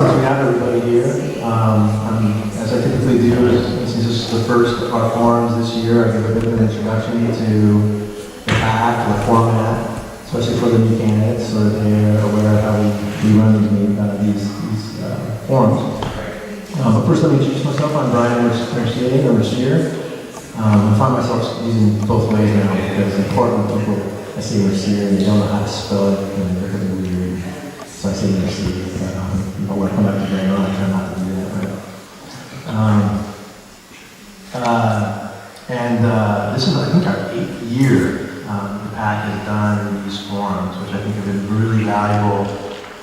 reaching out to everybody here. As I typically do, since this is the first of our forums this year, I give a bit of an introduction to the PAC, the format, especially for the new candidates, so that they're aware of how we run these forums. But first, let me introduce myself. I'm Brian Mercier. I find myself using both ways now because in Portland, people, I say Mercier and they don't know how to spell it, and they're going to be weird. So I say Mercier. But when I come back to Grand Ronde, I try not to do that, right? This is, I think, our 8th year the PAC has done these forums, which I think have been really valuable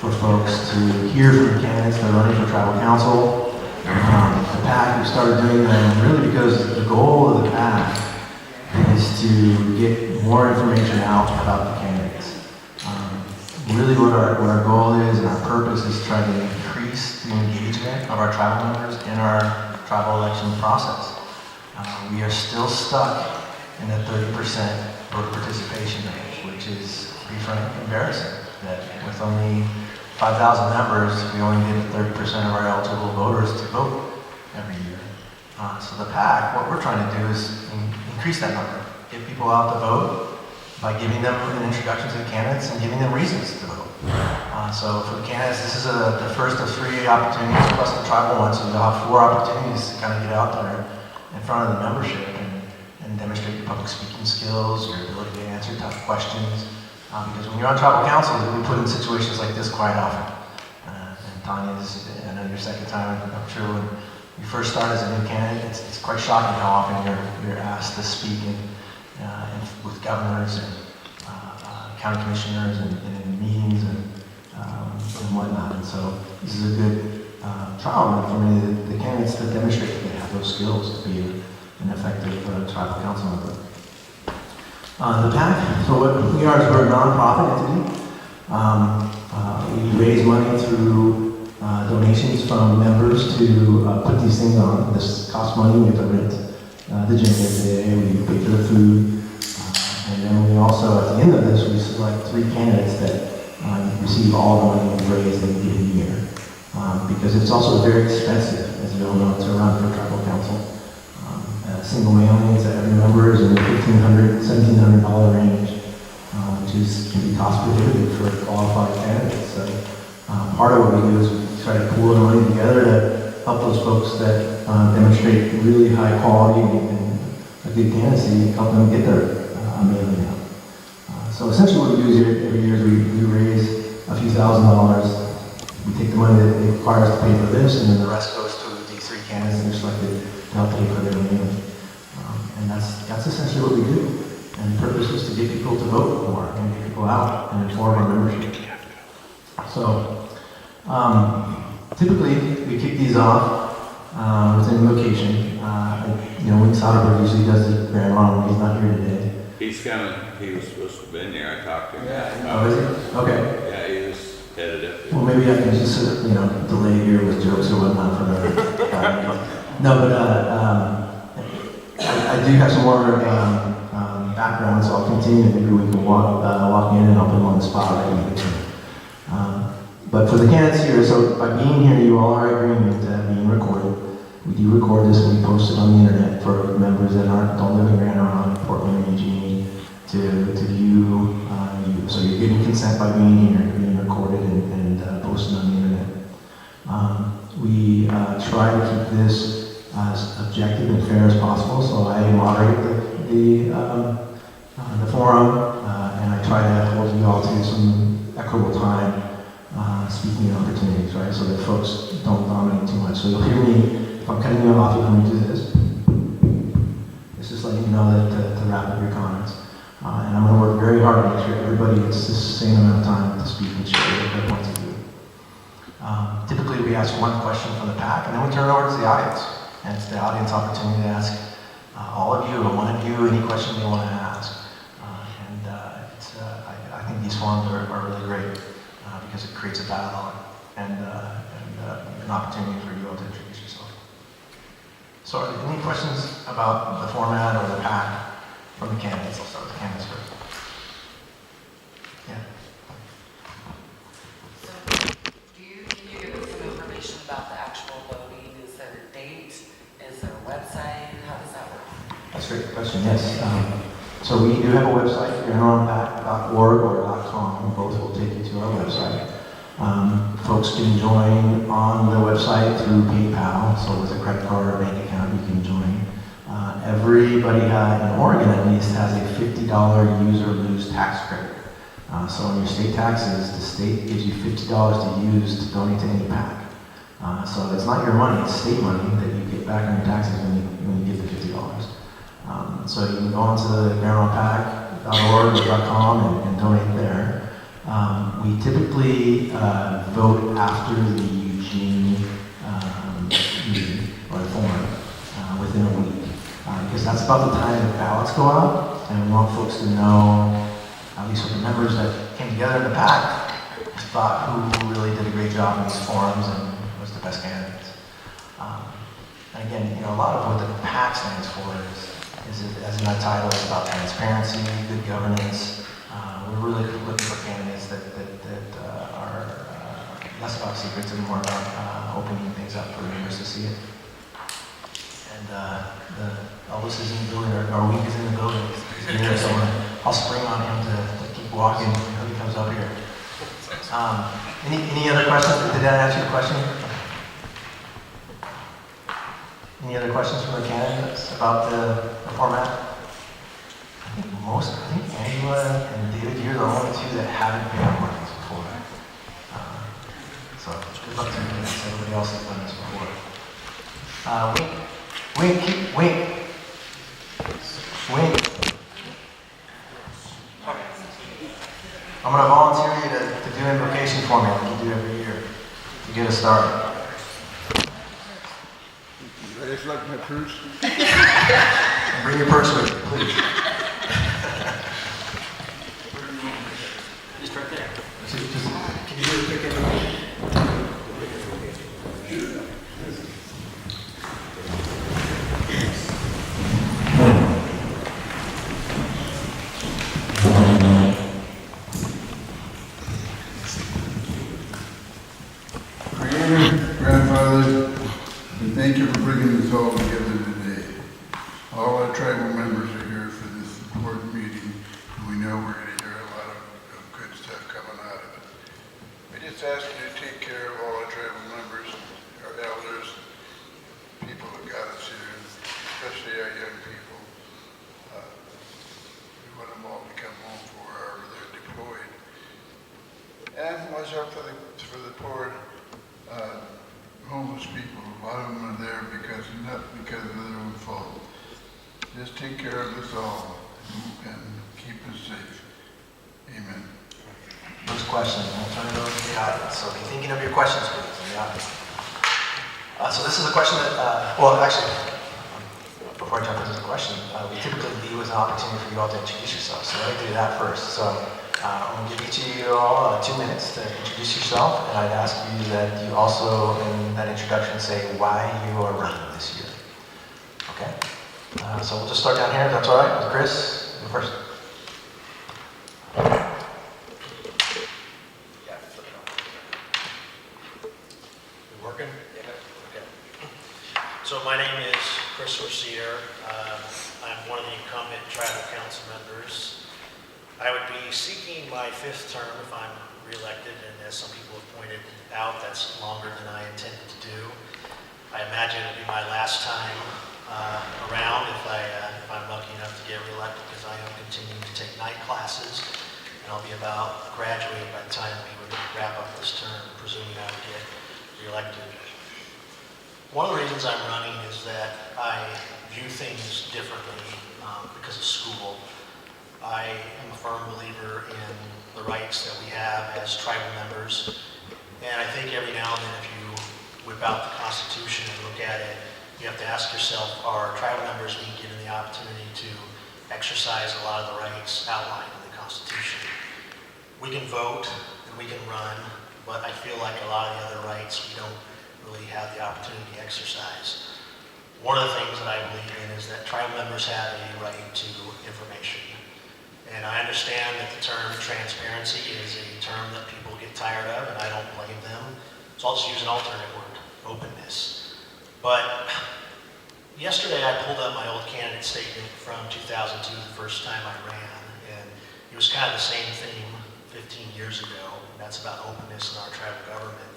for folks to hear from the candidates that are running for tribal council. The PAC, we started doing them really because the goal of the PAC is to get more information out about the candidates. Really what our goal is and our purpose is to try to increase the engagement of our tribal members in our tribal election process. We are still stuck in the 30% voter participation rate, which is, to be frank, embarrassing. That with only 5,000 members, we only get 30% of our eligible voters to vote every year. So the PAC, what we're trying to do is increase that number, get people out to vote by giving them an introduction to the candidates and giving them reasons to vote. So for the candidates, this is the first of 3 opportunities plus the tribal one, so you'll have 4 opportunities to kind of get out there in front of the membership and demonstrate your public speaking skills, your ability to answer tough questions. Because when you're on tribal council, you'll be put in situations like this quite often. And Tonya, I know your second time, I'm sure when you first start as a new candidate, it's quite shocking how often you're asked to speak with governors and county commissioners and in meetings and whatnot. And so this is a good trial run for many of the candidates to demonstrate that they have those skills to be an effective tribal council member. The PAC, so what we are is we're a nonprofit entity. We raise money through donations from members to put these things on. This costs money. We have to rent the gym every day. We pay for the food. And then we also, at the end of this, we select 3 candidates that receive all the money we raise in a given year. Because it's also very expensive, as you all know, to run for tribal council. Single mailings that every member is in the $1,500, $1,700 range, which can be cost prohibitive for qualified candidates. So part of what we do is we try to pool the money together to help those folks that demonstrate really high quality and a good candidacy, help them get their mailing out. So essentially what we do is every year is we raise a few $1,000s. We take the money that it requires to pay for this, and then the rest goes to these 3 candidates that are selected to help pay for their mailing. And that's essentially what we do. And the purpose is to get people to vote more and get people out and inform our membership. So typically we kick these off within a location. Wing Soderbergh usually does the Grand Ronde. He's not here today. He's coming. He was supposed to have been there. I talked to him. Yeah. Oh, is he? Okay. Yeah, he was headed up. Well, maybe I can just delay here with jokes or whatnot for the 5 minutes. No, but I do have some more background, so I'll continue. Maybe we can walk in and I'll put them on the spot. But for the candidates here, so by being here, you all are agreeing to being recorded. We do record this and we post it on the internet for members that don't live in Grand Ronde, Portland, or Eugene to view you. So you're getting consent by being here, being recorded and posted on the internet. We try to keep this as objective and fair as possible. So I moderate the forum, and I try to hold you all to some equitable time speaking opportunities, right? So that folks don't dominate too much. So you'll hear me, if I'm cutting you off, you'll hear me do this. It's just letting you know that to wrap up your comments. And I'm going to work very hard to make sure everybody gets the same amount of time to speak and share their points of view. Typically we ask one question from the PAC, and then we turn it over to the audience. And it's the audience opportunity to ask all of you or one of you any question you want to ask. I think these forums are really great because it creates a dialogue and an opportunity for you all to introduce yourself. So are there any questions about the format or the PAC from the candidates? I'll start with the candidates first. Yeah. So, can you give us some information great question. Yes. So we do have a website, endowments.org or .com. Both will take you to our website. Folks can join on the website through PayPal. So with a credit card or bank account, you can join. Everybody in Oregon at least has a $50 use or lose tax credit. So on your state taxes, the state gives you $50 to use to donate to any PAC. So it's not your money, it's state money that you get back on your taxes when you give the $50. So you can go onto PAC.org or .com and donate there. We typically vote after the Eugene meeting or the forum within a week. Because that's about the time the ballots go out, and we want folks to know, at least with the members that came together in the PAC, thought who really did a great job in these forums and was the best candidates. And again, a lot of what the PAC stands for is as an title, it's about transparency, good governance. We're really looking for candidates that are less about secrets and more about opening things up for members to see it. And Elvis is in the building, or Week is in the building. He's here, so I'll spring on him to keep walking until he comes up here. Any other questions? Did that answer your question? Any other questions from the candidates about the format? I think Angela and David, you're the only two that haven't been on one before. So good luck to you guys. Everybody else has done this before. Wink. I'm going to volunteer you to do invocation for me like you do every year to get us started. I just like my purse. Bring your purse with you, please. Just right there. Can you do a quick invocation? Grandfather, we thank you for bringing us all together today. All our tribal members are here for this important meeting, and we know we're going to hear a lot of good stuff coming out of it. We just ask you to take care of all our tribal members, our elders, people that got us here, especially our young people. We want them all to come home for wherever they're deployed. And watch out for the poor homeless people. A lot of them are there not because of their own fault. Just take care of us all and keep us safe. Amen. First question, and we'll turn it over to the audience. So be thinking of your questions, please, in the audience. So this is a question that, before I jump into the question, we typically leave with an opportunity for you all to introduce yourselves. So let me do that first. So I'm going to give each of you all 2 minutes to introduce yourself, and I'd ask you that you also, in that introduction, say why you are running this year. Okay? So we'll just start down here, if that's all right, with Chris. Go first. Yeah, flip it on. You working? Yeah. Okay. So my name is Chris Mercier. I'm one of the incumbent tribal council members. I would be seeking my 5th term if I'm reelected, and as some people have pointed out, that's longer than I intended to do. I imagine it'll be my last time around if I'm lucky enough to get reelected, because I am continuing to take night classes, and I'll be about graduating by the time we would wrap up this term, presuming I would get reelected. One of the reasons I'm running is that I view things differently because of school. I am a firm believer in the rights that we have as tribal members, and I think every now and then if you whip out the Constitution and look at it, you have to ask yourself, are tribal members being given the opportunity to exercise a lot of the rights outlined in the Constitution? We can vote and we can run, but I feel like a lot of the other rights we don't really have the opportunity to exercise. One of the things that I believe in is that tribal members have a right to information. And I understand that the term transparency is a term that people get tired of, and I don't blame them. So I'll just use an alternate word, openness. But Yesterday, I pulled up my old candidate statement from 2002, the first time I ran, and it was kind of the same theme 15 years ago, and that's about openness in our tribal government.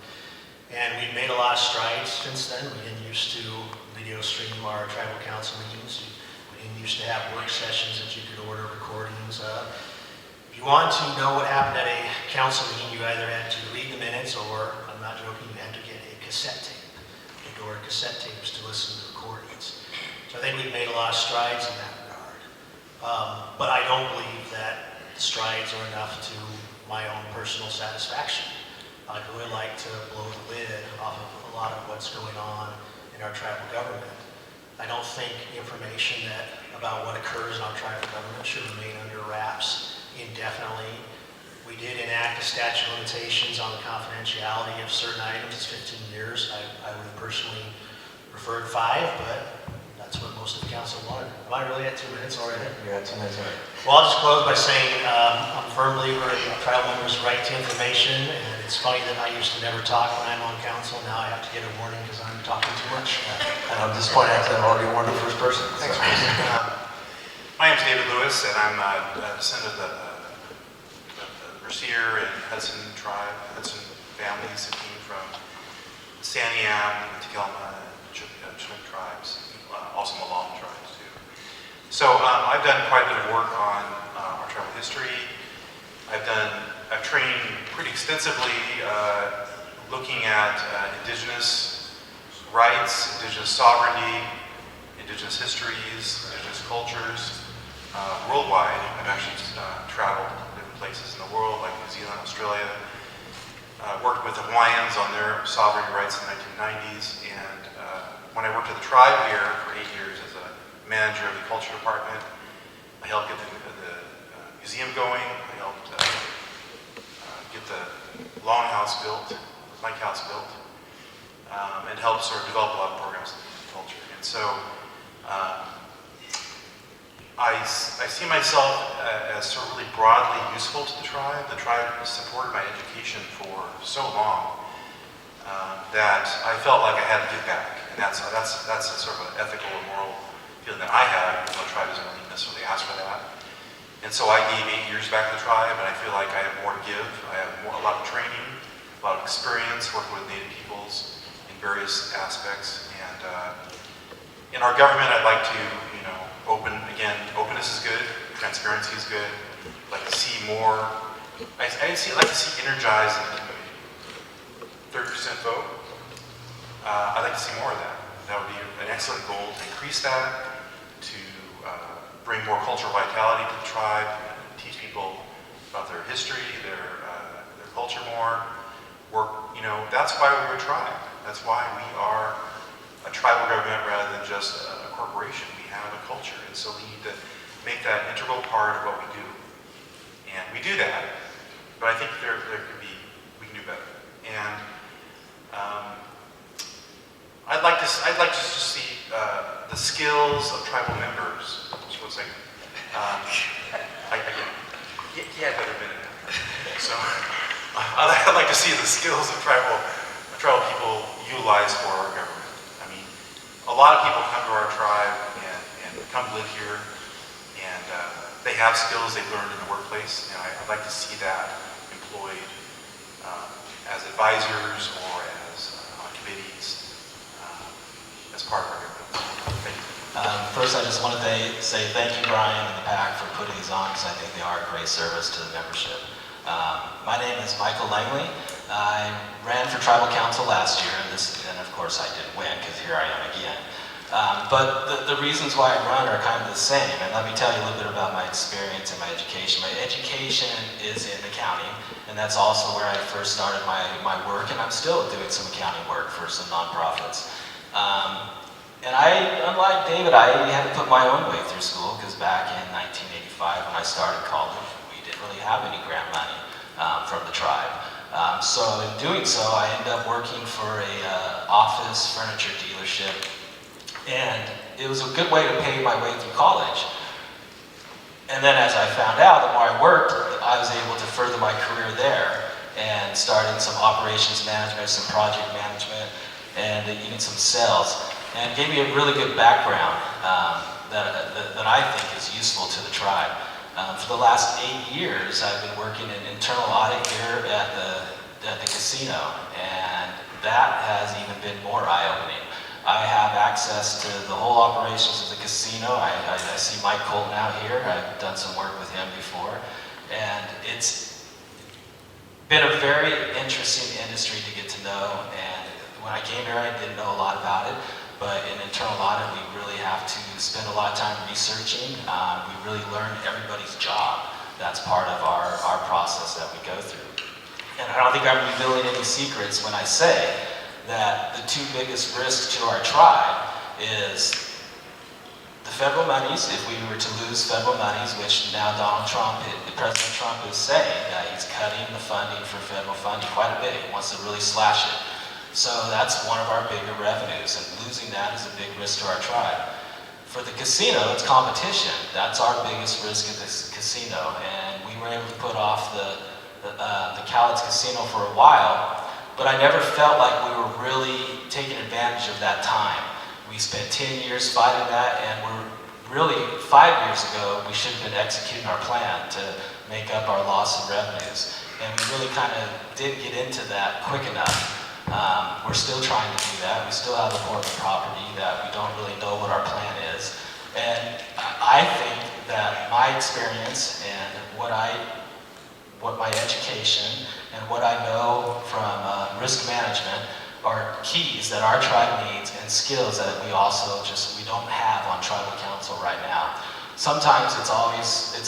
And we've made a lot of strides since then. We didn't used to video stream our tribal council meetings. We didn't used to have work sessions that you could order recordings of. If you want to know what happened at a council meeting, you either had to read the minutes or, I'm not joking, you had to get a cassette tape. You could order cassette tapes to listen to recordings. So I think we've made a lot of strides in that regard. But I don't believe that the strides are enough to my own personal satisfaction. I'd really like to blow the lid off of a lot of what's going on in our tribal government. I don't think information about what occurs in our tribal government should remain under wraps indefinitely. We did enact a statute of limitations on the confidentiality of certain items. It's 15 years. I would have personally preferred 5, but that's what most of the council wanted. Am I really at 2 minutes already? You're at 2 minutes already. Well, I'll just close by saying I'm a firm believer in tribal members' right to information, and it's funny that I used to never talk when I'm on council. Now I have to get a warning because I'm talking too much. And I'm disappointed that I've already warned the first person. Thanks, So. my name's David Lewis, and I'm a descendant of the Mercier and Hudson tribe, Hudson families that came from Santiam, Tekelma, and Chinook tribes, also Malong tribes too. So I've done quite a bit of work on our tribal history. I've trained pretty extensively looking at indigenous rights, indigenous sovereignty, indigenous histories, indigenous cultures worldwide. I've actually traveled to different places in the world, like New Zealand, Australia. Worked with the Hawaiians on their sovereignty rights in the 1990s, and when I worked at the tribe here for 8 years as a manager of the culture department, I helped get the museum going. I helped get the longhouse built, Mike House built, and helped sort of develop a lot of programs in culture. And so I see myself as sort of really broadly useful to the tribe. The tribe has supported my education for so long that I felt like I had to give back. And that's a sort of an ethical and moral feeling that I have, even though the tribe doesn't really necessarily ask for that. And so I gave 8 years back to the tribe, and I feel like I have more to give. I have a lot of training, a lot of experience working with Native peoples in various aspects. And in our government, I'd like to, openness is good, transparency is good. I'd like to see more. I'd like to see energized in the community. 30% vote. I'd like to see more of that. That would be an excellent goal to increase that, to bring more cultural vitality to the tribe, teach people about their history, their culture more. That's why we're a tribe. That's why we are a tribal government rather than just a corporation. We have a culture, and so we need to make that an integral part of what we do. And we do that, but I think we can do better. And I'd like to just see the skills of tribal members. Just 1 second. He had better been in that. So I'd like to see the skills of tribal people utilized for our government. I mean, a lot of people come to our tribe and come live here, and they have skills they've learned in the workplace, and I'd like to see that employed as advisors or as on committees as part of our government. Thank you. First, I just wanted to say thank you, Brian and the PAC, for putting these on, because I think they are a great service to the membership. My name is Michael Langley. I ran for tribal council last year, and of course I didn't win, because here I am again. But the reasons why I run are kind of the same, and let me tell you a little bit about my experience and my education. My education is in accounting, and that's also where I first started my work, and I'm still doing some accounting work for some nonprofits. And unlike David, I had to put my own way through school, because back in 1985 when I started college, we didn't really have any grant money from the tribe. So in doing so, I ended up working for a office furniture dealership, and it was a good way to pay my way through college. And then as I found out, the more I worked, I was able to further my career there and started some operations management, some project management, and even some sales. and gave me a really good background that I think is useful to the tribe. For the last 8 years, I've been working in internal audit here at the casino, and that has even been more eye-opening. I have access to the whole operations of the casino. I see Mike Colton out here. I've done some work with him before, and it's been a very interesting industry to get to know. And when I came here, I didn't know a lot about it, but in internal audit, we really have to spend a lot of time researching. We really learn everybody's job. That's part of our process that we go through. And I don't think I'm revealing any secrets when I say that the two biggest risks to our tribe is the federal monies. If we were to lose federal monies, which now President Trump is saying that he's cutting the funding for federal funding quite a bit. He wants to really slash it. So that's one of our bigger revenues, and losing that is a big risk to our tribe. For the casino, it's competition. That's our biggest risk at this casino, and we were able to put off the Cowlitz Casino for a while, but I never felt like we were really taking advantage of that time. We spent 10 years fighting that, and we're really, 5 years ago, we should have been executing our plan to make up our loss of revenues. And we really kind of didn't get into that quick enough. We're still trying to do that. We still have important property that we don't really know what our plan is. And I think that my experience and what my education and what I know from risk management are keys that our tribe needs and skills that we don't have on tribal council right now. Sometimes it's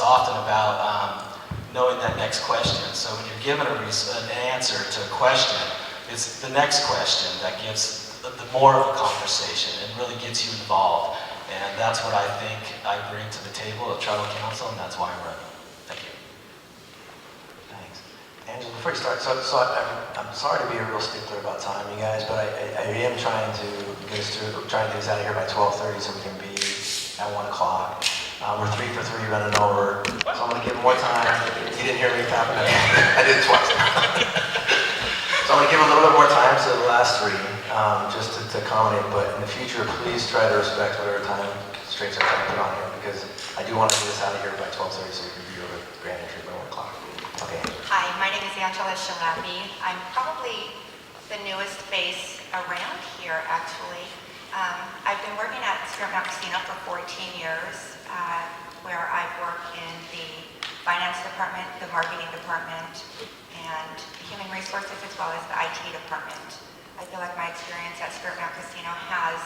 often about knowing that next question. So when you're given an answer to a question, it's the next question that gives the more of a conversation and really gets you involved. And that's what I think I bring to the table at tribal council, and that's why I'm running. Thank you. Thanks. Angela, before you start, so I'm sorry to be a real stickler about time, you guys, but I am trying to get us out of here by 12:30 so we can be at 1 o'clock. We're 3 for 3 running over, so I'm going to give more time. You didn't hear me tapping it. I did it twice. So I'm going to give a little bit more time to the last 3, just to accommodate, but in the future, please try to respect whatever time constraints are trying to put on here, because I do want to get us out of here by 12:30 so we can be over at Grand Entry by 1 o'clock. Okay. Hi, my name is Angela Shalapi. I'm probably the newest face around here, actually. I've been working at Spirit Mountain Casino for 14 years, where I've worked in the finance department, the marketing department, and human resources, as well as the IT department. I feel like my experience at Spirit Mountain Casino has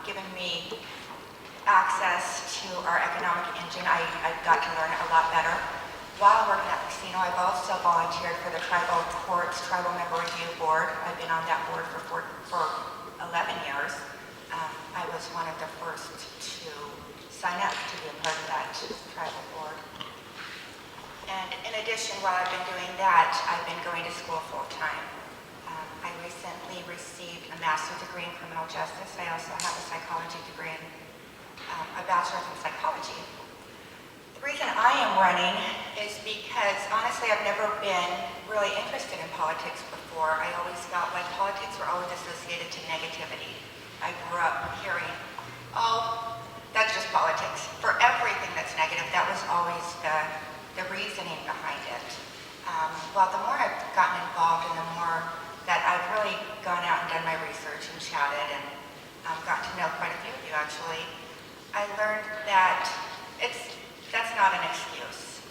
given me access to our economic engine. I've got to learn it a lot better. While working at the casino, I've also volunteered for the Tribal Courts Tribal Member Review Board. I've been on that board for 11 years. I was one of the first to sign up to be a part of that tribal board. And in addition, while I've been doing that, I've been going to school full-time. I recently received a master's degree in criminal justice. I also have a psychology degree and a bachelor's in psychology. The reason I am running is because, honestly, I've never been really interested in politics before. I always felt like politics were always associated to negativity. I grew up hearing, oh, that's just politics. For everything that's negative, that was always the reasoning behind it. Well, the more I've gotten involved and the more that I've really gone out and done my research and chatted and got to know quite a few of you, actually, I learned that that's not an excuse.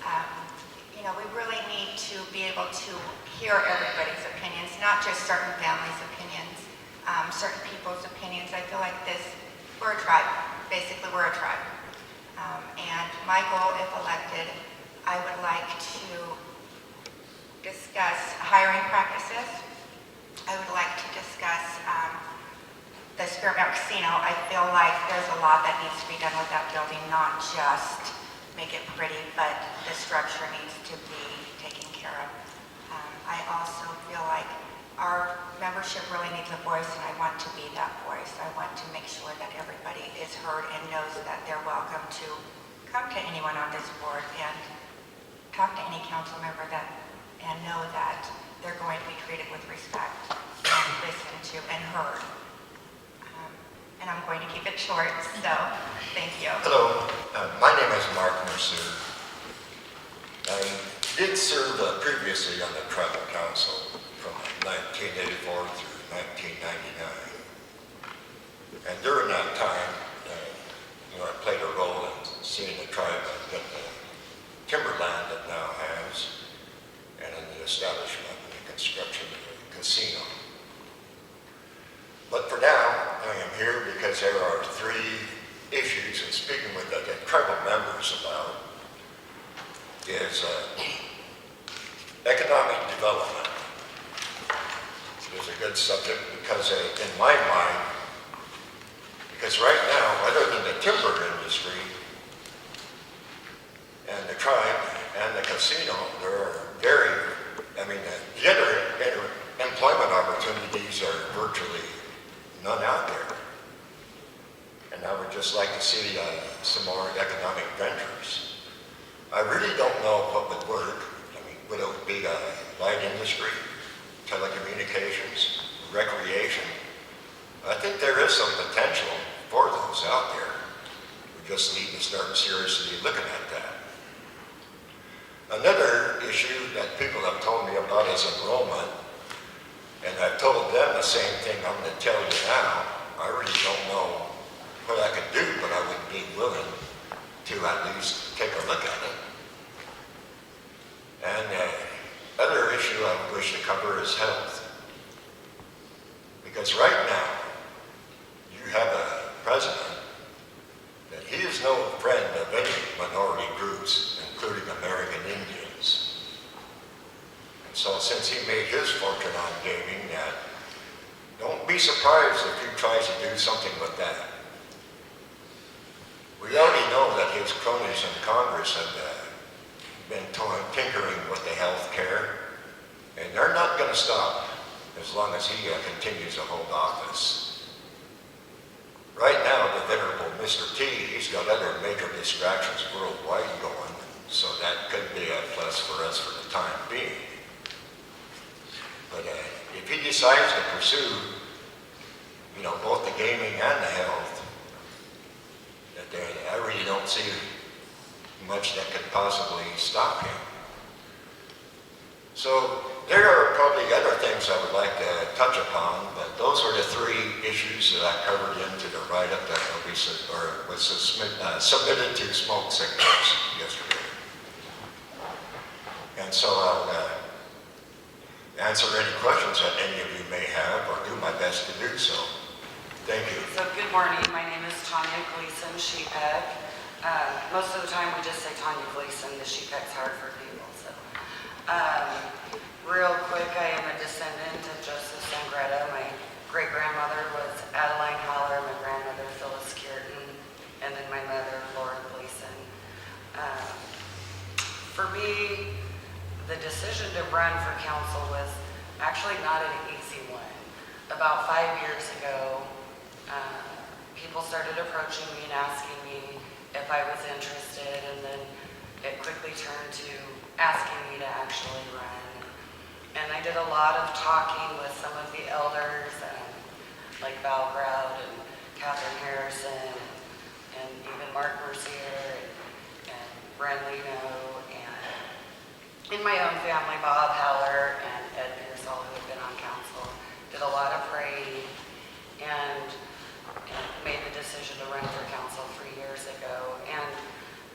We really need to be able to hear everybody's opinions, not just certain families' opinions, certain people's opinions. I feel like we're a tribe. Basically, we're a tribe. And my goal, if elected, I would like to discuss hiring practices. I would like to discuss the Spirit Mountain Casino. I feel like there's a lot that needs to be done with that building, not just make it pretty, but the structure needs to be taken care of. I also feel like our membership really needs a voice, and I want to be that voice. I want to make sure that everybody is heard and knows that they're welcome to come to anyone on this board and talk to any council member and know that they're going to be treated with respect and listened to and heard. and I'm going to keep it short, so thank you. Hello, my name is Mark Mercier. I did serve previously on the tribal council from 1984 through 1999. And during that time, I played a role in seeing the tribe get the timberland it now has, and in the establishment and the construction of the casino. But for now, I am here because there are three issues, and speaking with the tribal members about is economic development. It is a good subject because in my mind, because right now, other than the timber industry and the tribe and the casino, there are the other employment opportunities are virtually none out there. And I would just like to see some more economic ventures. I really don't know what would work. Would it be a light industry, telecommunications, recreation? I think there is some potential for those out there. We just need to start seriously looking at that. Another issue that people have told me about is enrollment, and I've told them the same thing I'm going to tell you now. I really don't know what I could do, but I would be willing to at least take a look at it. And other issue I wish to cover is health. Because right now, you have a president that he is no friend of any minority groups, including American Indians. And so since he made his fortune on gaming, don't be surprised if he tries to do something with that. We already know that his cronies in Congress have been tinkering with the health care, and they're not going to stop as long as he continues to hold office. Right now, the venerable Mr. T, he's got other major distractions worldwide going, so that could be a plus for us for the time being. But if he decides to pursue, both the gaming and the health, I really don't see much that could possibly stop him. So there are probably other things I would like to touch upon, but those are the three issues that I covered into the write-up that was submitted to smoke signals yesterday. And so I'll answer any questions that any of you may have, or do my best to do so. Thank you. So good morning, my name is Tonya Gleason, ShePAC. Most of the time we just say Tonya Gleason, the ShePAC's hard for people. So, real quick, I am a descendant of Joseph Sangretta. My great-grandmother was Adeline Haller, my grandmother Phyllis Kierton, and then my mother Laura Gleason. For me, the decision to run for council was actually not an easy one. About 5 years ago, people started approaching me and asking me if I was interested, and then it quickly turned to asking me to actually run. And I did a lot of talking with some of the elders, like Val Grout and Catherine Harrison, and even Mark Mercier and Reyn Leno, and in my own family, Bob Haller and Ed Pearsall, who have been on council. Did a lot of praying and made the decision to run for council 3 years ago. And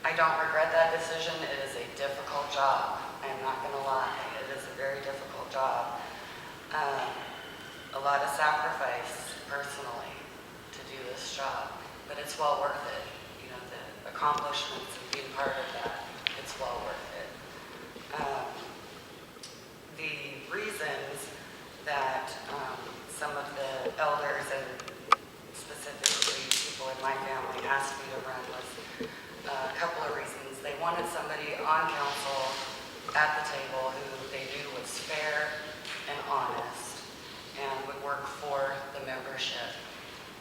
I don't regret that decision. It is a difficult job. I'm not going to lie. It is a very difficult job. A lot of sacrifice personally to do this job, but it's well worth it. The accomplishments of being part of that, it's well worth it. The reasons that some of the elders and specifically people in my family asked me to run was a couple of reasons. They wanted somebody on council at the table who they knew was fair and honest and would work for the membership.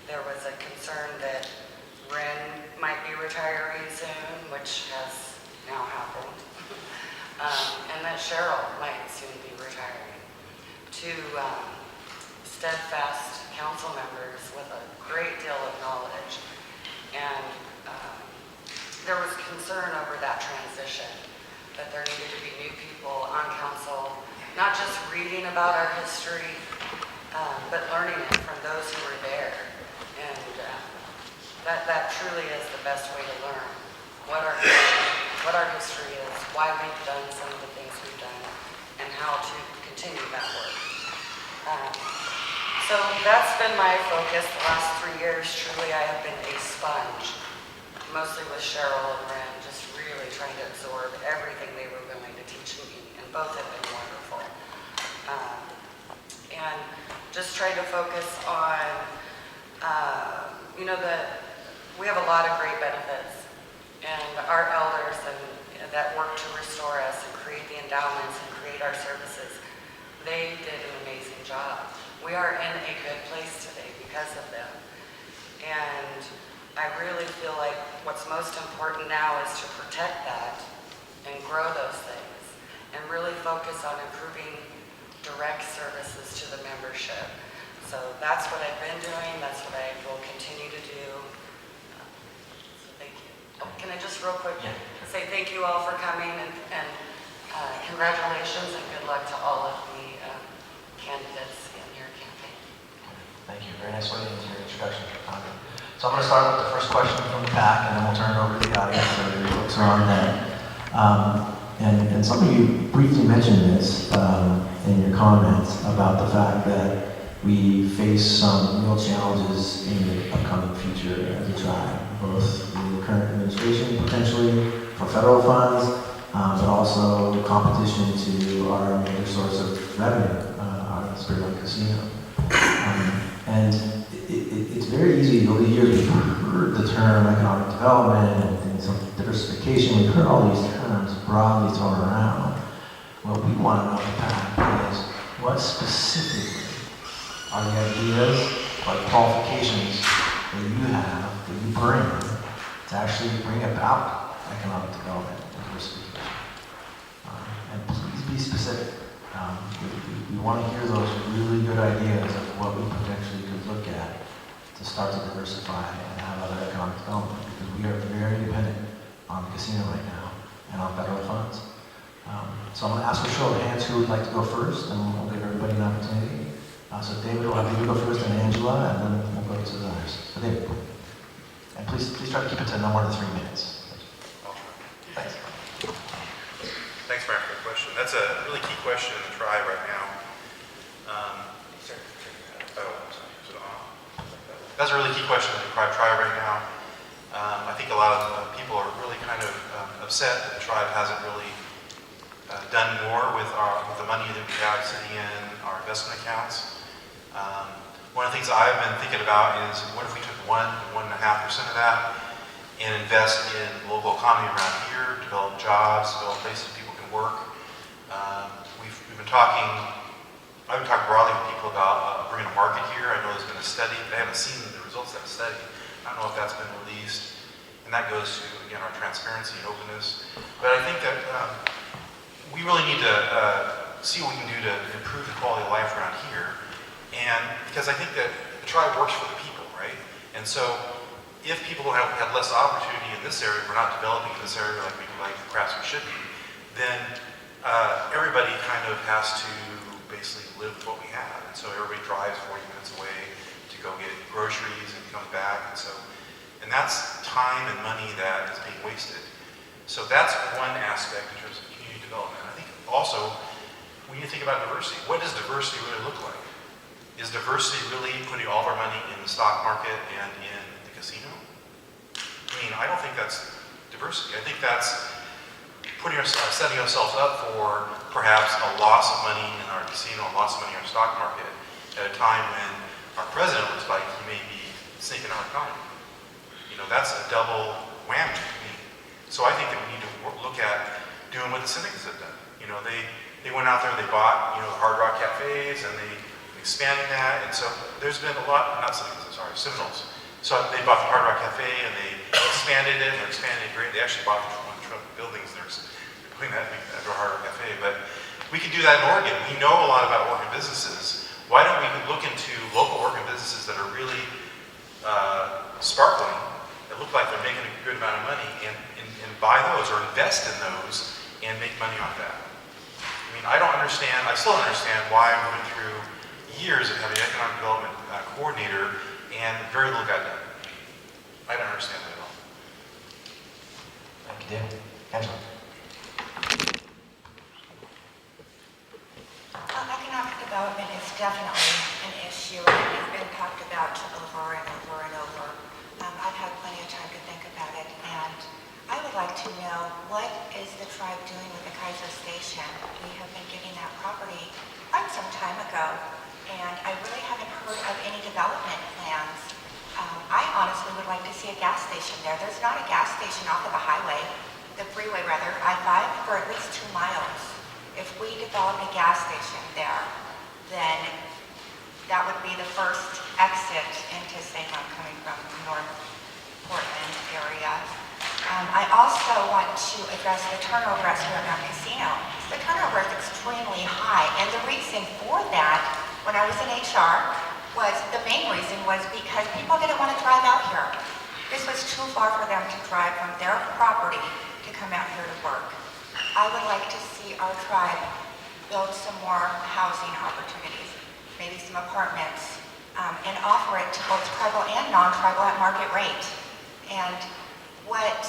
There was a concern that Reyn might be retiring soon, which has now happened, and that Cheryl might soon be retiring. Two steadfast council members with a great deal of knowledge. And there was concern over that transition, that there needed to be new people on council, not just reading about our history, but learning it from those who were there. And that truly is the best way to learn what our history is, why we've done some of the things we've done, and how to continue that work. So that's been my focus the last 3 years. Truly, I have been a sponge, mostly with Cheryl and Ren, just really trying to absorb everything they were willing to teach me, and both have been wonderful. And just trying to focus on, we have a lot of great benefits, and our elders that work to restore us and create the endowments and create our services, they did an amazing job. We are in a good place today because of them. And I really feel like what's most important now is to protect that and grow those things and really focus on improving direct services to the membership. So that's what I've been doing. That's what I will continue to do. So thank you. Oh, can I just real quick say thank you all for coming and congratulations and good luck to all of the candidates in your campaign. Thank you. Very nice way into your introduction. So I'm going to start with the first question from the PAC, and then we'll turn it over to the audience so that your folks are on there. And some of you briefly mentioned this in your comments about the fact that we face some real challenges in the upcoming future as a tribe, both the current administration potentially for federal funds, but also competition to our major source of revenue, our Spirit Casino. And it's very easy, over the years we've heard the term economic development and some diversification, we've heard all these terms broadly thrown around. What we want to know in the PAC is what specifically are the ideas or the qualifications that you have, that you bring to actually bring about economic development and diversification. And please be specific. We want to hear those really good ideas of what we potentially could look at to start to diversify and have other economic development, because we are very dependent on the casino right now and on federal funds. So I'm going to ask for a show of hands who would like to go first, and we'll give everybody an opportunity. So David, we'll have you go first, and Angela, and then we'll go to the others. So David, and please try to keep it to no more than 3 minutes. Thanks. Thanks, Brian, for the question. That's a really key question in the tribe right now. That's a really key question in the tribe right now. I think a lot of people are really kind of upset that the tribe hasn't really done more with the money that we have sitting in our investment accounts. One of the things I've been thinking about is, what if we took 1.5% of that and invest in the local economy around here, develop jobs, develop places people can work. We've been talking, I've been talking broadly with people about bringing a market here. I know there's been a study, but I haven't seen the results of that study. I don't know if that's been released, and that goes to, again, our transparency and openness. But I think that we really need to see what we can do to improve the quality of life around here. And because I think that the tribe works for the people, right? And so if people have less opportunity in this area, we're not developing in this area like perhaps we should be, then everybody kind of has to basically live with what we have. And so everybody drives 40 minutes away to go get groceries and comes back. And that's time and money that is being wasted. So that's one aspect in terms of community development. I think also we need to think about diversity. What does diversity really look like? Is diversity really putting all of our money in the stock market and in the casino? I mean, I don't think that's diversity. I think that's setting ourselves up for perhaps a loss of money in our casino, a loss of money in our stock market at a time when our president looks like he may be sinking our economy. You know, that's a double whammy to me. So I think that we need to look at doing what the syndicates have done. You know, they went out there, they bought, the Hard Rock cafes, and they expanding that, and so there's been a lot, not syndicates, I'm sorry, Seminoles. So they bought the Hard Rock Cafe, and they expanded it, and they're expanding it great. They actually bought one of the buildings, and they're putting that into a Hard Rock Cafe. But we can do that in Oregon. We know a lot about Oregon businesses. why don't we look into local working businesses that are really sparkling, that look like they're making a good amount of money, and buy those or invest in those and make money off that. I mean, I don't understand, I still don't understand why we went through years of having an economic development coordinator and very little got done. I don't understand that at all. Thank you, Dan. Angela. Economic development is definitely an issue, and it's been talked about over and over and over. I've had plenty of time to think about it, and I would like to know, what is the tribe doing with the Kaiser Station? We have been getting that property quite some time ago, and I really haven't heard of any development plans. I honestly would like to see a gas station there. There's not a gas station off of the highway, the freeway rather, I-5, for at least 2 miles. If we develop a gas station there, then that would be the first exit into Salem coming from North Portland area. I also want to address the turnover at Spearmount Casino. The turnover is extremely high, and the reason for that, when I was in HR, the main reason was because people didn't want to drive out here. This was too far for them to drive from their property to come out here to work. I would like to see our tribe build some more housing opportunities, maybe some apartments, and offer it to both tribal and non-tribal at market rate. And what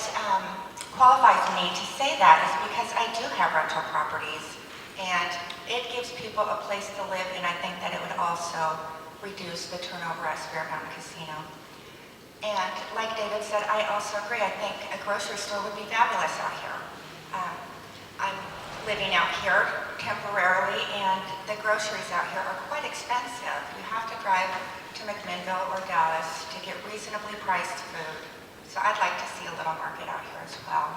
qualifies me to say that is because I do have rental properties, and it gives people a place to live, and I think that it would also reduce the turnover at Spirit Mountain Casino. And like David said, I also agree. I think a grocery store would be fabulous out here. I'm living out here temporarily, and the groceries out here are quite expensive. You have to drive to McMinnville or Dallas to get reasonably priced food. So I'd like to see a little market out here as well.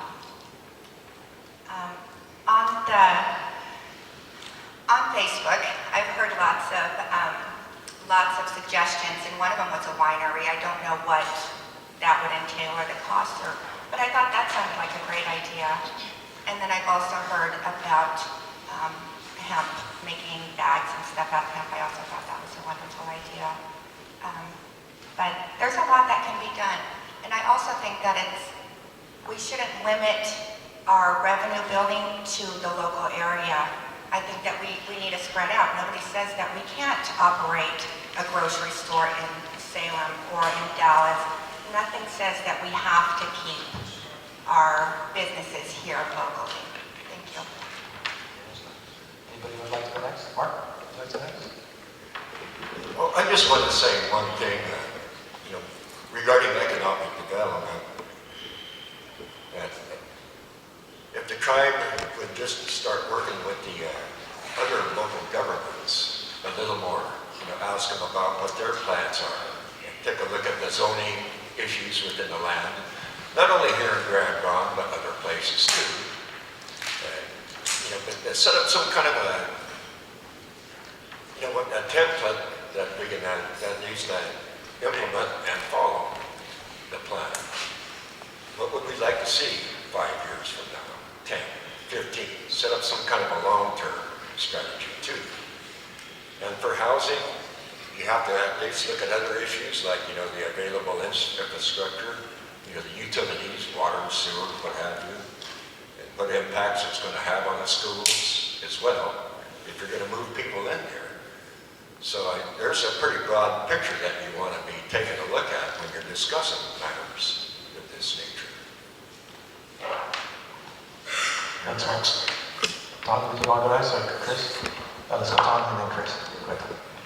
On Facebook, I've heard lots of suggestions, and one of them was a winery. I don't know what that would entail or the costs are, but I thought that sounded like a great idea. And then I've also heard about hemp, making bags and stuff out of hemp. I also thought that was a wonderful idea. But there's a lot that can be done. And I also think that we shouldn't limit our revenue building to the local area. I think that we need to spread out. Nobody says that we can't operate a grocery store in Salem or in Dallas. Nothing says that we have to keep our businesses here locally. Thank you. Anybody would like to go next? Mark, would you like to go next? Well, I just want to say one thing, regarding economic development, that if the tribe would just start working with the other local governments a little more, ask them about what their plans are, and take a look at the zoning issues within the land, not only here in Grand Ronde, but other places too. But set up some kind of a template that we can at least implement and follow the plan. What would we like to see 5 years from now, 10, 15? Set up some kind of a long-term strategy too. And for housing, you have to at least look at other issues like, the available infrastructure, the utilities, water and sewer, what have you, and what impacts it's going to have on the schools as well, if you're going to move people in here. So there's a pretty broad picture that you want to be taking a look at when you're discussing matters of this nature. Thanks, Mark. Tom, did you want to go next, or Chris? Let's go Tom and then Chris. Quick.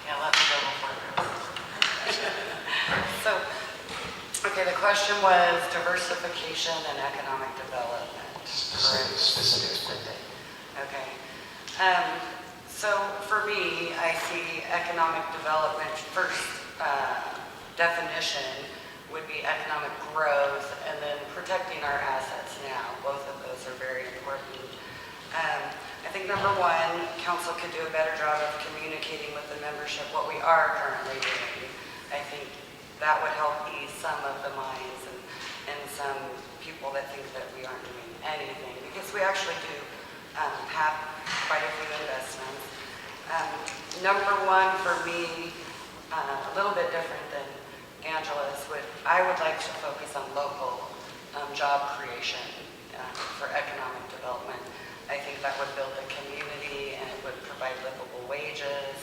Yeah, let me go before Chris. So, okay, the question was diversification and economic development. Specific. Okay. So for me, I see economic development, first definition would be economic growth, and then protecting our assets now. Both of those are very important. I think number one, council could do a better job of communicating with the membership what we are currently doing. I think that would help ease some of the minds and some people that think that we aren't doing anything, because we actually do have quite a few investments. Number one for me, a little bit different than Angela's, I would like to focus on local job creation for economic development. I think that would build a community and it would provide livable wages.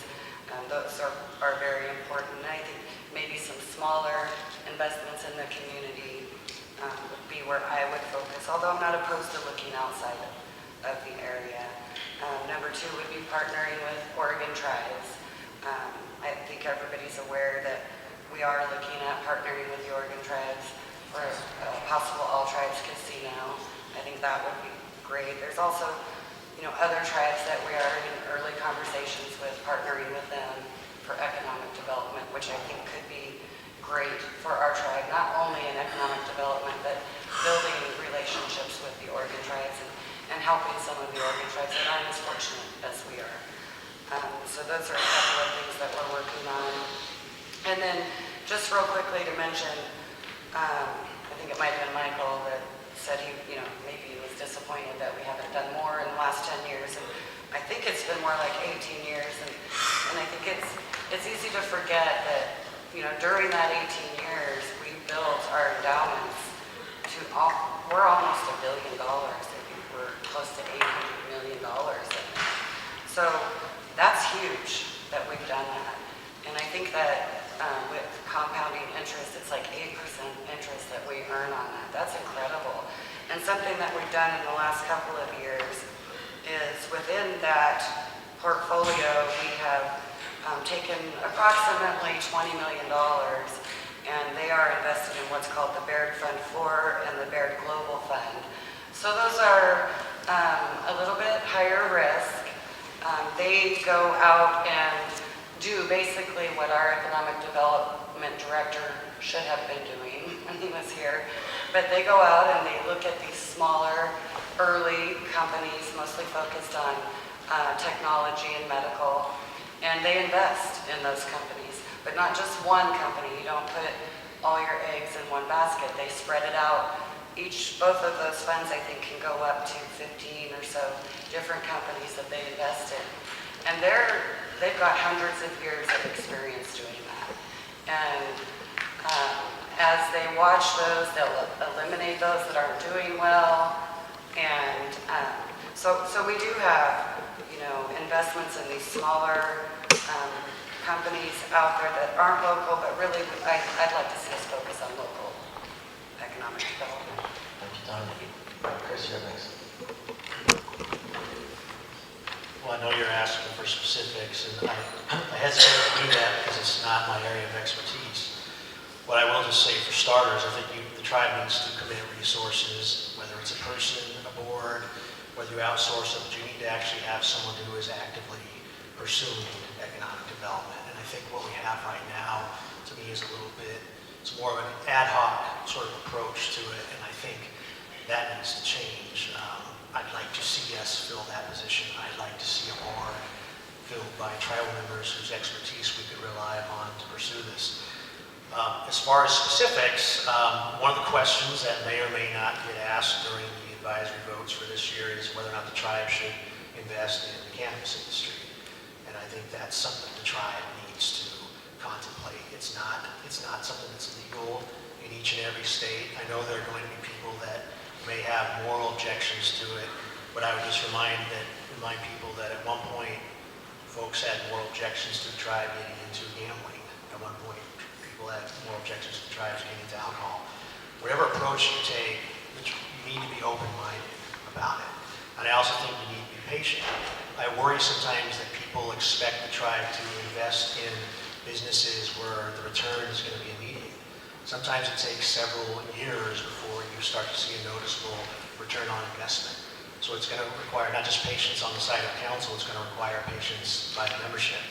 Those are very important. And I think maybe some smaller investments in the community would be where I would focus, although I'm not opposed to looking outside of the area. Number two would be partnering with Oregon tribes. I think everybody's aware that we are looking at partnering with the Oregon tribes for a possible all-tribes casino. I think that would be great. There's also, other tribes that we are in early conversations with, partnering with them for economic development, which I think could be great for our tribe, not only in economic development, but building relationships with the Oregon tribes and helping some of the Oregon tribes that aren't as fortunate as we are. So those are a couple of things that we're working on. And then just real quickly to mention, I think it might have been Michael that said maybe he was disappointed that we haven't done more in the last 10 years. And I think it's been more like 18 years. And I think it's easy to forget that, during that 18 years, we built our endowments to, we're almost $1 billion. I think we're close to $800 million. So that's huge that we've done that. And I think that with compounding interest, it's like 8% interest that we earn on that. That's incredible. And something that we've done in the last couple of years is within that portfolio, we have taken approximately $20 million and they are invested in what's called the Baird Fund 4 and the Baird Global Fund. So those are a little bit higher risk. They go out and do basically what our economic development director should have been doing when he was here. But they go out and they look at these smaller, early companies, mostly focused on technology and medical, and they invest in those companies. But not just one company. You don't put all your eggs in one basket. They spread it out. Both of those funds, I think, can go up to 15 or so different companies that they invest in. And they've got hundreds of years of experience doing that. And as they watch those, they'll eliminate those that aren't doing well. And so we do have, investments in these smaller companies out there that aren't local, but really, I'd like to see us focus on local economic development. Thank you, Tonya. Chris, you're next. Well, I know you're asking for specifics, and I hesitate to do that because it's not my area of expertise. What I will just say for starters, I think the tribe needs to commit resources, whether it's a person, a board, whether you outsource it, but you need to actually have someone who is actively pursuing economic development. And I think what we have right now, to me, is it's more of an ad hoc sort of approach to it, and I think that needs to change. I'd like to see us fill that position. I'd like to see a board filled by tribal members whose expertise we could rely upon to pursue this. As far as specifics, one of the questions that may or may not get asked during the advisory votes for this year is whether or not the tribe should invest in the cannabis industry. And I think that's something the tribe needs to contemplate. It's not something that's legal in each and every state. I know there are going to be people that may have moral objections to it, but I would just remind people that at one point, folks had moral objections to the tribe getting into gambling. At one point, people had moral objections to the tribes getting into alcohol. Whatever approach you take, you need to be open-minded about it. And I also think you need to be patient. I worry sometimes that people expect the tribe to invest in businesses where the return is going to be immediate. Sometimes it takes several years before you start to see a noticeable return on investment. So it's going to require not just patience on the side of council, it's going to require patience by the membership.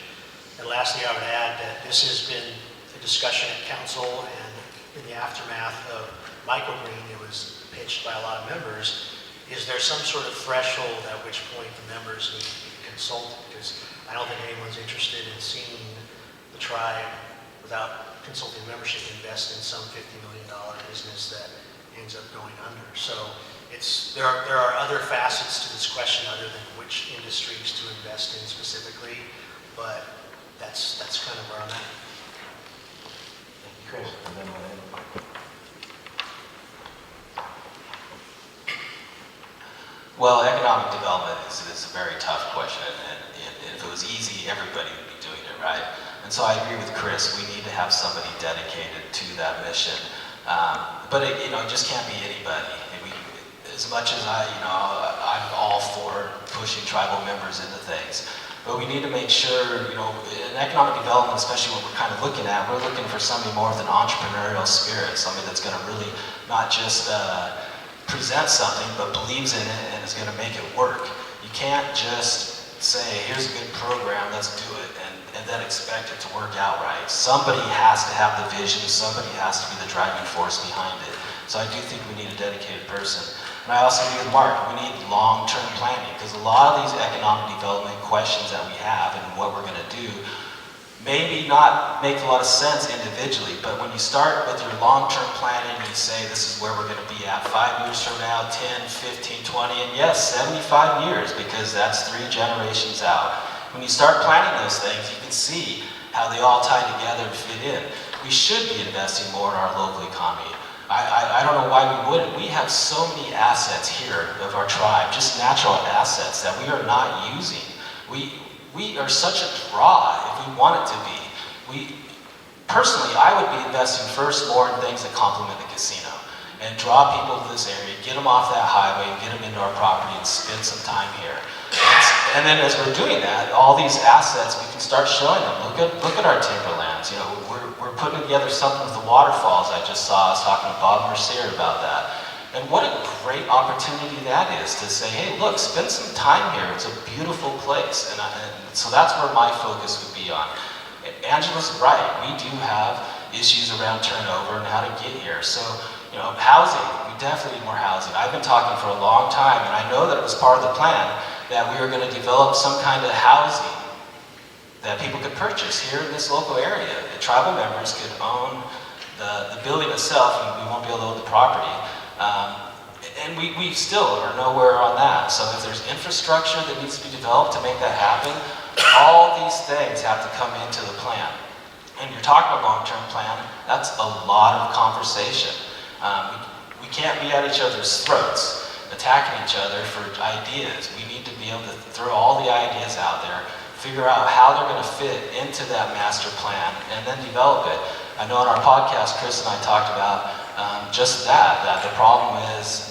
And lastly, I would add that this has been a discussion at council, and in the aftermath of microgreen, it was pitched by a lot of members. Is there some sort of threshold at which point the members need to be consulted? Because I don't think anyone's interested in seeing the tribe, without consulting membership, invest in some $50 million business that ends up going under. So there are other facets to this question other than which industries to invest in specifically, but that's kind of where I'm at. Thank you, Chris. And then Michael. Well, economic development is a very tough question, and if it was easy, everybody would be doing it, right? And so I agree with Chris, we need to have somebody dedicated to that mission. But it just can't be anybody. And as much as I'm all for pushing tribal members into things, but we need to make sure, in economic development, especially what we're kind of looking at, we're looking for somebody more with an entrepreneurial spirit, somebody that's going to really not just present something, but believes in it and is going to make it work. You can't just say, here's a good program, let's do it, and then expect it to work out right. Somebody has to have the vision, somebody has to be the driving force behind it. So I do think we need a dedicated person. And I also agree with Mark, we need long-term planning, because a lot of these economic development questions that we have and what we're going to do maybe not make a lot of sense individually, but when you start with your long-term planning, you say this is where we're going to be at 5 years from now, 10, 15, 20, and yes, 75 years, because that's 3 generations out. When you start planning those things, you can see how they all tie together and fit in. We should be investing more in our local economy. I don't know why we wouldn't. We have so many assets here of our tribe, just natural assets that we are not using. We are such a draw if we want it to be. Personally, I would be investing first more in things that complement the casino and draw people to this area, get them off that highway, get them into our property and spend some time here. And then as we're doing that, all these assets, we can start showing them. Look at our timberlands. We're putting together something with the waterfalls I just saw. I was talking to Bob Mercier about that. And what a great opportunity that is to say, hey, look, spend some time here. It's a beautiful place. And so that's where my focus would be on. And Angela's right. We do have issues around turnover and how to get here. So, housing, we definitely need more housing. I've been talking for a long time, and I know that it was part of the plan that we were going to develop some kind of housing that people could purchase here in this local area. The tribal members could own the building itself, and we won't be able to own the property. And we still are nowhere on that. So if there's infrastructure that needs to be developed to make that happen, all these things have to come into the plan. And you're talking about long-term plan, that's a lot of conversation. We can't be at each other's throats, attacking each other for ideas. We need to be able to throw all the ideas out there, figure out how they're going to fit into that master plan, and then develop it. I know on our podcast, Chris and I talked about just that the problem is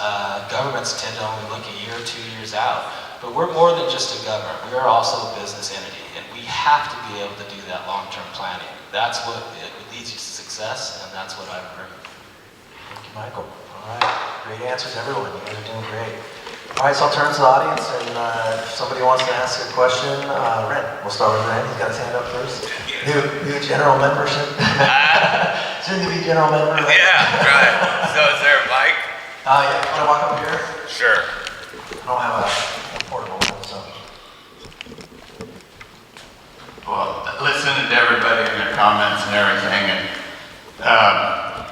governments tend to only look a year or 2 years out. But we're more than just a government. We are also a business entity, and we have to be able to do that long-term planning. That's what leads you to success, and that's what I bring. Thank you, Michael. All right, great answers, everyone. You guys are doing great. All right, so I'll turn to the audience, and if somebody wants to ask a question, Ren. We'll start with Ren. He's got his hand up first. New general membership. Soon to be general member. Right? Yeah, right. So is there a mic? Yeah, you want to walk up here? Sure. I don't have a portable one, so. Well, listening to everybody and their comments and everything, and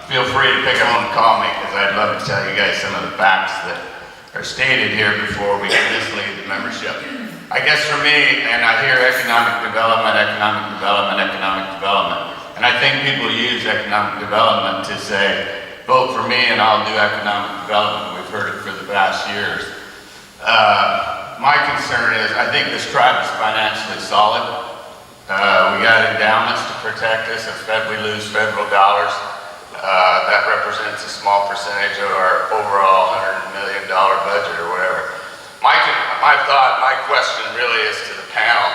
feel free to pick up and call me, because I'd love to tell you guys some of the facts that are stated here before we can mislead the membership. I guess for me, and I hear economic development, and I think people use economic development to say, vote for me and I'll do economic development. We've heard it for the past years. My concern is, I think this tribe is financially solid. We got endowments to protect us if we lose federal dollars. That represents a small percentage of our overall $100 million budget or whatever. My question really is to the panel.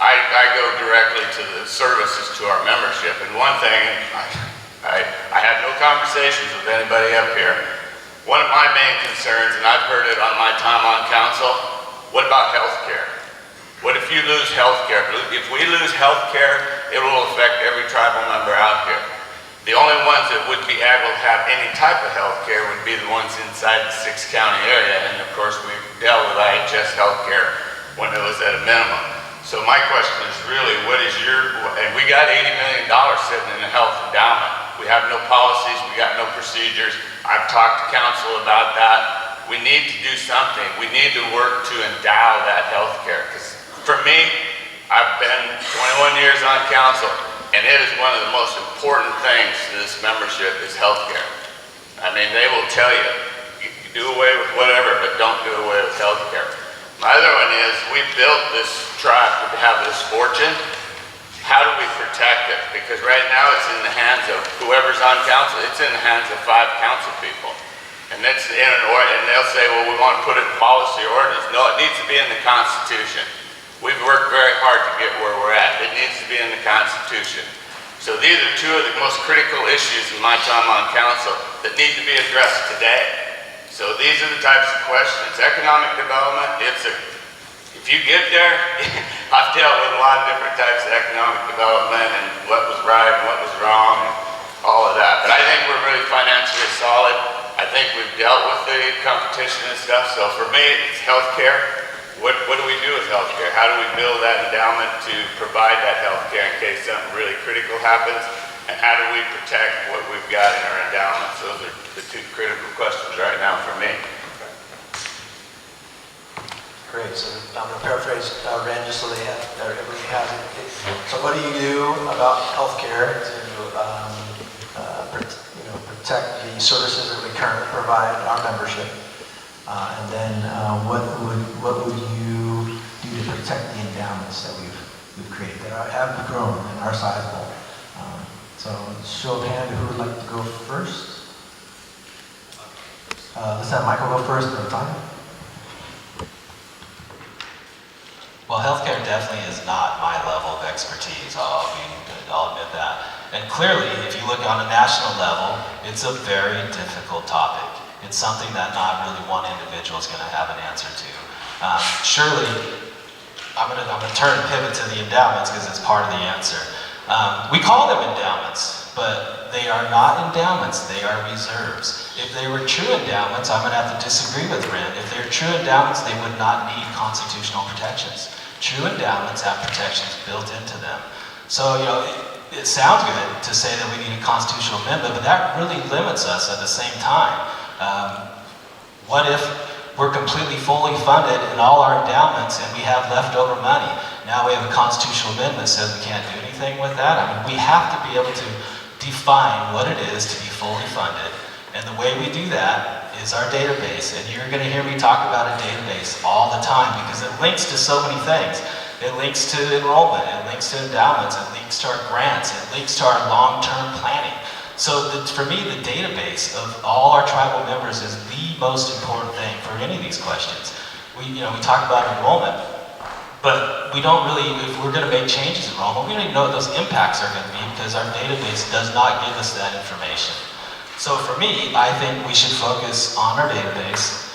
I go directly to the services to our membership, and one thing, I had no conversations with anybody up here. One of my main concerns, and I've heard it on my time on council, what about health care? What if you lose health care? If we lose health care, it will affect every tribal member out here. The only ones that would be able to have any type of health care would be the ones inside the 6-county area, and of course we dealt with IHS health care when it was at a minimum. So my question is really, what is and we got $80 million sitting in a health endowment. We have no policies, we got no procedures. I've talked to council about that. we need to do something. We need to work to endow that health care. Because for me, I've been 21 years on council, and it is one of the most important things to this membership is health care. I mean, they will tell you, you can do away with whatever, but don't do away with health care. My other one is, we built this tribe to have this fortune. How do we protect it? Because right now it's in the hands of whoever's on council. It's in the hands of 5 council people. And that's in an and they'll say, well, we want to put it in policy or ordinance. No, it needs to be in the Constitution. We've worked very hard to get where we're at. It needs to be in the Constitution. So these are 2 of the most critical issues in my time on council that need to be addressed today. So these are the types of questions. Economic development, if you get there, I've dealt with a lot of different types of economic development and what was right and what was wrong and all of that. But I think we're really financially solid. I think we've dealt with the competition and stuff. So for me, it's healthcare. What do we do with healthcare? How do we build that endowment to provide that healthcare in case something really critical happens? And how do we protect what we've got in our endowments? Those are the 2 critical questions right now for me. Great, so I'm going to paraphrase Ren just so everybody has it. So what do you do about healthcare to protect the services that we currently provide our membership? And then what would you do to protect the endowments that we've created that have grown and are sizable? So show of hand, who would like to go first? Let's have Michael go first at a time. Well, healthcare definitely is not my level of expertise, I'll admit that. And clearly, if you look on a national level, it's a very difficult topic. It's something that not really one individual is going to have an answer to. Surely, I'm going to turn and pivot to the endowments because it's part of the answer. We call them endowments, but they are not endowments, they are reserves. If they were true endowments, I'm going to have to disagree with Ren. If they're true endowments, they would not need constitutional protections. True endowments have protections built into them. So, it sounds good to say that we need a constitutional amendment, but that really limits us at the same time. What if we're completely fully funded in all our endowments and we have leftover money? Now we have a constitutional amendment that says we can't do anything with that. I mean, we have to be able to define what it is to be fully funded. And the way we do that is our database. And you're going to hear me talk about a database all the time because it links to so many things. It links to enrollment, it links to endowments, it links to our grants, it links to our long-term planning. So for me, the database of all our tribal members is the most important thing for any of these questions. We talk about enrollment, but we don't really, if we're going to make changes in enrollment, we don't even know what those impacts are going to be because our database does not give us that information. So for me, I think we should focus on our database,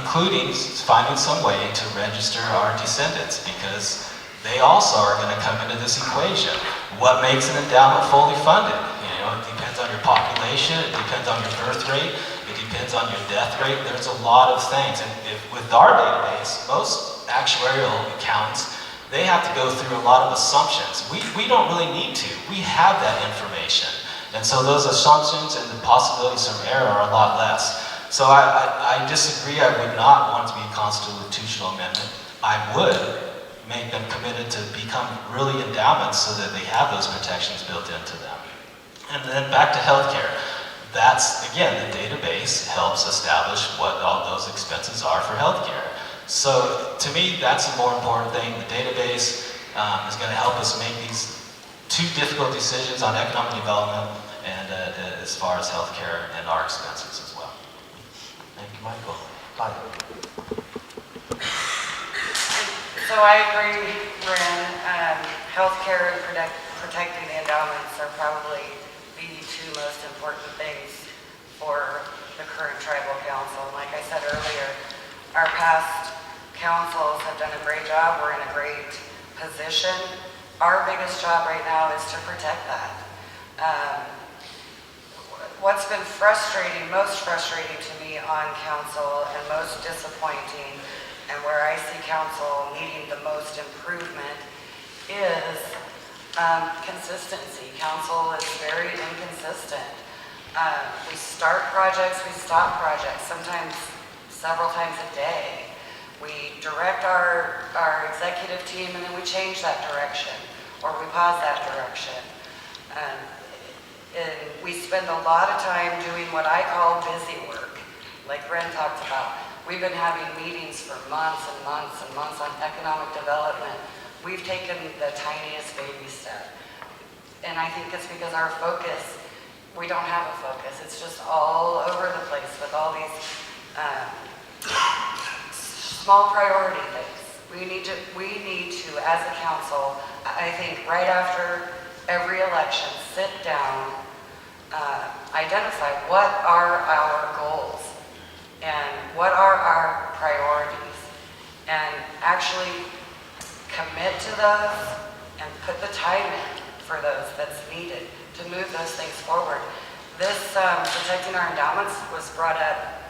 including finding some way to register our descendants because they also are going to come into this equation. What makes an endowment fully funded? It depends on your population, it depends on your birth rate, it depends on your death rate. There's a lot of things. And with our database, most actuarial accountants, they have to go through a lot of assumptions. We don't really need to. We have that information. And so those assumptions and the possibilities of error are a lot less. So I disagree. I would not want to be a constitutional amendment. I would make them committed to become really endowments so that they have those protections built into them. And then back to healthcare. That's, again, the database helps establish what all those expenses are for healthcare. So to me, that's the more important thing. The database is going to help us make these 2 difficult decisions on economic development and as far as healthcare and our expenses as well. Thank you, Michael. Bye. So I agree, Ren. Healthcare and protecting the endowments are probably the 2 most important things for the current tribal council. And like I said earlier, our past councils have done a great job. We're in a great position. Our biggest job right now is to protect that. What's been most frustrating to me on council and most disappointing and where I see council needing the most improvement is consistency. Council is very inconsistent. We start projects, we stop projects. Sometimes several times a day. We direct our executive team and then we change that direction or we pause that direction. And we spend a lot of time doing what I call busy work, like Ren talked about. We've been having meetings for months and months and months on economic development. We've taken the tiniest baby step. And I think it's because our focus, we don't have a focus. It's just all over the place with all these small priority things. We need to, as a council, I think right after every election, sit down, identify what are our goals and what are our priorities, and actually commit to those and put the time in for those that's needed to move those things forward. This protecting our endowments was brought up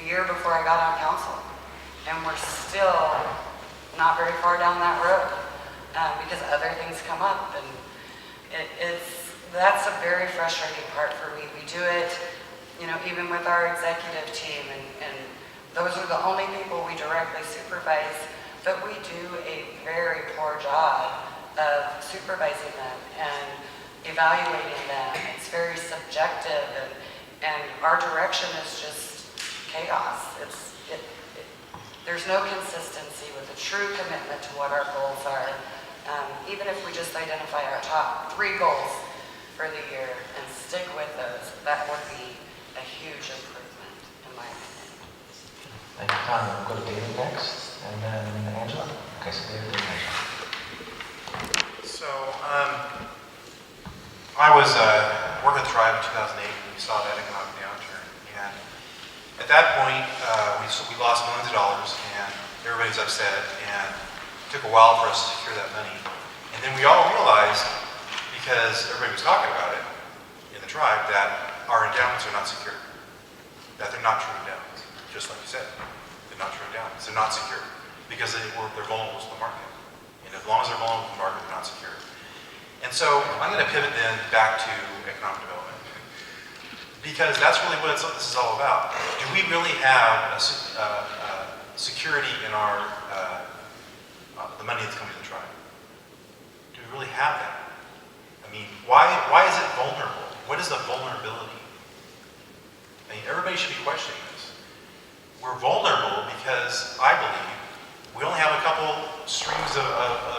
a year before I got on council, and we're still not very far down that road because other things come up, and that's a very frustrating part for me. We do it, even with our executive team, and those are the only people we directly supervise, but we do a very poor job of supervising them and evaluating them. It's very subjective, and our direction is just chaos. There's no consistency with a true commitment to what our goals are. Even if we just identify our top 3 goals for the year and stick with those, that would be a huge improvement, in my opinion. Thank you, Tonya. We'll go to David next, and then Angela. Okay, so David and Angela. So, I was working at the Tribe in 2008 when we saw that economic downturn. And at that point, we lost millions of dollars, and everybody's upset, and it took a while for us to secure that money. And then we all realized, because everybody was talking about it in the Tribe, that our endowments are not secure. That they're not true endowments, just like you said. They're not true endowments. They're not secure because they're vulnerable to the market. And as long as they're vulnerable to the market, they're not secure. And so I'm going to pivot then back to economic development, because that's really what this is all about. Do we really have security in our the money that's coming to the Tribe? Do we really have that? I mean, why is it vulnerable? What is the vulnerability? I mean, everybody should be questioning this. We're vulnerable because I believe we only have a couple streams of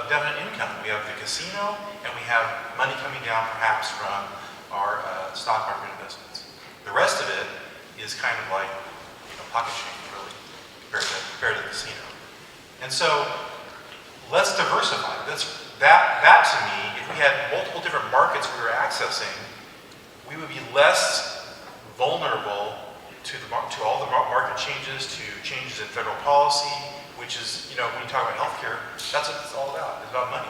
definite income. We have the casino, and we have money coming down perhaps from our stock market investments. The rest of it is kind of like pocket change, really, compared to the casino. And so let's diversify. That to me, if we had multiple different markets we were accessing, we would be less vulnerable to all the market changes, to changes in federal policy, which is, when you talk about healthcare, that's what it's all about. It's about money.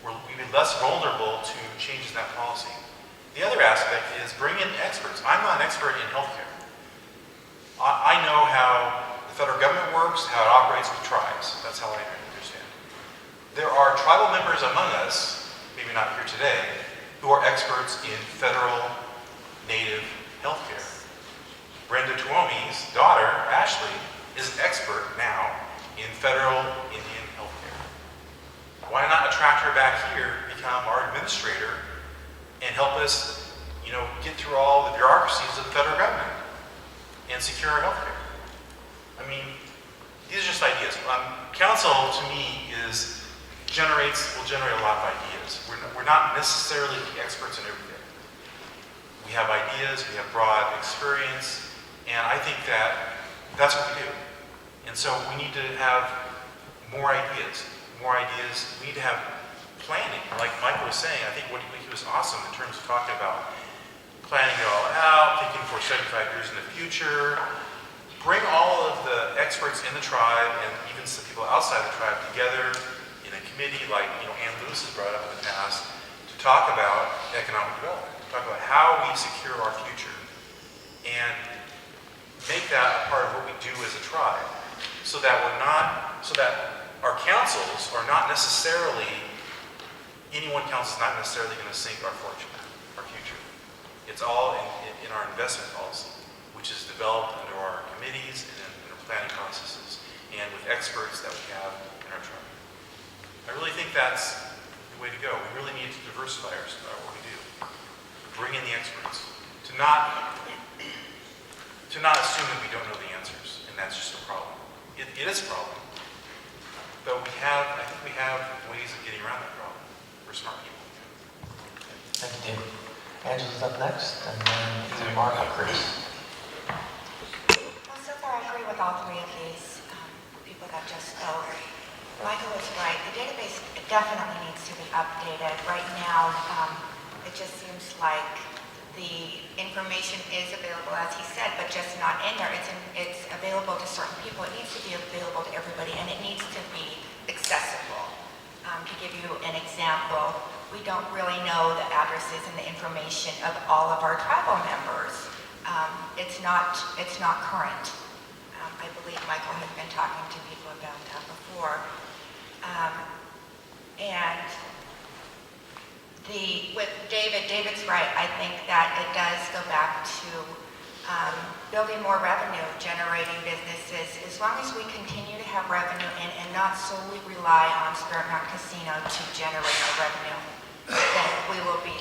We'd be less vulnerable to changes in that policy. The other aspect is bring in experts. I'm not an expert in healthcare. I know how the federal government works, how it operates with tribes. That's how I understand. There are tribal members among us, maybe not here today, who are experts in federal native healthcare. Brenda Tuomi's daughter, Ashley, is an expert now in federal Indian healthcare. Why not attract her back here, become our administrator, and help us, get through all the bureaucracies of the federal government and secure our healthcare? I mean, these are just ideas. Council, to me, will generate a lot of ideas. We're not necessarily the experts in everything. We have ideas, we have broad experience, and I think that's what we do. And so we need to have more ideas. We need to have planning. Like Michael was saying, I think what he was awesome in terms of talking about planning it all out, thinking for 75 years in the future. Bring all of the experts in the tribe and even some people outside the tribe together in a committee like Ann Lewis has brought up in the past to talk about economic development, talk about how we secure our future, and make that a part of what we do as a tribe, so that our councils are not necessarily, any one council is not necessarily going to sink our fortune, our future. It's all in our investment policy. We which is developed under our committees and in our planning processes, and with experts that we have in our tribe. I really think that's the way to go. We really need to diversify what we do. Bring in the experts. To not assume that we don't know the answers, and that's just a problem. It is a problem. But I think we have ways of getting around that problem. We're smart people. Thank you, David. Angela's up next, and then either Mark or Chris. Well, so far I agree with all three of these people that just spoke. Michael is right. The database definitely needs to be updated. Right now, it just seems like the information is available, as he said, but just not in there. It's available to certain people. It needs to be available to everybody, and it needs to be accessible. To give you an example, we don't really know the addresses and the information of all of our tribal members. It's not current. I believe Michael has been talking to people about that before. And with David's right. I think that it does go back to building more revenue, generating businesses. As long as we continue to have revenue and not solely rely on Spirit Mountain Casino to generate our revenue, then we will be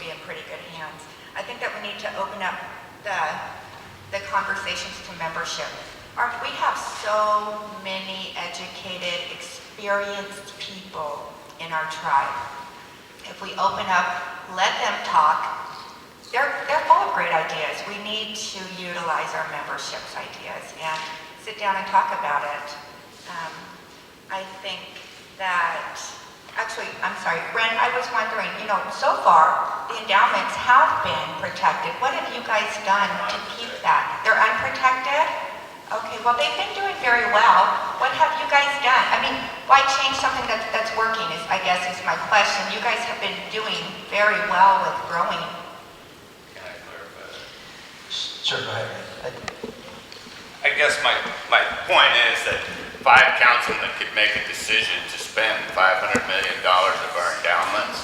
in pretty good hands. I think that we need to open up the conversations to membership. We have so many educated, experienced people in our tribe. If we open up, let them talk, they're full of great ideas. We need to utilize our membership's ideas and sit down and talk about it. I think that, actually, I'm sorry, Ren, I was wondering, so far, the endowments have been protected. What have you guys done to keep that? They're unprotected? Okay, well, they've been doing very well. What have you guys done? I mean, why change something that's working is my question. You guys have been doing very well with growing. Can I clarify that? Sure, go ahead. I guess my point is that 5 councilmen could make a decision to spend $500 million of our endowments,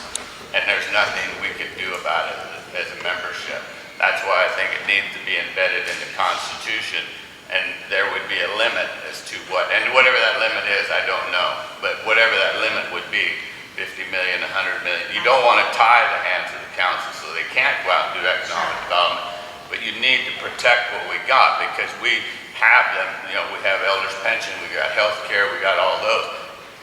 and there's nothing we could do about it as a membership. That's why I think it needs to be embedded in the Constitution, and there would be a limit as to and whatever that limit is, I don't know, but whatever that limit would be, 50 million, 100 million, you don't want to tie the hands of the council so they can't go out and do economic development, but you need to protect what we got because we have them, we have elders pension, we got health care, we got all those,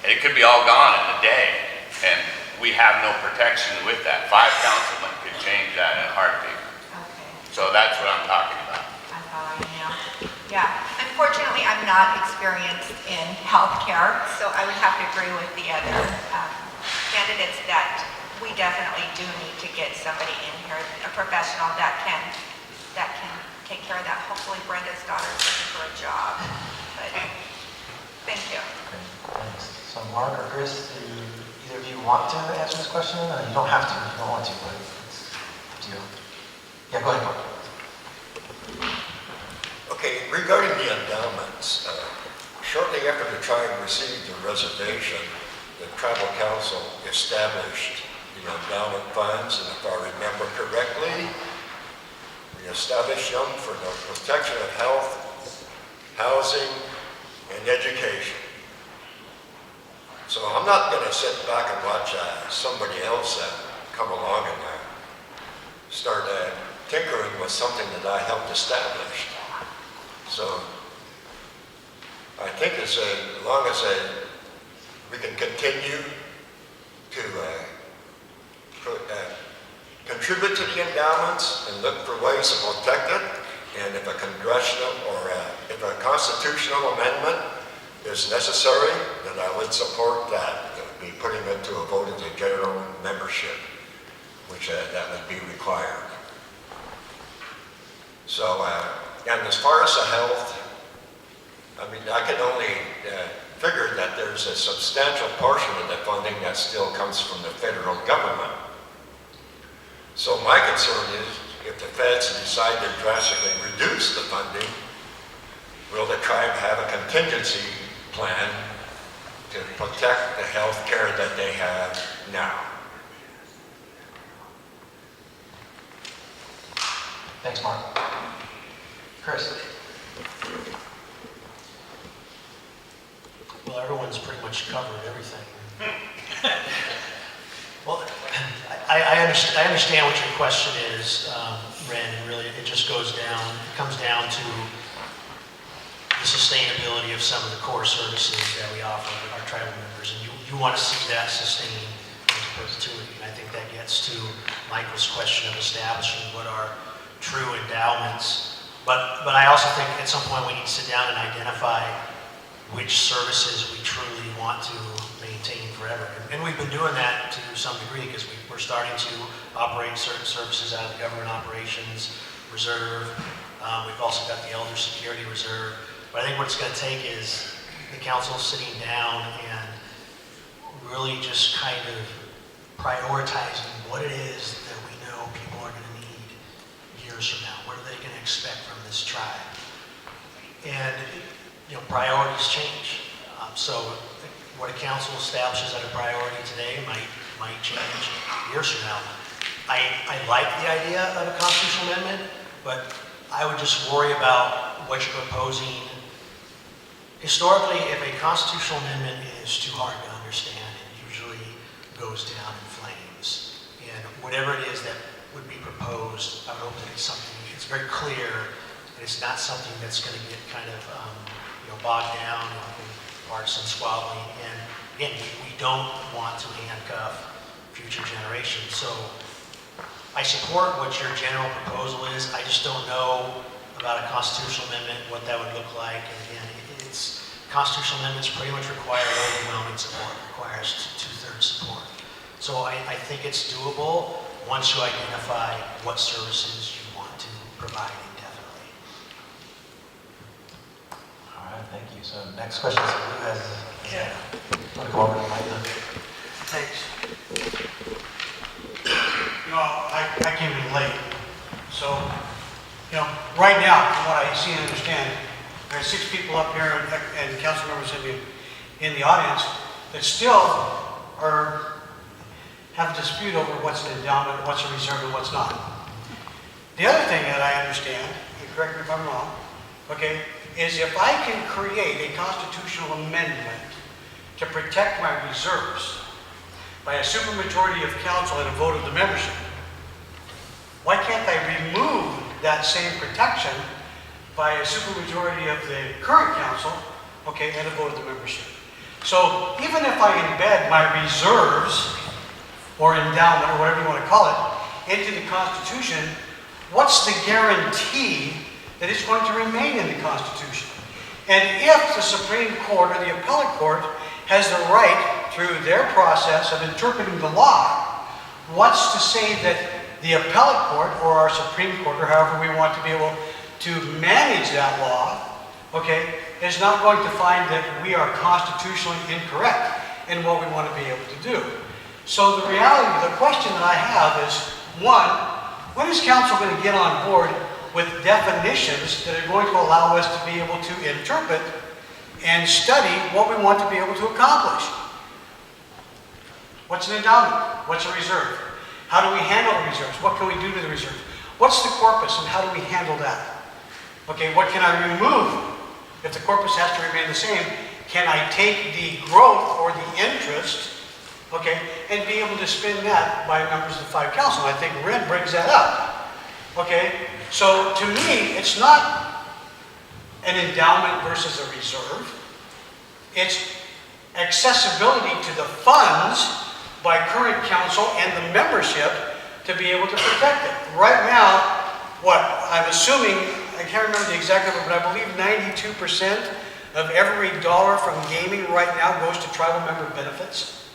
and it could be all gone in a day, and we have no protection with that. 5 councilmen could change that in a heartbeat. Okay. So that's what I'm talking about. I follow you now. Yeah, unfortunately, I'm not experienced in healthcare, so I would have to agree with the other candidates that we definitely do need to get somebody in here, a professional that can take care of that. Hopefully, Brenda's daughter's looking for a job. But thank you. Okay, thanks. So Mark or Chris, do either of you want to answer this question? You don't have to if you don't want to, but it's up to you. Yeah, go ahead, Mark. Okay, regarding the endowments, shortly after the tribe received the reservation, the tribal council established the endowment funds, and if I remember correctly, we established them for the protection of health, housing, and education. So I'm not going to sit back and watch somebody else come along and start tinkering with something that I helped establish. So I think as long as we can continue to contribute to the endowments and look for ways to protect it, and if a congressional or if a constitutional amendment is necessary, then I would support that. It would be putting it to a vote of the general membership, which that would be required. So, and as far as the health, I mean, I can only figure that there's a substantial portion of the funding that still comes from the federal government. So my concern is, if the feds decide to drastically reduce the funding, will the tribe have a contingency plan to protect the health care that they have now? Thanks, Mark. Chris? Well, everyone's pretty much covered everything. Well, I understand what your question is, Ren, and really it just comes down to the sustainability of some of the core services that we offer our tribal members, and you want to see that sustained into perpetuity. And I think that gets to Michael's question of establishing what are true endowments. But I also think at some point we need to sit down and identify which services we truly want to maintain forever. And we've been doing that to some degree because we're starting to operate certain services out of the government operations reserve. We've also got the elder security reserve. But I think what it's going to take is the council sitting down and really just kind of prioritizing what it is that we know people are going to need years from now. What are they going to expect from this tribe? And priorities change. So what a council establishes as a priority today might change years from now. I like the idea of a constitutional amendment, but I would just worry about what you're proposing. Historically, if a constitutional amendment is too hard to understand, it usually goes down in flames. And whatever it is that would be proposed, I hope that it's something that's very clear, and it's not something that's going to get kind of bogged down in partisan squabbling. And again, we don't want to handcuff future generations. So I support what your general proposal is. I just don't know about a constitutional amendment, what that would look like. And again, constitutional amendments pretty much require overwhelming support, requires 2/3 support. So I think it's doable once you identify what services you want to provide indefinitely. All right, thank you. So next question is who has, want to go over to Mike? Thanks. I came in late. So, right now, from what I see and understand, there are 6 people up here and council members in the audience that still have a dispute over what's an endowment, what's a reserve, and what's not. The other thing that I understand, and correct me if I'm wrong, okay, is if I can create a constitutional amendment to protect my reserves by a supermajority of council and a vote of the membership, why can't I remove that same protection by a supermajority of the current council, okay, and a vote of the membership? So even if I embed my reserves or endowment or whatever you want to call it into the Constitution, what's the guarantee that it's going to remain in the Constitution? And if the Supreme Court or the Appellate Court has the right through their process of interpreting the law, what's to say that the Appellate Court or our Supreme Court or however we want to be able to manage that law, okay, is not going to find that we are constitutionally incorrect in what we want to be able to do. So the reality, the question that I have is, one, when is council going to get on board with definitions that are going to allow us to be able to interpret and study what we want to be able to accomplish? What's an endowment? What's a reserve? How do we handle the reserves? What can we do to the reserves? What's the corpus and how do we handle that? Okay, what can I remove? If the corpus has to remain the same, can I take the growth or the interest, okay, and be able to spend that by members of the 5 council? And I think Red brings that up. Okay, so to me, it's not an endowment versus a reserve. It's accessibility to the funds by current council and the membership to be able to protect it. Right now, what I'm assuming, I can't remember the exact number, but I believe 92% of every dollar from gaming right now goes to tribal member benefits.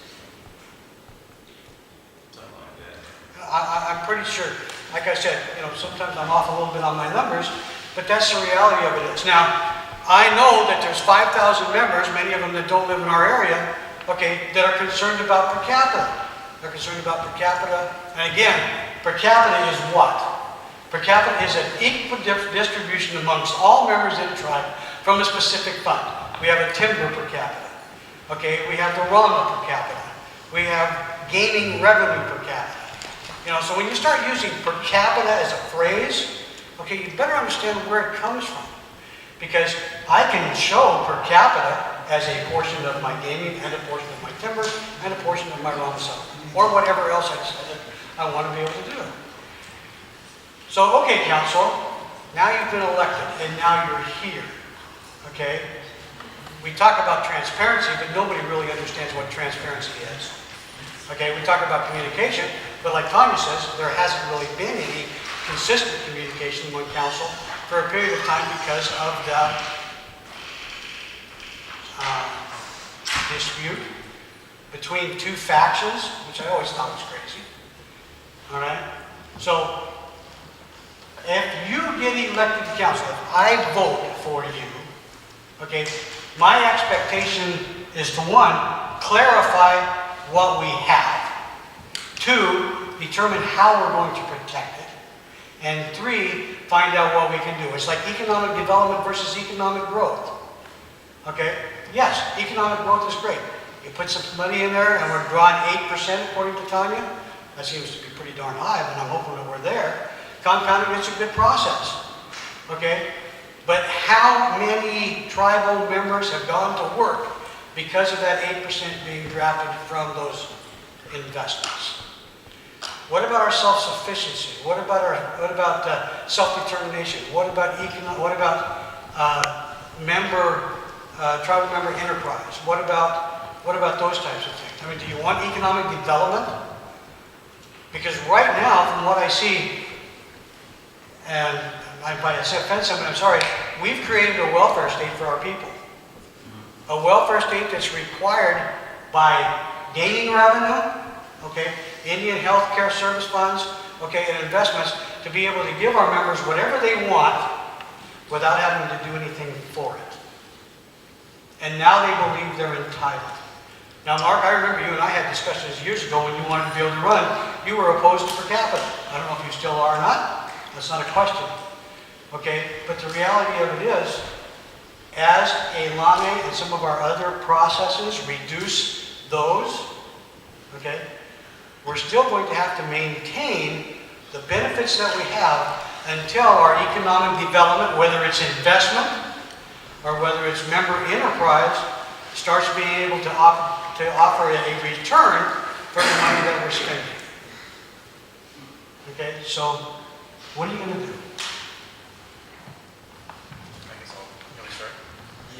I'm pretty sure. Like I said, sometimes I'm off a little bit on my numbers, but that's the reality of it is. Now, I know that there's 5,000 members, many of them that don't live in our area, okay, that are concerned about per capita. They're concerned about per capita. And again, per capita is what? Per capita is an equal distribution amongst all members in the tribe from a specific fund. We have a timber per capita. Okay, we have the Ronde per capita. We have gaming revenue per capita. So when you start using per capita as a phrase, okay, you better understand where it comes from. Because I can show per capita as a portion of my gaming and a portion of my timber and a portion of my Ronde settlement, or whatever else I said that I want to be able to do. So, okay, council, now you've been elected and now you're here, okay? We talk about transparency, but nobody really understands what transparency is. Okay, we talk about communication, but like Tonya says, there hasn't really been any consistent communication among council for a period of time because of the dispute between two factions, which I always thought was crazy. All right? So, if you get elected to council, if I vote for you, okay, my expectation is to, one, clarify what we have. Two, determine how we're going to protect it. And three, find out what we can do. It's like economic development versus economic growth. Okay? Yes, economic growth is great. You put some money in there and we're drawing 8% according to Tonya. That seems to be pretty darn high, but I'm hoping that we're there. Compounding is a good process. Okay? But how many tribal members have gone to work because of that 8% being drafted from those investments? What about our self-sufficiency? What about self-determination? What about tribal member enterprise? What about those types of things? I mean, do you want economic development? Because right now, from what I see, and if I offend someone, I'm sorry, we've created a welfare state for our people. A welfare state that's required by gaining revenue, okay, Indian health care service funds, okay, and investments to be able to give our members whatever they want without having to do anything for it. And now they believe they're entitled. Now, Mark, I remember you and I had discussions years ago when you wanted to be able to run. You were opposed to per capita. I don't know if you still are or not. That's not a question. Okay, but the reality of it is, as a LAME and some of our other processes reduce those, okay, we're still going to have to maintain the benefits that we have until our economic development, whether it's investment or whether it's member enterprise, starts being able to offer a return for the money that we're spending. Okay, so what are you going to do?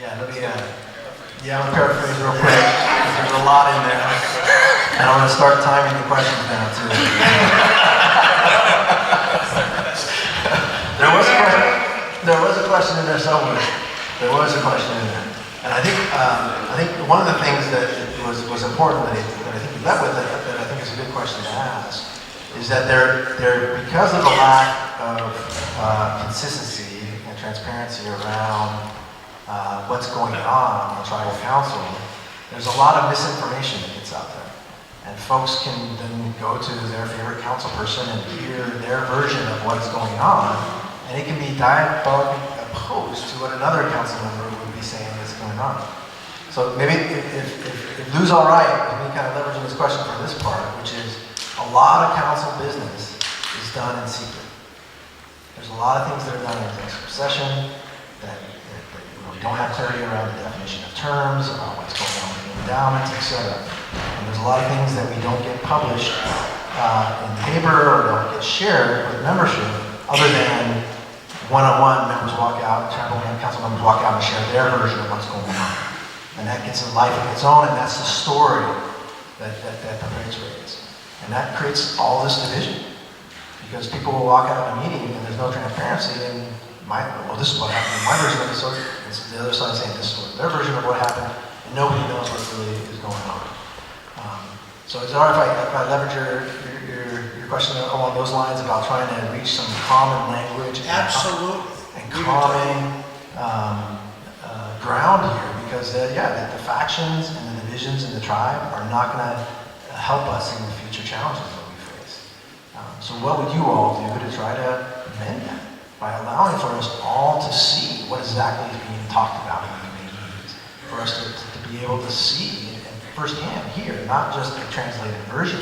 Yeah, let me, I'm gonna paraphrase real quick. There's a lot in there. And I'm gonna start timing the questions now too. There was a question in there somewhere. There was a question in there. And I think one of the things that was important that I think you led with it, that I think is a good question to ask, is that there because of the lack of consistency and transparency around what's going on the tribal council, there's a lot of misinformation that gets out there. And folks can then go to their favorite council person and hear their version of what's going on, and it can be diametrically opposed to what another council member would be saying is going on. So maybe if Lou's all right with me kind of leveraging this question for this part, which is a lot of council business is done in secret. There's a lot of things that are done in executive session that we don't have clarity around the definition of terms, about what's going on with the endowments, etc. And there's a lot of things that we don't get published in paper or don't get shared with membership, other than one-on-one members walk out, tribal council members walk out and share their version of what's going on. And that gets a life of its own, and that's the story that perpetuates rates. And that creates all this division. Because people will walk out of a meeting and there's no transparency, and this is what happened in my version of the story. This is the other side saying this is their version of what happened, and nobody knows what really is going on. So is it all right if I leverage your question along those lines about trying to reach some common language? Absolutely. And common ground here, because the factions and the divisions in the tribe are not going to help us in the future challenges that we face. So what would you all do to try to amend that by allowing for us all to see what exactly is being talked about in the meetings, for us to be able to see firsthand here, not just a translated version.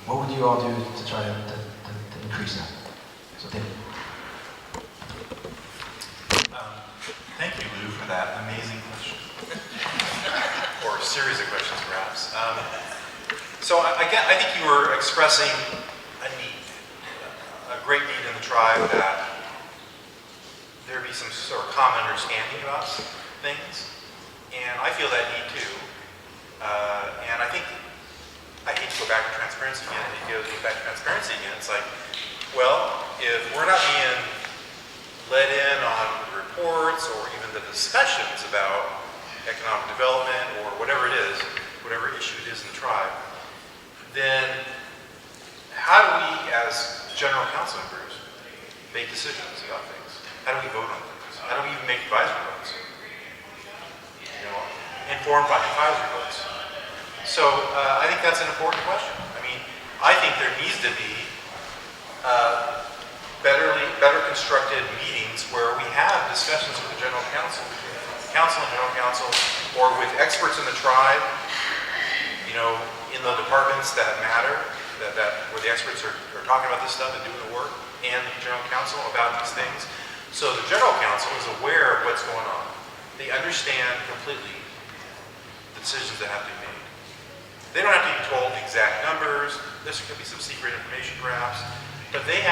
What would you all do to try to increase that? So thank you. for that amazing question. Or a series of questions, perhaps. So I think you were expressing a need, a great need in the tribe that there be some sort of common understanding about things. And I feel that need too. And I think, I hate to go back to transparency again, I hate to go back to transparency again. It's like, well, if we're not being let in on the reports or even the discussions about economic development or whatever it is, whatever issue it is in the tribe, then how do we as general council members make decisions about things? How do we vote on things? How do we even make advisory votes? You know, informed by advisory votes. So I think that's an important question. I mean, I think there needs to be better constructed meetings where we have discussions with the general council, and general council, or with experts in the tribe, you know, in the departments that matter, where the experts are talking about this stuff and doing the work, and the general council about these things. So the general council is aware of what's going on. They understand completely the decisions that have to be made. They don't have to be told the exact numbers. This could be some secret information perhaps, but they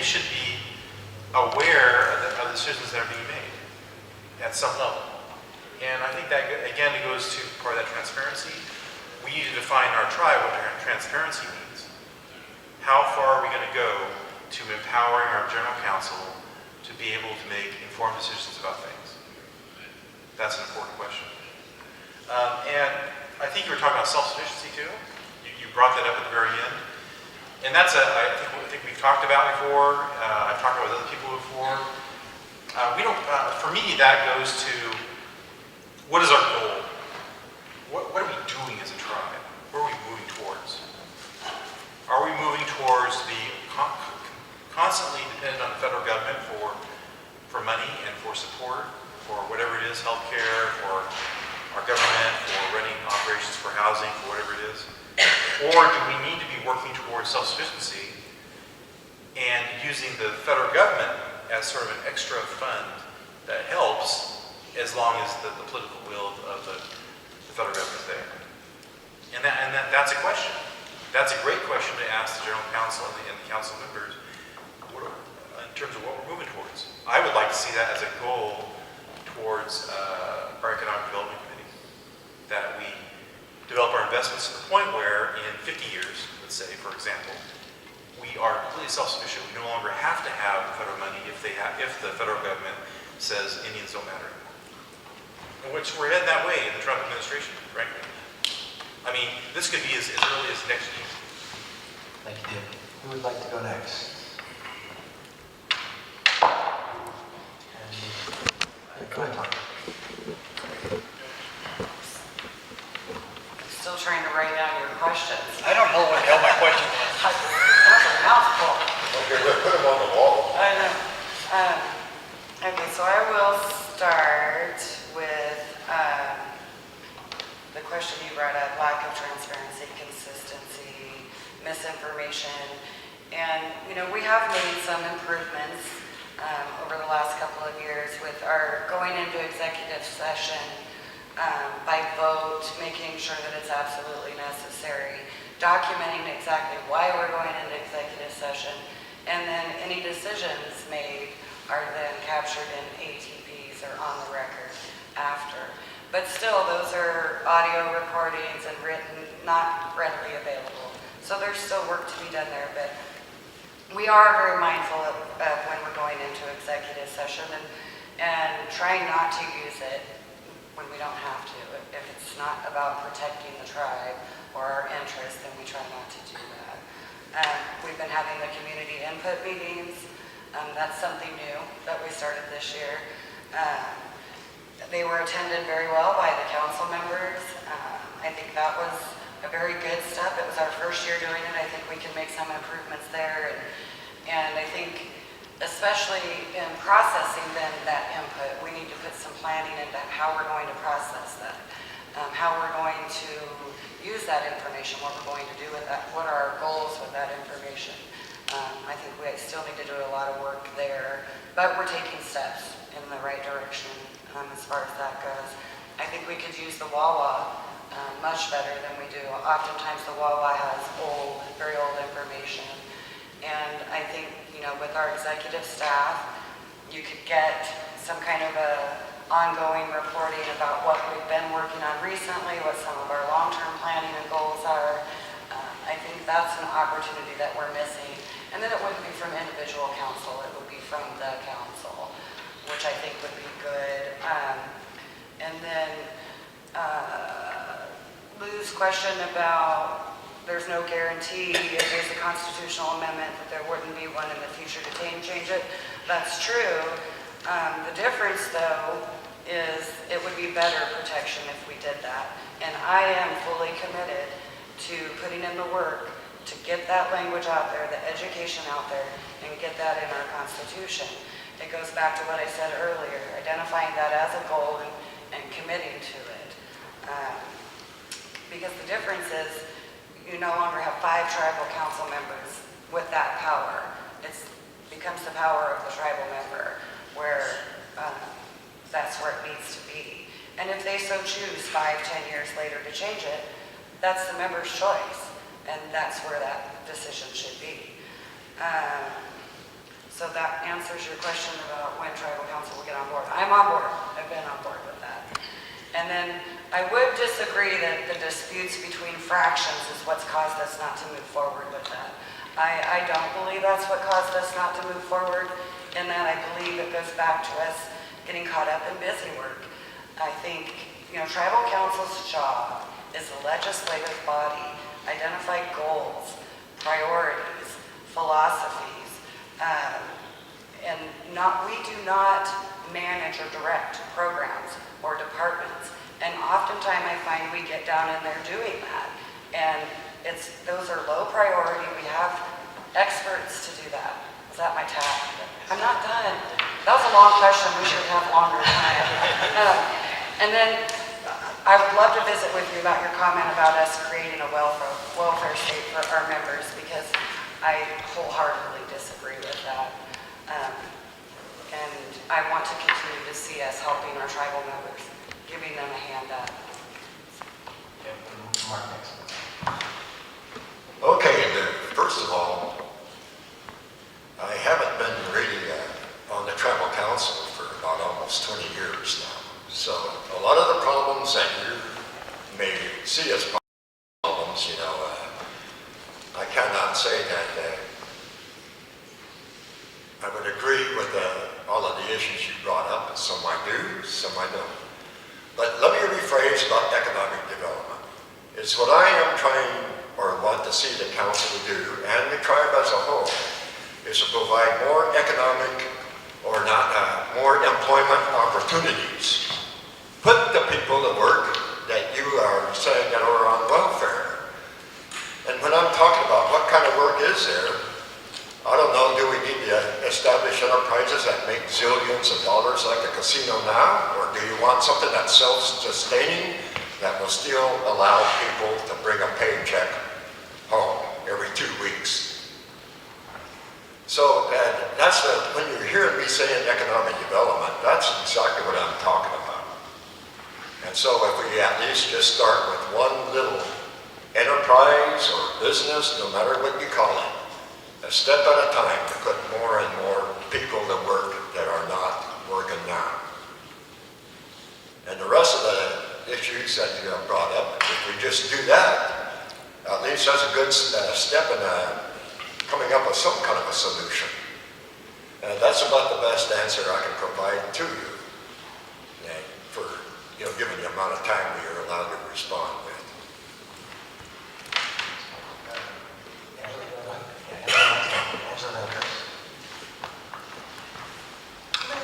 should be aware of the decisions that are being made at some level. And I think that, again, it goes to part of that transparency. We need to define our tribe what transparency means. How far are we going to go to empowering our general council to be able to make informed decisions about things? That's an important question. And I think you were talking about self-sufficiency too. You brought that up at the very end. And that's I think we've talked about before. I've talked about with other people before. For me, that goes to, what is our goal? What are we doing as a tribe? Where are we moving towards? Are we moving towards being constantly dependent on the federal government for money and for support, for whatever it is, healthcare, for our government, for running operations, for housing, for whatever it is? Or do we need to be working towards self-sufficiency and using the federal government as sort of an extra fund that helps as long as the political will of the federal government is there? And that's a question. That's a great question to ask the general council and the council members in terms of what we're moving towards. I would like to see that as a goal towards our economic development committee, that we develop our investments to the point where in 50 years, let's say, for example, we are completely self-sufficient. We no longer have to have federal money if the federal government says Indians don't matter anymore. In which we're headed that way in the Trump administration, frankly. I mean, this could be as early as next year. Thank you, David. Who would like to go next? Go ahead, Tonya. Still trying to write down your questions. I don't know what the hell my question is. That's a mouthful. Okay, let's put them on the wall. I know. Okay, so I will start with the question you brought up, lack of transparency, consistency, misinformation. And, you know, we have made some improvements over the last couple of years with our going into executive session by vote, making sure that it's absolutely necessary, documenting exactly why we're going into executive session, and then any decisions made are then captured in ATPs or on the record after. But still, those are audio recordings and written, not readily available. So there's still work to be done there, but we are very mindful of when we're going into executive session and trying not to use it when we don't have to. If it's not about protecting the tribe or our interests, then we try not to do that. We've been having the community input meetings. That's something new that we started this year. They were attended very well by the council members. I think that was a very good step. It was our first year doing it. I think we can make some improvements there. And I think especially in processing then that input, we need to put some planning into how we're going to process that, how we're going to use that information, what we're going to do with that, what are our goals with that information. I think we still need to do a lot of work there, but we're taking steps in the right direction as far as that goes. I think we could use the Wawa much better than we do. Oftentimes the Wawa has old, very old information. And I think, you know, with our executive staff, you could get some kind of a ongoing reporting about what we've been working on recently, what some of our long-term planning and goals are. I think that's an opportunity that we're missing. And then it wouldn't be from individual council, it would be from the council, which I think would be good. And then Lou's question about there's no guarantee if there's a constitutional amendment that there wouldn't be one in the future to change it. That's true. The difference, though, is it would be better protection if we did that. And I am fully committed to putting in the work to get that language out there, the education out there, and get that in our Constitution. It goes back to what I said earlier, identifying that as a goal and committing to it. Because the difference is you no longer have 5 tribal council members with that power. It becomes the power of the tribal member where that's where it needs to be. And if they so choose 5-10 years later to change it, that's the member's choice. And that's where that decision should be. So that answers your question about when tribal council will get on board. I'm on board. I've been on board with that. And then I would disagree that the disputes between fractions is what's caused us not to move forward with that. I don't believe that's what caused us not to move forward, in that I believe it goes back to us getting caught up in busy work. I think, you know, tribal council's job is a legislative body, identify goals, priorities, philosophies, and we do not manage or direct programs or departments. And oftentimes I find we get down in there doing that. And those are low priority. We have experts to do that. Is that my task? I'm not done. That was a long question. We should have longer time. And then I would love to visit with you about your comment about us creating a welfare state for our members, because I wholeheartedly disagree with that. And I want to continue to see us helping our tribal members, giving them a hand up. Yeah, Mark next. Okay, first of all, I haven't been really on the tribal council for about almost 20 years now. So a lot of the problems that you may see as problems, you know, I cannot say that I would agree with all of the issues you brought up, and some I do, some I don't. But let me rephrase about economic development. It's what I am trying or want to see the council do, and the tribe as a whole, is to provide more economic or not more employment opportunities. Put the people to work that you are saying that are on welfare. And when I'm talking about what kind of work is there, I don't know, do we need to establish enterprises that make zillions of dollars like a casino now? Or do you want something that's self-sustaining that will still allow people to bring a paycheck home every 2 weeks? So that's when you hear me saying economic development, that's exactly what I'm talking about. And so if we at least just start with one little enterprise or business, no matter what you call it, a step at a time to put more and more people to work that are not working now. And the rest of the issues that you have brought up, if we just do that, at least that's a good step in coming up with some kind of a solution. And that's about the best answer I can provide to you, and for, you know, given the amount of time we are allowed to respond with.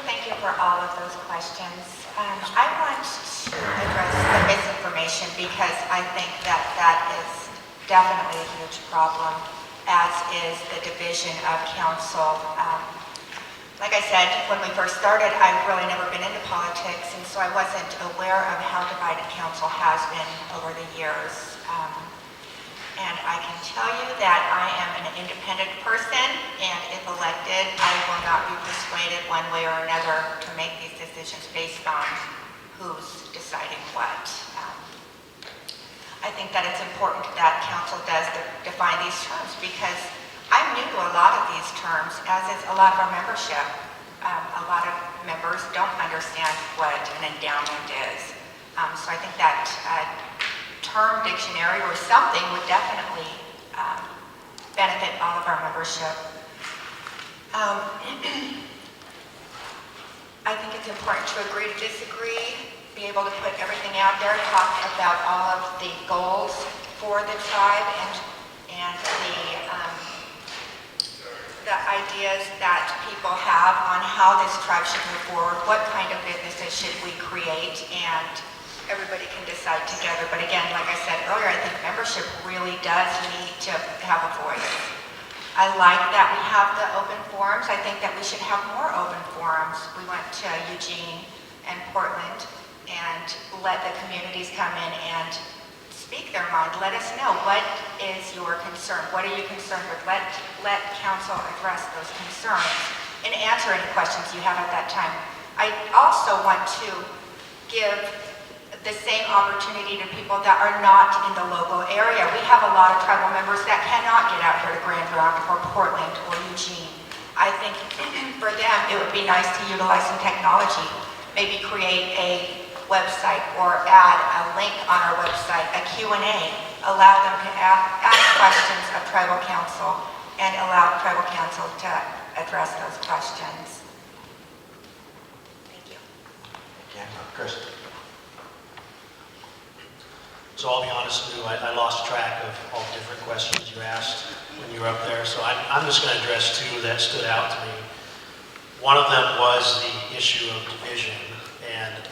Thank you for all of those questions. I want to address the misinformation, because I think that is definitely a huge problem, as is the division of council. Like I said, when we first started, I've really never been into politics, and so I wasn't aware of how divided council has been over the years. And I can tell you that I am an independent person, and if elected, I will not be persuaded one way or another to make these decisions based on who's deciding what. I think that it's important that council does define these terms, because I'm new to a lot of these terms, as is a lot of our membership. A lot of members don't understand what an endowment is. So I think that term dictionary or something would definitely benefit all of our membership. I think it's important to agree to disagree, be able to put everything out there, talk about all of the goals for the tribe and the ideas that people have on how this tribe should move forward, what kind of businesses should we create, and everybody can decide together. But again, like I said earlier, I think membership really does need to have a voice. I like that we have the open forums. I think that we should have more open forums. We went to Eugene and Portland and let the communities come in and speak their mind. Let us know, what is your concern? What are you concerned with? Let council address those concerns and answer any questions you have at that time. I also want to give the same opportunity to people that are not in the local area. We have a lot of tribal members that cannot get out here to Grand Ronde or Portland or Eugene. I think for them it would be nice to utilize some technology, maybe create a website or add a link on our website, a Q&A, allow them to ask questions of tribal council and allow tribal council to address those questions. Thank you. Yeah, Chris. So I'll be honest with you, I lost track of all the different questions you asked when you were up there, so I'm just going to address two that stood out to me. One of them was the issue of division, and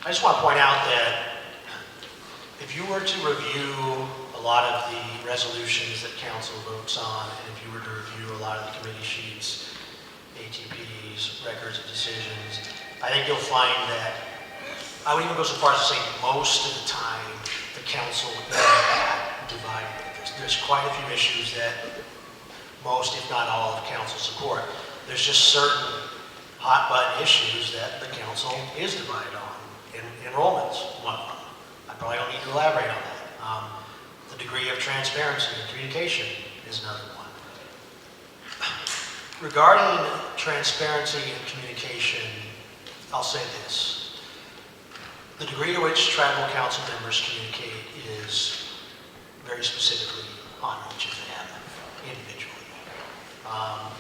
I just want to point out that if you were to review a lot of the resolutions that council votes on, and if you were to review a lot of the committee sheets, ATPs, records of decisions, I think you'll find that, I would even go so far as to say most of the time, the council is that divided. There's quite a few issues that most, if not all, of council support. There's just certain hot button issues that the council is divided on. Enrollment's one of them. I probably don't need to elaborate on that. The degree of transparency and communication is another one. Regarding transparency and communication, I'll say this. The degree to which tribal council members communicate is very specifically on each of them individually.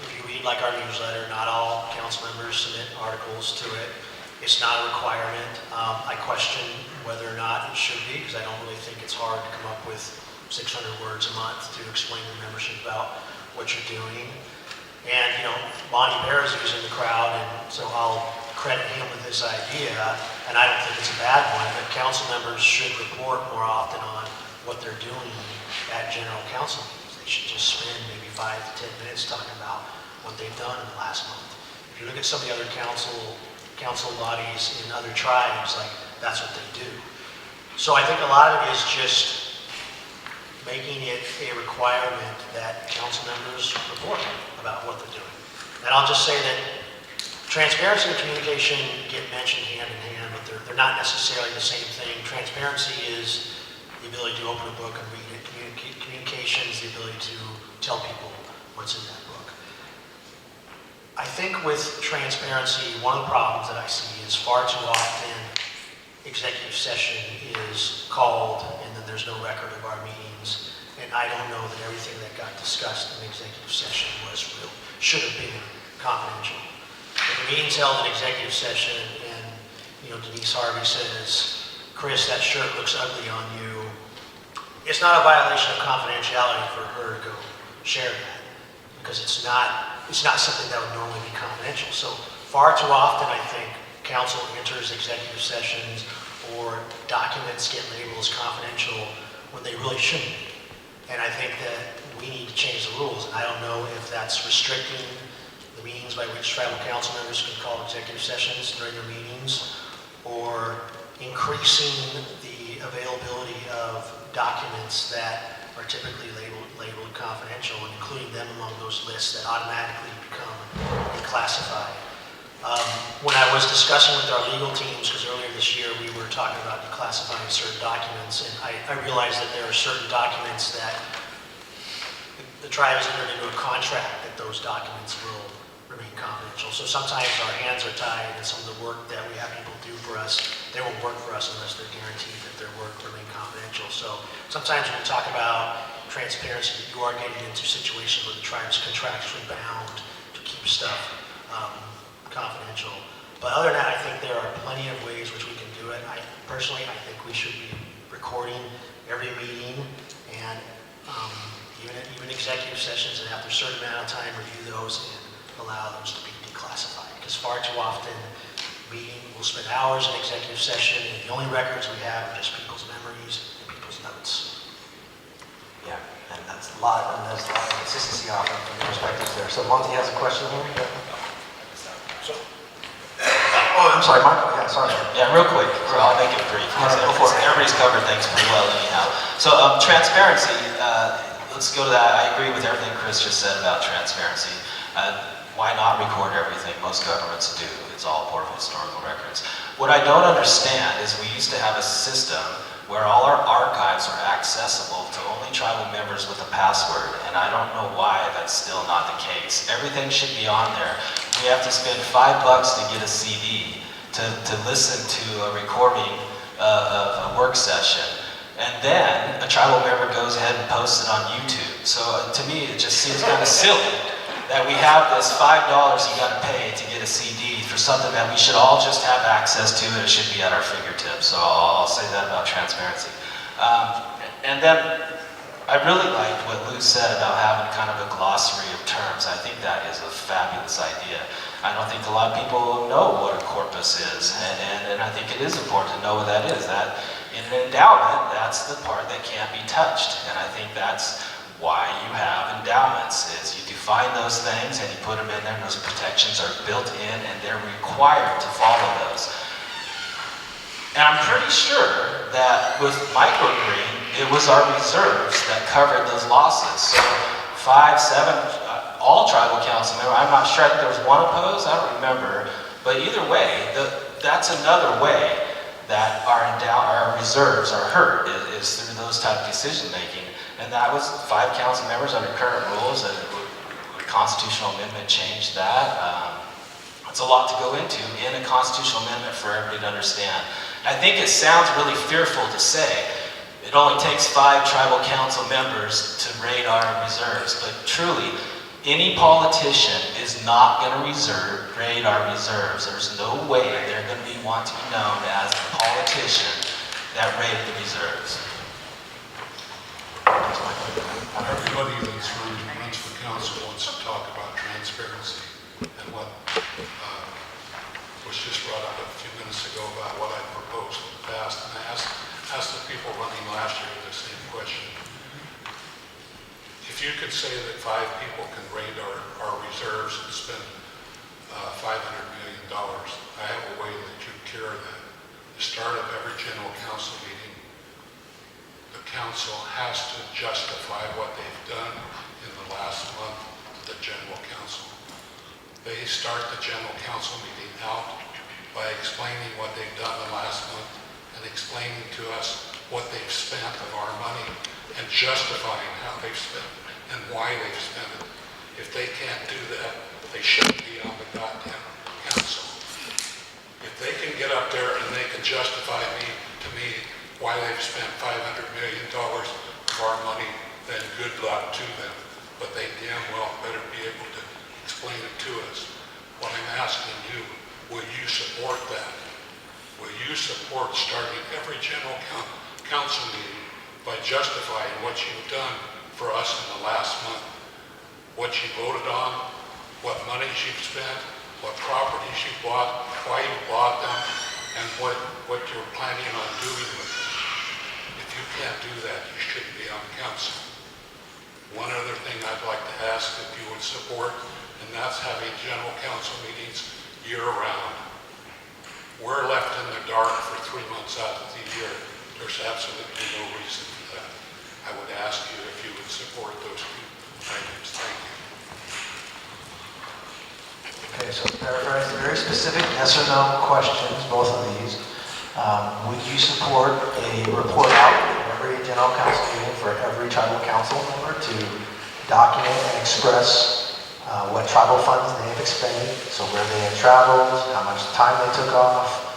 If you read like our newsletter, not all council members submit articles to it. It's not a requirement. I question whether or not it should be, because I don't really think it's hard to come up with 600 words a month to explain to membership about what you're doing. And, you know, Bonnie Bear is using the crowd, and so I'll credit him with this idea, and I don't think it's a bad one, but council members should report more often on what they're doing at general council meetings. They should just spend maybe 5 to 10 minutes talking about what they've done in the last month. If you look at some of the other council bodies in other tribes, like, that's what they do. So I think a lot of it is just making it a requirement that council members report about what they're doing. And I'll just say that transparency and communication get mentioned hand in hand, but they're not necessarily the same thing. Transparency is the ability to open a book and read it. Communication is the ability to tell people what's in that book. I think with transparency, one of the problems that I see is far too often executive session is called and then there's no record of our meetings, and I don't know that everything that got discussed in executive session should have been confidential. If a meeting's held in executive session and, you know, Denise Harvey says, Chris, that shirt looks ugly on you, it's not a violation of confidentiality for her to go share that, because it's not something that would normally be confidential. So far too often, I think, council enters executive sessions or documents get labeled as confidential when they really shouldn't be. And I think that we need to change the rules. And I don't know if that's restricting the means by which tribal council members can call executive sessions during their meetings, or increasing the availability of documents that are typically labeled confidential, and including them among those lists that automatically become declassified. When I was discussing with our legal teams, because earlier this year we were talking about declassifying certain documents, and I realized that there are certain documents that the tribe has entered into a contract that those documents will remain confidential. So sometimes our hands are tied, and some of the work that we have people do for us, they won't work for us unless they're guaranteed that their work will remain confidential. So sometimes when we talk about transparency, you are getting into situations where the tribe is contractually bound to keep stuff confidential. But other than that, I think there are plenty of ways which we can do it. Personally, I think we should be recording every meeting, and even executive sessions, and after a certain amount of time, review those and allow those to be declassified. Because far too often, we'll spend hours in executive session, and the only records we have are just people's memories and people's notes. Yeah, and that's a lot, and there's a lot of consistency often from the perspectives there. So Monty has a question here. So, I'm sorry, Michael. Yeah, sorry. Yeah, real quick. I'll make it brief. Everybody's covered things pretty well anyhow. So transparency, let's go to that. I agree with everything Chris just said about transparency. Why not record everything? Most governments do. It's all portable historical records. What I don't understand is we used to have a system where all our archives are accessible to only tribal members with a password, and I don't know why that's still not the case. Everything should be on there. We have to spend $5 to get a CD to listen to a recording of a work session, and then a tribal member goes ahead and posts it on YouTube. So to me, it just seems kind of silly that we have this $5 you got to pay to get a CD for something that we should all just have access to, and it should be at our fingertips. So I'll say that about transparency. And then I really liked what Lou said about having kind of a glossary of terms. I think that is a fabulous idea. I don't think a lot of people know what a corpus is, and I think it is important to know what that is. That in an endowment, that's the part that can't be touched, and I think that's why you have endowments, is you define those things and you put them in there, and those protections are built in and they're required to follow those. And I'm pretty sure that with microgreen, it was our reserves that covered those losses. So 5, 7, all tribal council members, I'm not sure, I think there was one opposed, I don't remember, but either way, that's another way that our reserves are hurt, is through those type of decision making. And that was 5 council members under current rules, and would constitutional amendment change that? It's a lot to go into in a constitutional amendment for everybody to understand. I think it sounds really fearful to say it only takes 5 tribal council members to raid our reserves, but truly, any politician is not going to raid our reserves. There's no way they're going to want to be known as the politician that raided the reserves. Everybody that's runs for council wants to talk about transparency, and what was just brought up a few minutes ago about what I proposed in the past, and I asked the people running last year the same question. If you could say that 5 people can raid our reserves and spend $500 million, I have a way that you cure that. The start of every general council meeting, the council has to justify what they've done in the last month to the general council. They start the general council meeting out by explaining what they've done the last month and explaining to us what they've spent of our money and justifying how they've spent and why they've spent it. If they can't do that, they shouldn't be on the goddamn council. If they can get up there and they can justify to me why they've spent $500 million of our money, then good luck to them. But they damn well better be able to explain it to us. What I'm asking you, will you support that? Will you support starting every general council meeting by justifying what you've done for us in the last month? What you voted on, what monies you've spent, what properties you bought, why you bought them, and what you're planning on doing with them. If you can't do that, you shouldn't be on council. One other thing I'd like to ask if you would support, and that's having general council meetings year-round. We're left in the dark for 3 months out of the year. There's absolutely no reason for that. I would ask you Okay, so to paraphrase, very specific yes or no questions, both of these. Would you support a report out in every general council meeting for every tribal council member to document and express what tribal funds they have expended, so where they have traveled, how much time they took off,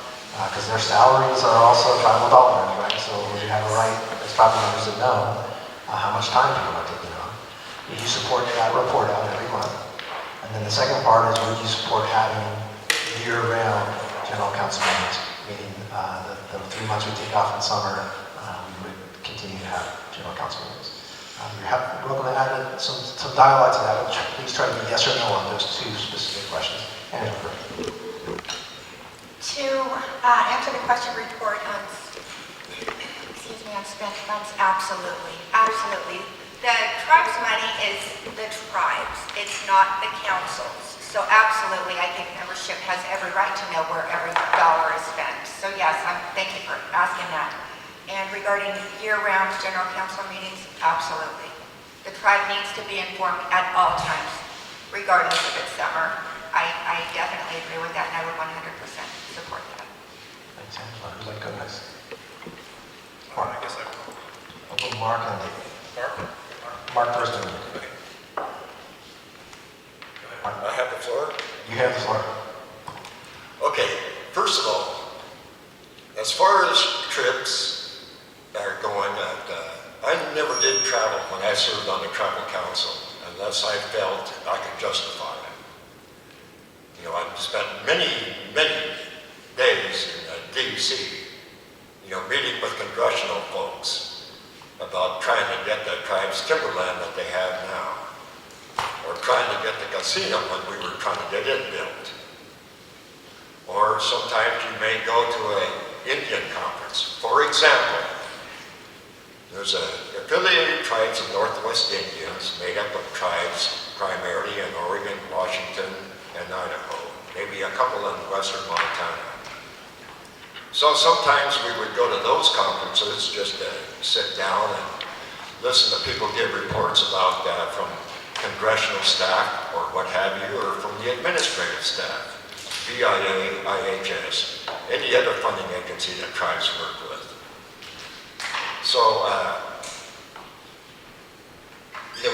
because their salaries are also tribal dollars, right? So we have a right as tribal members to know how much time people are taking off. Would you support that report out every month? And then the second part is, would you support having year-round general council meetings, meaning the 3 months we take off in summer, we would continue to have general council meetings. You're welcome to add some dialogue to that, but please try to be yes or no on those two specific questions. Angela. To answer the question report on, on spent funds, absolutely, absolutely. The tribe's money is the tribes, it's not the councils. So absolutely, I think membership has every right to know where every dollar is spent. So yes, thank you for asking that. And regarding year-round general council meetings, absolutely. The tribe needs to be informed at all times, regardless if it's summer. I definitely agree with that, and I would 100% support that. Thanks, Angela. Who'd like to go next? I guess I will. I'll go Mark and then Mark? Mark first. Okay. I have the floor. You have the floor. Okay, first of all, as far as trips are going, I never did travel when I served on the tribal council unless I felt I could justify it. You know, I've spent many days in D.C., meeting with congressional folks about trying to get the tribe's timberland that they have now, or trying to get the casino when we were trying to get it built. Or sometimes you may go to an Indian conference. For example, there's affiliated tribes of Northwest Indians made up of tribes primarily in Oregon, Washington, and Idaho, maybe a couple in western Montana. So sometimes we would go to those conferences just to sit down and listen to people give reports about from congressional staff or what have you, or from the administrative staff, BIA, IHS, any other funding agency that tribes work with. So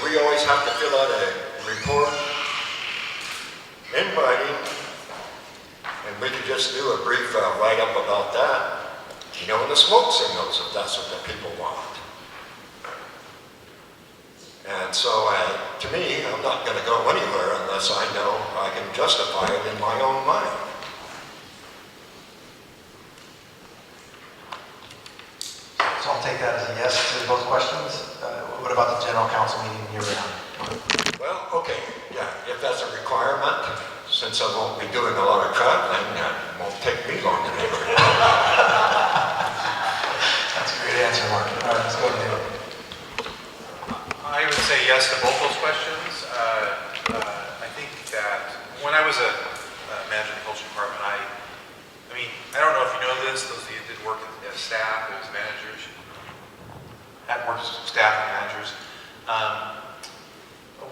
we always have to fill out a report in writing, and we could just do a brief write-up about that, and the smoke signals, if that's what the people want. And so, to me, I'm not going to go anywhere unless I know I can justify it in my own mind. So I'll take that as a yes to both questions. What about the general council meeting year-round? Well, okay, yeah, if that's a requirement, since I won't be doing a lot of traveling, it won't take me long to do it. That's a great answer, Mark. All right, let's go to David. I would say yes to both those questions. I think that when I was a manager in the culture department, I don't know if you know this, those of you that did work as staff, as managers, had worked as staff and managers,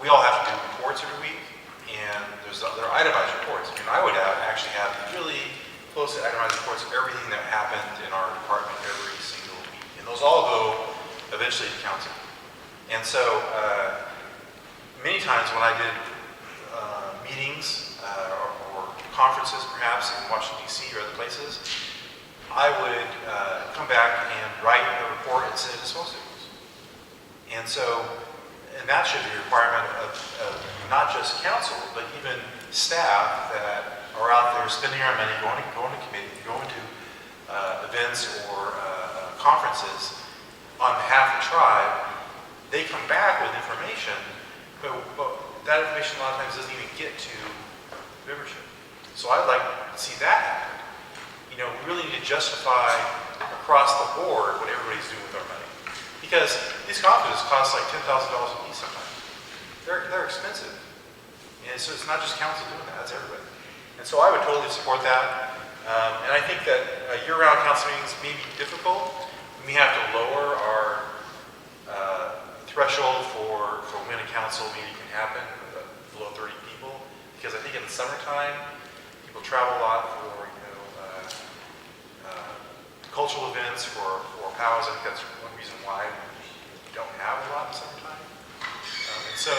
we all have to do reports every week, and there are itemized reports. I would actually have really closely itemized reports of everything that happened in our department every single week, and those all go eventually to council. And so many times when I did meetings or conferences perhaps in Washington, D.C. or other places, I would come back and write a report and send it to smoke signals. And that should be a requirement of not just council, but even staff that are out there spending our money, going to committee, going to events or conferences on behalf of the tribe. They come back with information, but that information a lot of times doesn't even get to membership. So I'd like to see that happen. We really need to justify across the board what everybody's doing with our money. Because these conferences cost like $10,000 a piece sometimes. They're expensive. And so it's not just council doing that, it's everybody. And so I would totally support that. And I think that year-round council meetings may be difficult. We have to lower our threshold for when a council meeting can happen, below 30 people. because I think in the summertime, people travel a lot for, cultural events, for POWs. I think that's one reason why we don't have a lot in the summertime. And so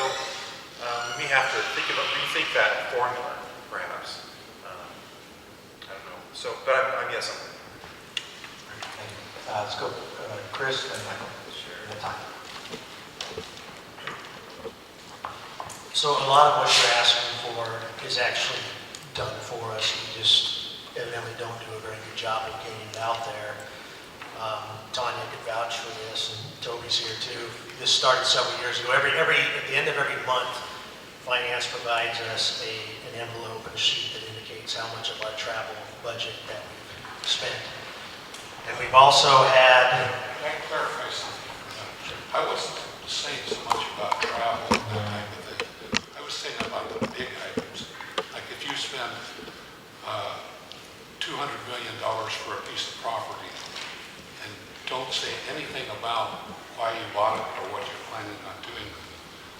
we may have to rethink that formula, perhaps. I don't know. So, but I'm yes on that. Let's go, Chris and Michael. Sure. In the time. So a lot of what you're asking for is actually done for us. You just evidently don't do a very good job of getting it out there. Tonya could vouch for this, and Toby's here too. This started several years ago. At the end of every month, Finance provides us an envelope and a sheet that indicates how much of our travel budget that we've spent. And we've also had... Can I clarify something? I wasn't saying so much about travel and that type of thing. I was saying about the big items. Like if you spend $200 million for a piece of property and don't say anything about why you bought it or what you're planning on doing,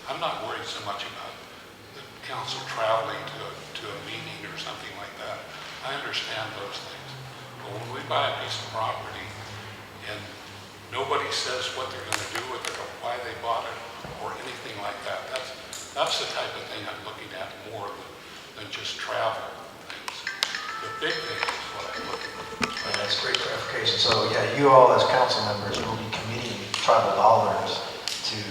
I'm not worried so much about the council traveling to a meeting or something like that. I understand those things. But when we buy a piece of property and nobody says what they're going to do with it or why they bought it or anything like that, that's the type of thing I'm looking at more than just travel things. The big thing is what I'm looking at. Yeah, that's great clarification. So yeah, you all as council members will be committing tribal dollars to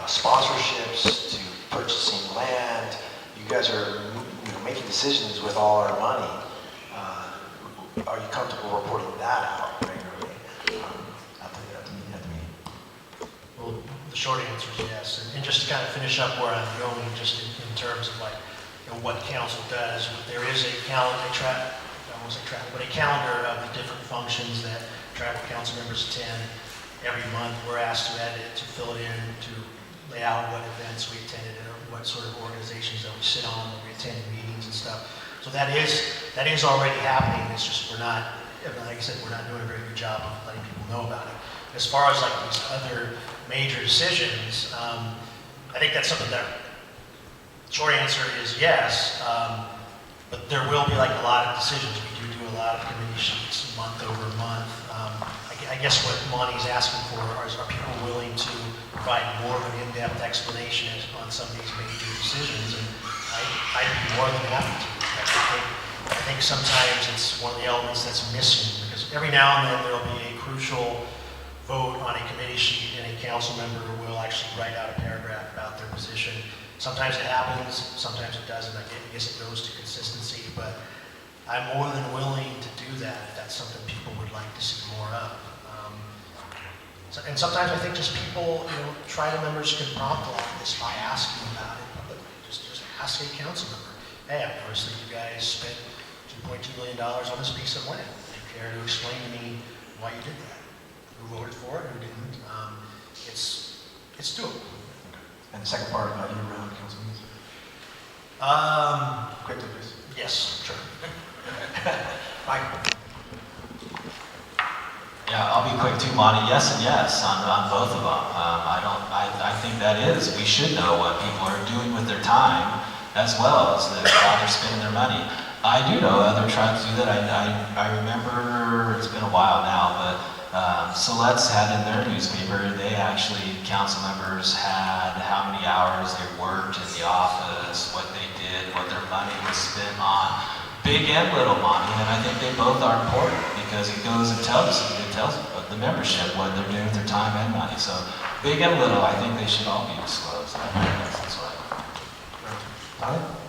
sponsorships, to purchasing land. You guys are making decisions with all our money. Are you comfortable reporting that out regularly at the meeting? Well, the short answer is yes. And just to kind of finish up where I'm going, just in terms of like, what council does, there is a calendar, a calendar of the different functions that tribal council members attend. Every month we're asked to edit, to fill it in, to lay out what events we attended or what sort of organizations that we sit on, that we attend meetings and stuff. So that is already happening. It's just we're not, like I said, we're not doing a very good job of letting people know about it. As far as like these other major decisions, I think that's something that, short answer is yes, but there will be like a lot of decisions. We do a lot of committee sheets month over month. I guess what Monty's asking for are people willing to provide more of an in-depth explanation on some of these major decisions, and I'd be more than happy to. I think sometimes it's one of the elements that's missing, because every now and then there'll be a crucial vote on a committee sheet and a council member will actually write out a paragraph about their position. Sometimes it happens, sometimes it doesn't. I guess it goes to consistency, but I'm more than willing to do that if that's something people would like to see more of. And sometimes I think just people, tribal members can prompt a lot of this by asking about it publicly. Just ask a council member, hey, I noticed that you guys spent $2.2 million on this piece of land. Do you care to explain to me why you did that? Who voted for it, who didn't? It's doable. And the second part about year-round council meetings? Quickly, please. Yes, sure. Michael. Yeah, I'll be quick too, Monty. Yes and yes on both of them. I think that is, we should know what people are doing with their time as well as how they're spending their money. I do know other tribes do that. I remember, it's been a while now, but Siletz had in their newspaper, they actually, council members had how many hours they worked in the office, what they did, what their money was spent on. Big and little money, and I think they both are important because it goes and tells the membership what they're doing with their time and money. So big and little, I think they should all be disclosed. That's what I think.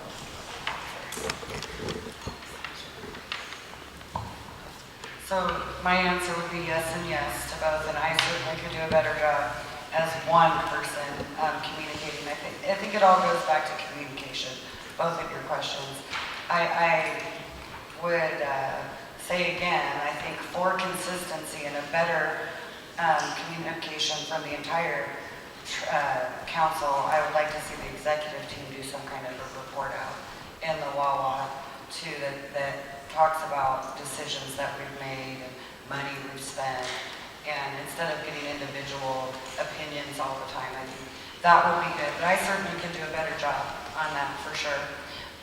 So my answer would be yes and yes to both, and I certainly could do a better job as one person communicating. I think it all goes back to communication, both of your questions. I would say again, I think for consistency and a better communication from the entire council, I would like to see the executive team do some kind of a report out in the WAWA too that talks about decisions that we've made and money we've spent. And instead of getting individual opinions all the time, I think that would be good. But I certainly can do a better job. on that for sure.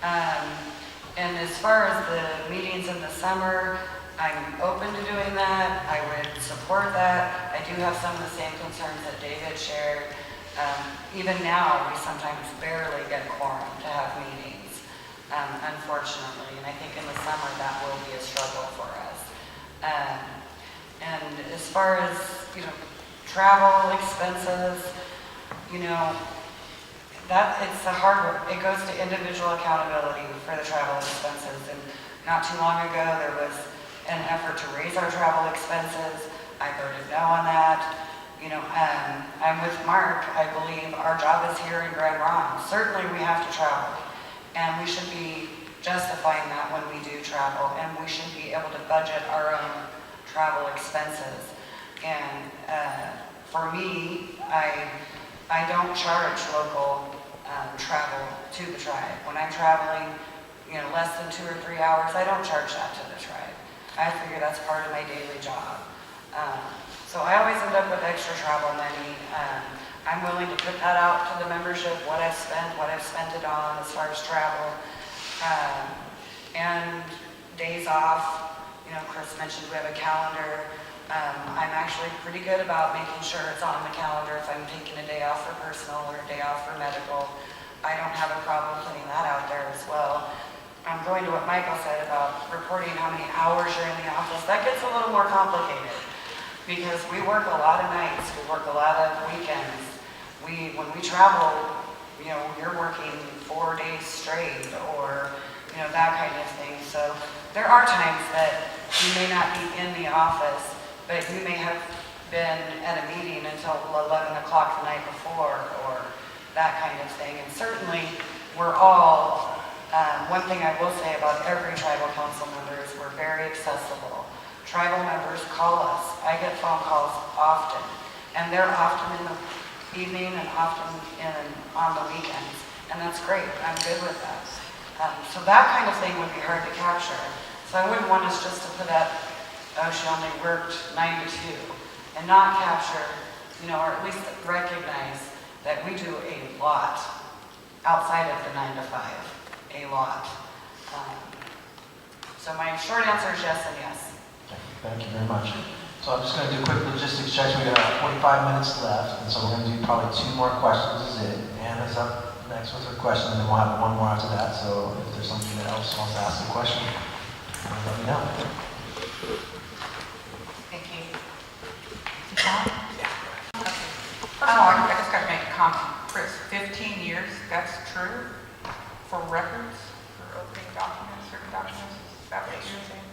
And as far as the meetings in the summer, I'm open to doing that. I would support that. I do have some of the same concerns that David shared. Even now, we sometimes barely get quorum to have meetings, unfortunately. And I think in the summer that will be a struggle for us. And as far as, travel expenses, that it's a hard work. It goes to individual accountability for the travel expenses. And not too long ago, there was an effort to raise our travel expenses. I voted no on that. I'm with Mark. I believe our job is here in Grand Ronde. Certainly we have to travel, and we should be justifying that when we do travel, and we should be able to budget our own travel expenses. And for me, I don't charge local travel to the tribe. When I'm traveling, less than 2 or 3 hours, I don't charge that to the tribe. I figure that's part of my daily job. So I always end up with extra travel money. I'm willing to put that out to the membership, what I've spent it on as far as travel. And days off, Chris mentioned we have a calendar. I'm actually pretty good about making sure it's on the calendar if I'm taking a day off for personal or a day off for medical. I don't have a problem putting that out there as well. I'm going to what Michael said about reporting how many hours you're in the office. That gets a little more complicated because we work a lot of nights, we work a lot of weekends. When we travel, you're working 4 days straight or, that kind of thing. So there are times that you may not be in the office, but you may have been at a meeting until 11 o'clock the night before or that kind of thing. And certainly we're all, one thing I will say about every tribal council member is we're very accessible. Tribal members call us. I get phone calls often, and they're often in the evening and often on the weekends, and that's great. I'm good with that. So that kind of thing would be hard to capture. So I wouldn't want us just to put up, oh, she only worked 9 to 2, and not capture, or at least recognize that we do a lot outside of the 9 to 5, a lot. So my short answer is yes and yes. Thank you very much. So I'm just going to do a quick logistics check. We got about 45 minutes left, and so we're going to do probably 2 more questions. Anna's up next with her question, and then we'll have one more after that. So if there's somebody else who wants to ask a question, let me know. Thank you. First of all, I just got to make a comment. Chris, 15 years, that's true for records, for opening documents, certain documents? Is that what you're saying?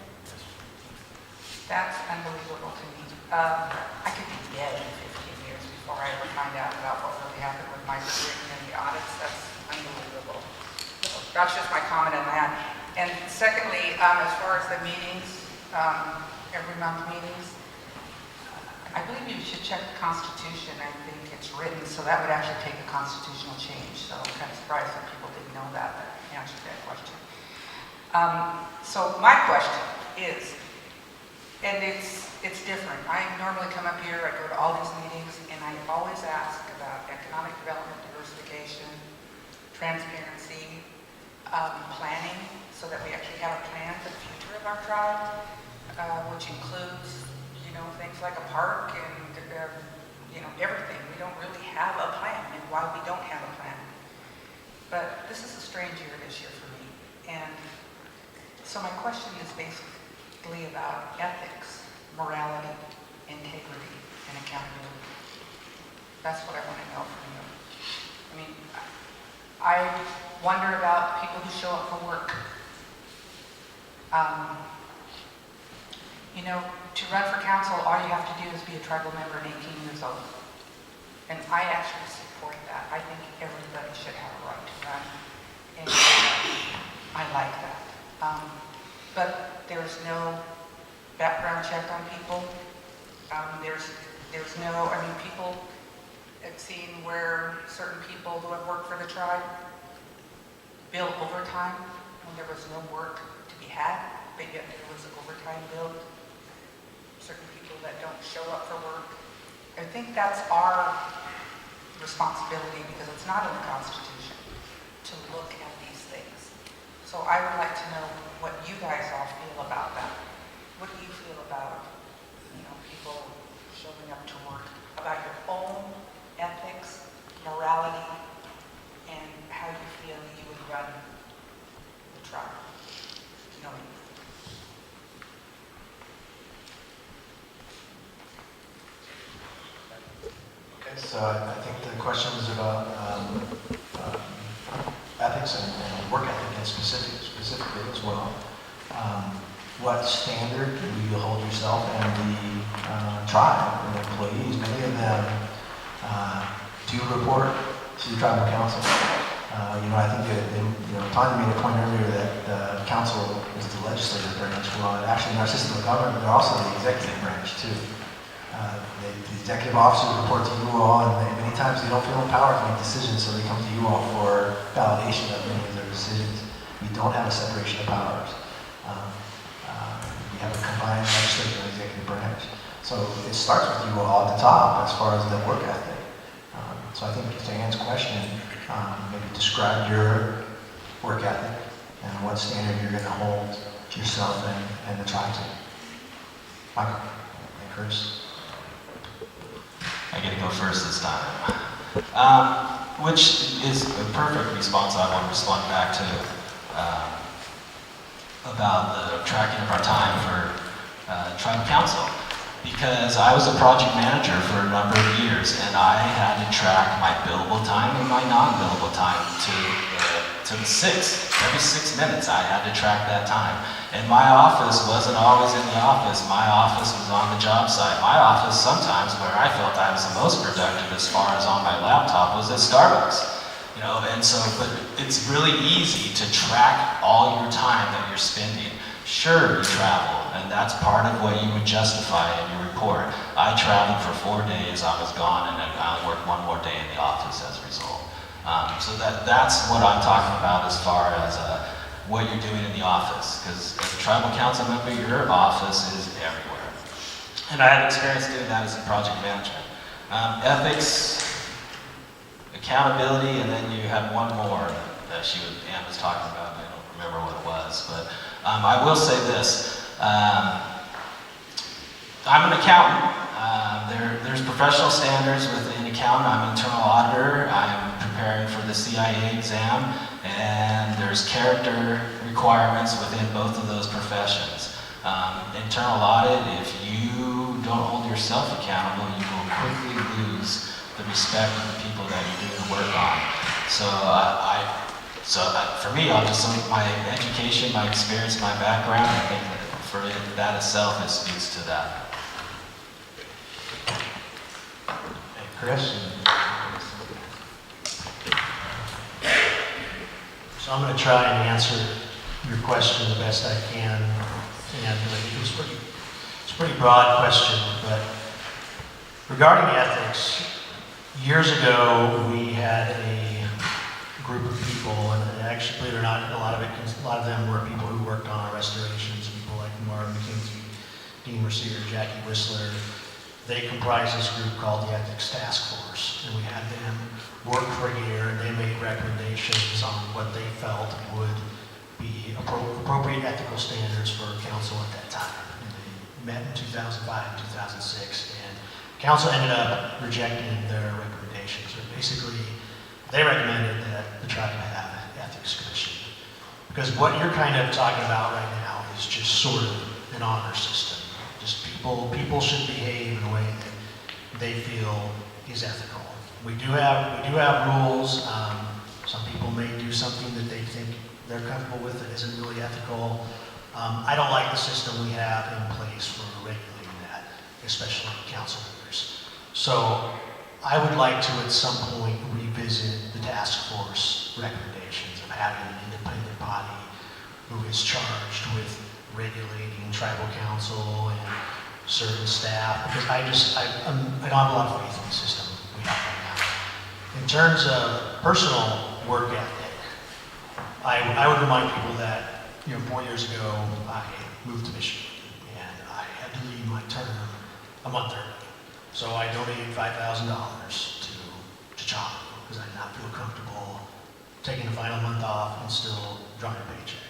That's unbelievable to me. I could be dead in 15 years before I ever find out about what really happened with my scrutiny and the audits. That's unbelievable. That's just my comment on that. And secondly, as far as the meetings, every month meetings, I believe you should check the Constitution. I think it's written, so that would actually take a constitutional change. So I'm kind of surprised that people didn't know that, but answered that question. So my question is, and it's different. I normally come up here, I go to all these meetings, and I always ask about economic development, diversification, transparency, planning, so that we actually have a plan for the future of our tribe, which includes, things like a park and, everything. We don't really have a plan, and why we don't have a plan. But this is a strange year this year for me. And so my question is basically about ethics, morality, integrity, and accountability. That's what I want to know from you. I mean, I wonder about people who show up for work. To run for council, all you have to do is be a tribal member and 18 years old. And I actually support that. I think everybody should have a right to run. And I like that. But there's no background check on people. There's no, people have seen where certain people who have worked for the tribe bill overtime when there was no work to be had, but yet there was overtime billed. Certain people that don't show up for work. I think that's our responsibility, because it's not in the Constitution, to look at these things. So I would like to know what you guys all feel about that. What do you feel about, people showing up to work, about your own ethics, morality, and how you feel you would run the tribe? Okay, so I think the question is about ethics and work ethic and specifically as well. What standard will you hold yourself and the tribe and the employees? Many of them do report to the tribal council. I think that Tonya made a point earlier that the council is the legislative branch. Well, actually, in our system of government, they're also the executive branch too. The executive officers report to you all, and many times they don't feel empowered to make decisions, so they come to you all for validation of many of their decisions. We don't have a separation of powers. We have a combined legislative and executive branch. So it starts with you all at the top as far as the work ethic. So I think to Anne's question, maybe describe your work ethic and what standard you're going to hold yourself and the tribe to. Michael and Chris. I get to go first this time. Which is a perfect response I want to respond back to about the tracking of our time for tribal council. Because I was a project manager for a number of years, and I had to track my billable time and my non-billable time to the 6. Every 6 minutes I had to track that time. And my office wasn't always in the office. My office was on the job site. My office sometimes, where I felt I was the most productive as far as on my laptop, was at Starbucks. And so, but it's really easy to track all your time that you're spending. Sure, you travel, and that's part of what you would justify in your report. I traveled for 4 days, I was gone, and then I worked 1 more day in the office as a result. So that's what I'm talking about as far as what you're doing in the office, because as a tribal council member, your office is everywhere. And I had experience doing that as a project management. Ethics, accountability, and then you have one more that Anne was talking about. I don't remember what it was, but I will say this. I'm an accountant. There's professional standards within accounting. I'm an internal auditor. I'm preparing for the CIA exam, and there's character requirements within both of those professions. Internal audit, if you don't hold yourself accountable, you will quickly lose the respect of the people that you're doing the work on. So for me, I'll just look at my education, my experience, my background. I think that for that itself, it speaks to that. Hey, Chris? So I'm going to try and answer your question the best I can. And it's a pretty broad question, but regarding ethics, years ago we had a group of people, and actually, believe it or not, a lot of them were people who worked on our restorations, people like Martin McKinsey, Dean Mercier, Jackie Whistler. They comprised this group called the Ethics Task Force, and we had them work for a year, and they made recommendations on what they felt would be appropriate ethical standards for council at that time. And they met in 2005, 2006, and council ended up rejecting their recommendations. So basically, they recommended that the tribe have an ethics commission. Because what you're kind of talking about right now is just sort of an honor system. Just people should behave in a way that they feel is ethical. We do have rules. Some people may do something that they think they're comfortable with that isn't really ethical. I don't like the system we have in place for regulating that, especially council members. So I would like to at some point revisit the task force recommendations of having an independent body who is charged with regulating tribal council and certain staff, because I don't have a lot of faith in the system we have right now. In terms of personal work ethic, I would remind people that 4 years ago I moved to Michigan and I had to leave my term a month early. So I donated $5,000 to Chop because I did not feel comfortable taking the final month off and still drawing a paycheck.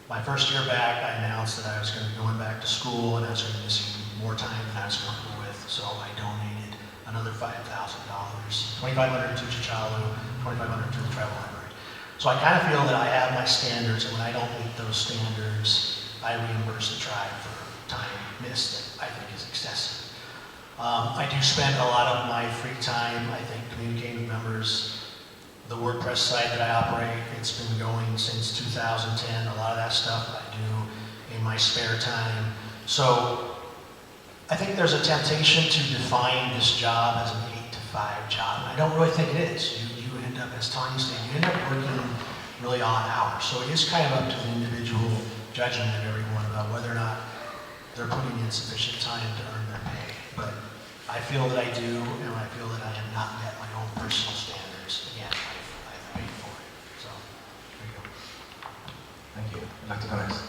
My first year back, I announced that I was going to be going back to school and I was going to be missing more time than I was comfortable with, so I donated another $5,000, $2,500 to Chichalu, $2,500 to the travel library. So I kind of feel that I have my standards, and when I don't meet those standards, I reimburse the tribe for time missed that I think is excessive. I do spend a lot of my free time, I think, communicating with members. The WordPress site that I operate, it's been going since 2010. A lot of that stuff I do in my spare time. So I think there's a temptation to define this job as an 8 to 5 job, and I don't really think it is. You end up, as Tonya said, you end up working really odd hours. So it is kind of up to the individual judgment of everyone about whether or not they're putting in sufficient time to earn their pay. But I feel that I do, and I feel that I have not met my own personal standards. Again, I've paid for it. So, there you go. Thank you. I'd like to go next.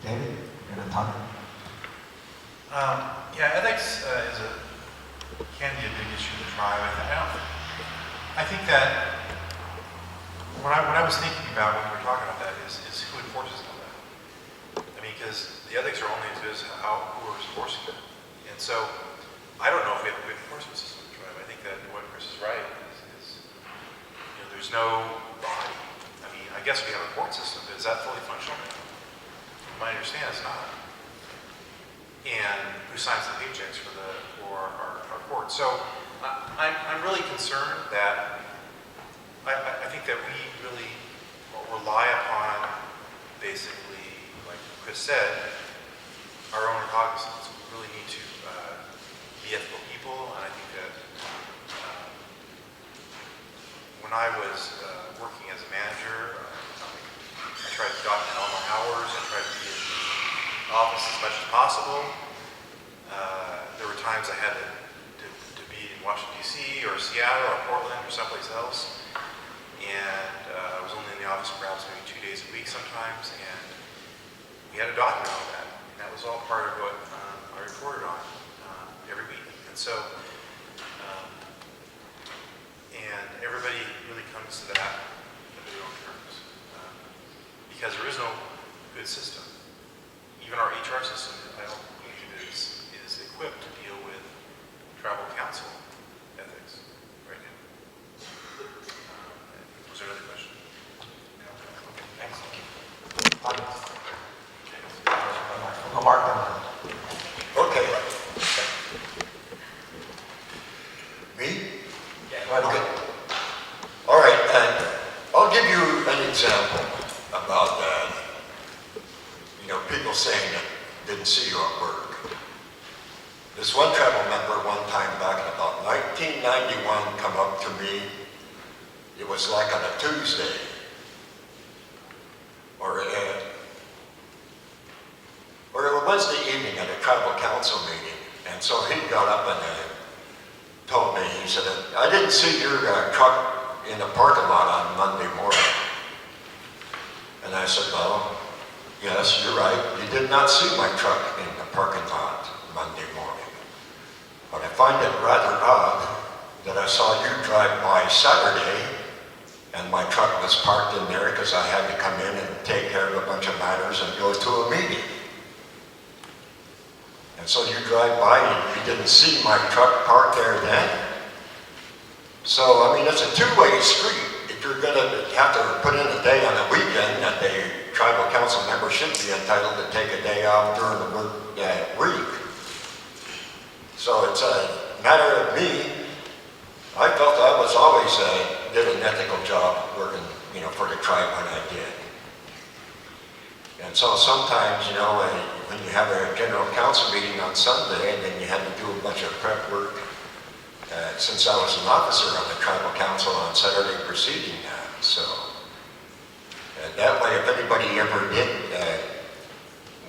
David, and then Tonya. Yeah, ethics can be a big issue in the tribe. I think that when I was thinking about when we were talking about that is who enforces all that. I mean, because the ethics are only as good as who is enforcing it. And so I don't know if we have a good enforcement system in the tribe. I think that what Chris is right is there's no body. I mean, I guess we have a court system, but is that fully functional now? From what I understand, it's not. And who signs the paychecks for our court? So I'm really concerned that I think that we really rely upon, basically, like Chris said, our own recognizance. We really need to be ethical people, and I think that when I was working as a manager, I tried to document all my hours. I tried to be in the office as much as possible. There were times I had to be in Washington, D.C., or Seattle, or Portland, or someplace else. And I was only in the office perhaps maybe 2 days a week sometimes, and we had to document all that. And that was all part of what I reported on every week. And so, and everybody really comes to that on their own terms. Because there is no good system. Even our HR system, I don't believe is equipped to deal with tribal council ethics right now. Was there another question? Thanks. Well, Mark, Okay. Me? yeah, go ahead. Okay. All right, and I'll give you an example about people saying that didn't see you at work. This one tribal member one time back in about 1991 come up to me. It was like on a Tuesday, or a Wednesday evening at a tribal council meeting. And so he got up and told me, he said, I didn't see your truck in the parking lot on Monday morning. And I said, well, yes, you're right. You did not see my truck in the parking lot Monday morning. But I find it rather odd that I saw you drive by Saturday and my truck was parked in there because I had to come in and take care of a bunch of matters and go to a meeting. And so you drive by and you didn't see my truck parked there then. So, I mean, it's a two-way street. If you're going to have to put in a day on a weekend, that the tribal council member should be entitled to take a day off during the week. So it's a matter of me. I felt I was always did an ethical job working, for the tribe when I did. And so sometimes, when you have a general council meeting on Sunday, and then you had to do a bunch of prep work, since I was an officer on the tribal council on Saturday preceding that. So that way, if anybody ever did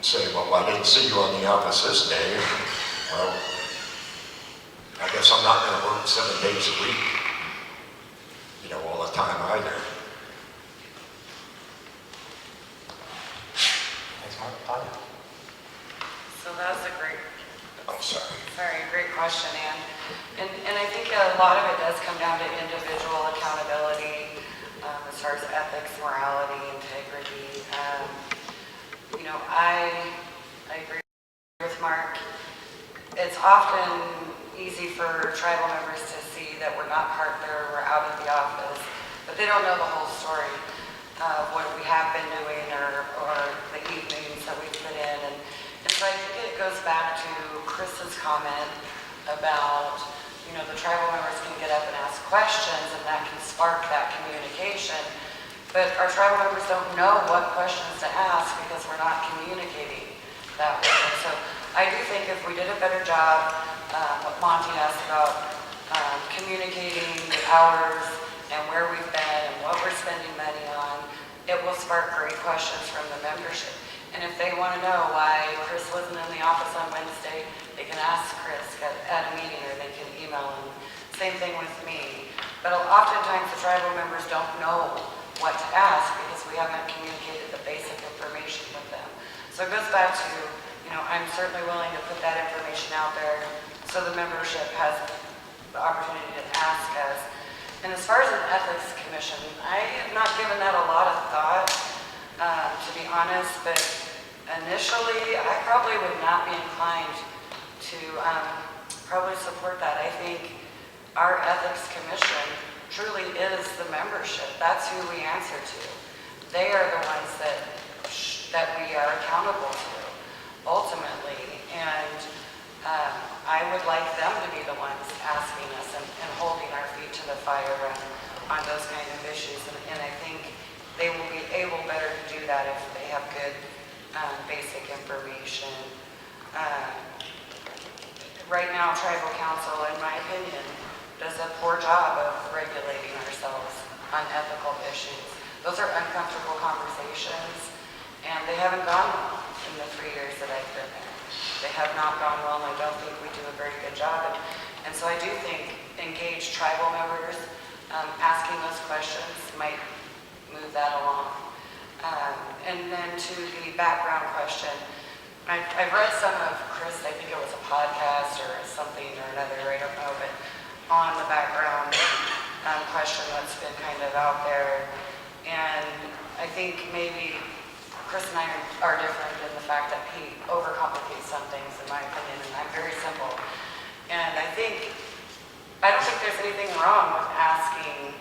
say, well, I didn't see you on the office this day, well, I guess I'm not going to work 7 days a week, all the time either. Thanks, Mark. Tonya. So that's a great, I'm sorry. great question, and I think a lot of it does come down to individual accountability. far as ethics, morality, integrity. You know, I agree with Mark. It's often easy for tribal members to see that we're not part there, we're out of the office, but they don't know the whole story of what we have been doing or the evenings that we put in. And so I think it goes back to Chris's comment about, you know, the tribal members can get up and ask questions and that can spark that communication. But our tribal members don't know what questions to ask because we're not communicating that way. And so I do think if we did a better job, what Monty asked about, communicating the hours and where we've been and what we're spending money on, it will spark great questions from the membership. And if they want to know why Chris wasn't in the office on Wednesday, they can ask Chris at a meeting or they can email him. Same thing with me. But oftentimes the tribal members don't know what to ask because we haven't communicated the basic information with them. So it goes back to, you know, I'm certainly willing to put that information out there so the membership has the opportunity to ask us. And as far as an ethics commission, I have not given that a lot of thought, to be honest, but initially I probably would not be inclined to probably support that. I think our ethics commission truly is the membership. That's who we answer to. They are the ones that we are accountable to, ultimately. And I would like them to be the ones asking us and holding our feet to the fire on those kind of issues. And I think they will be able better to do that if they have good basic information. Right now, tribal council, in my opinion, does a poor job of regulating ourselves on ethical issues. Those are uncomfortable conversations, and they haven't gone well in the 3 years that I've been there. They have not gone well, and I don't think we do a very good job. And so I do think engaged tribal members asking those questions might move that along. And then to the background question, I've read some of Chris, I think it was a podcast or something or another, I don't know, but on the background question that's been kind of out there. And I think maybe Chris and I are different in the fact that he overcomplicates some things, in my opinion, and I'm very simple. And I don't think there's anything wrong with asking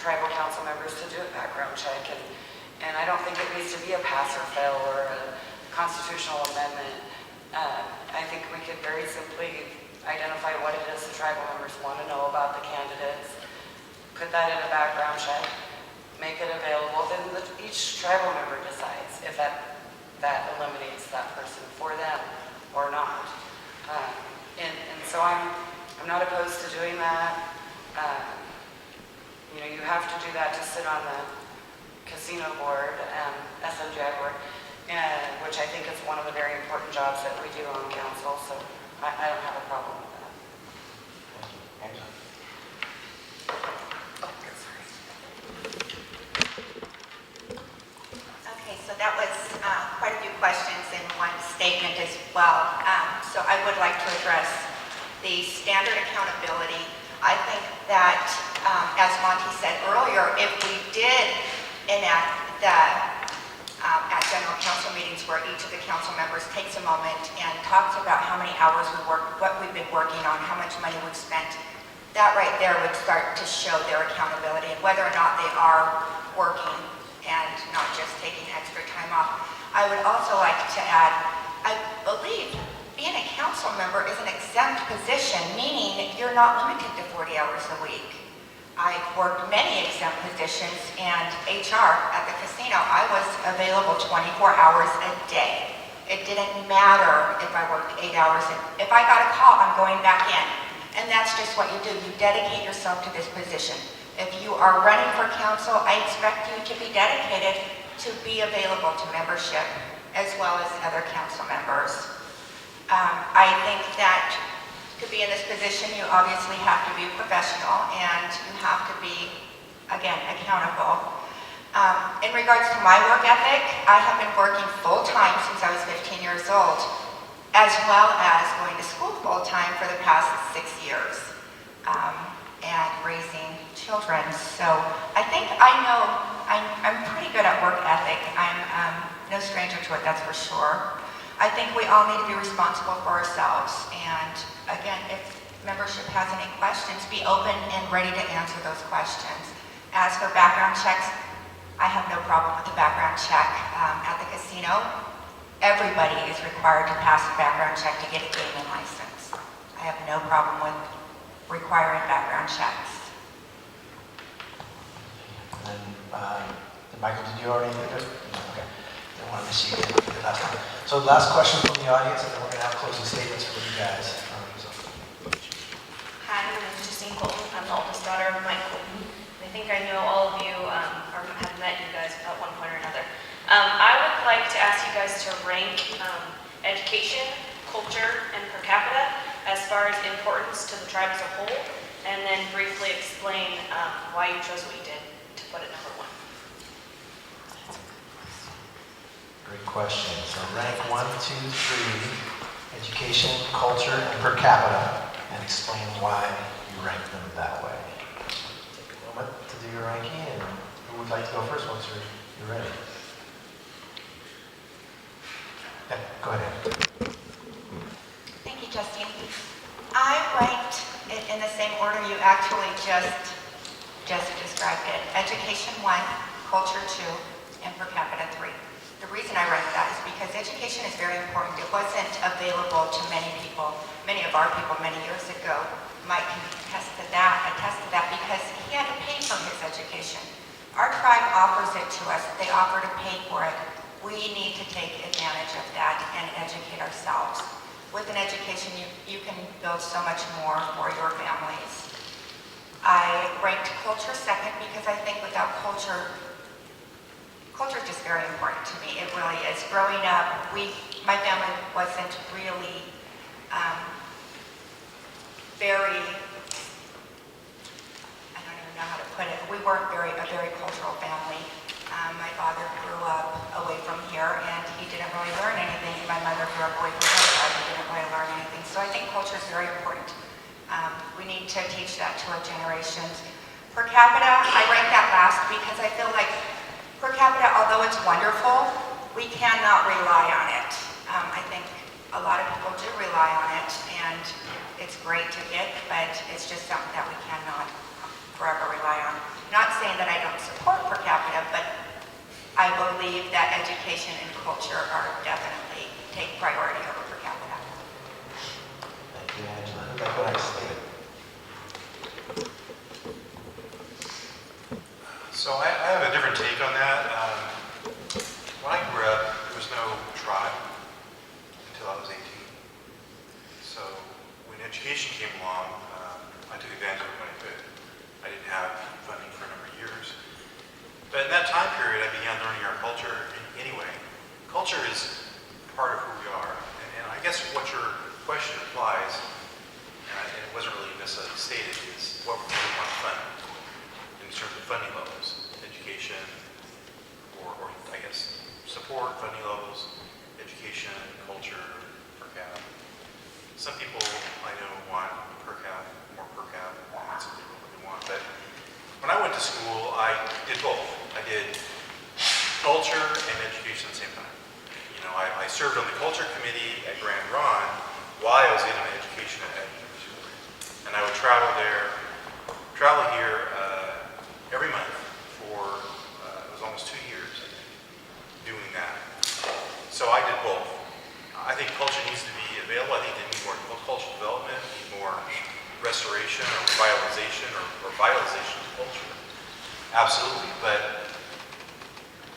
tribal council members to do a background check, and I don't think it needs to be a pass or fail or a constitutional amendment. I think we could very simply identify what it is the tribal members want to know about the candidates, put that in a background check, make it available, then each tribal member decides if that eliminates that person for them or not. And so I'm not opposed to doing that. You know, you have to do that to sit on the casino board, SMGI board, which I think is one of the very important jobs that we do on council, so I don't have a problem with that. Thank you. Okay, so that was quite a few questions in one statement as well. So I would like to address the standard accountability. I think that, as Monty said earlier, if we did enact that at general council meetings where each of the council members takes a moment and talks about how many hours we worked, what we've been working on, how much money we've spent, that right there would start to show their accountability and whether or not they are working and not just taking extra time off. I would also like to add, I believe being a council member is an exempt position, meaning you're not limited to 40 hours a week. I've worked many exempt positions, and HR at the casino, I was available 24 hours a day. It didn't matter if I worked 8 hours. If I got a call, I'm going back in. And that's just what you do. You dedicate yourself to this position. If you are running for council, I expect you to be dedicated to be available to membership as well as other council members. I think that to be in this position, you obviously have to be professional and you have to be, again, accountable. In regards to my work ethic, I have been working full-time since I was 15 years old, as well as going to school full-time for the past 6 years, and raising 2 children. So I think I'm pretty good at work ethic. I'm no stranger to it, that's for sure. I think we all need to be responsible for ourselves. And again, if membership has any questions, be open and ready to answer those questions. As for background checks, I have no problem with the background check. At the casino, everybody is required to pass a background check to get a gaming license. I have no problem with requiring background checks. And Michael, did you already do it? Okay. I wanted to see you again the last one. So last question from the audience, and then we're going to have closing statements from you guys. Hi, my name is Justine Colton. I'm the oldest daughter of Mike Colton. I think I know all of you have met you guys at one point or another. I would like to ask you guys to rank education, culture, and per capita as far as importance to the tribe as a whole, and then briefly explain why you chose what you did to put it number 1. Great question. So rank 1, 2, 3, education, culture, and per capita, and explain why you rank them that way. Take a moment to do your ranking, and who would like to go first once you're ready? Yeah, go ahead. Thank you, Justine. I ranked it in the same order you actually just described it. Education 1, culture 2, and per capita 3. The reason I ranked that is because education is very important. It wasn't available to many people, many of our people many years ago. Mike can attest to that because he had to pay for his education. Our tribe offers it to us. They offer to pay for it. We need to take advantage of that and educate ourselves. With an education, you can build so much more for your families. I ranked culture second because I think without culture is just very important to me. It really is. Growing up, my family wasn't really very, I don't even know how to put it. We weren't a very cultural family. My father grew up away from here, and he didn't really learn anything. My mother grew up away from her side and didn't really learn anything. So I think culture is very important. We need to teach that to our generations. Per capita, I rank that last because I feel like per capita, although it's wonderful, we cannot rely on it. I think a lot of people do rely on it, and it's great to get, but it's just something that we cannot forever rely on. Not saying that I don't support per capita, but I believe that education and culture are definitely take priority over per capita. Thank you, Angela. Who'd like to go next? David. So I have a different take on that. When I grew up, there was no tribe until I was 18. So when education came along, I took advantage of it when I could. I didn't have funding for a number of years. But in that time period, I began learning our culture anyway. Culture is part of who we are. And I guess what your question implies, and it wasn't really necessarily stated, is what we really want to fund in terms of funding levels, education, or I guess support, funding levels, education, culture, per cap. Some people I know want per cap, more per cap, that's what they really want. But when I went to school, I did both. I did culture and education at the same time. You know, I served on the culture committee at Ronde while I was getting my education at Mercier. And I would travel here every month for, it was almost 2 years, I think, doing that. So I did both. I think culture needs to be available. I think they need more cultural development, need more restoration or revitalization or vitalization of culture. Absolutely, but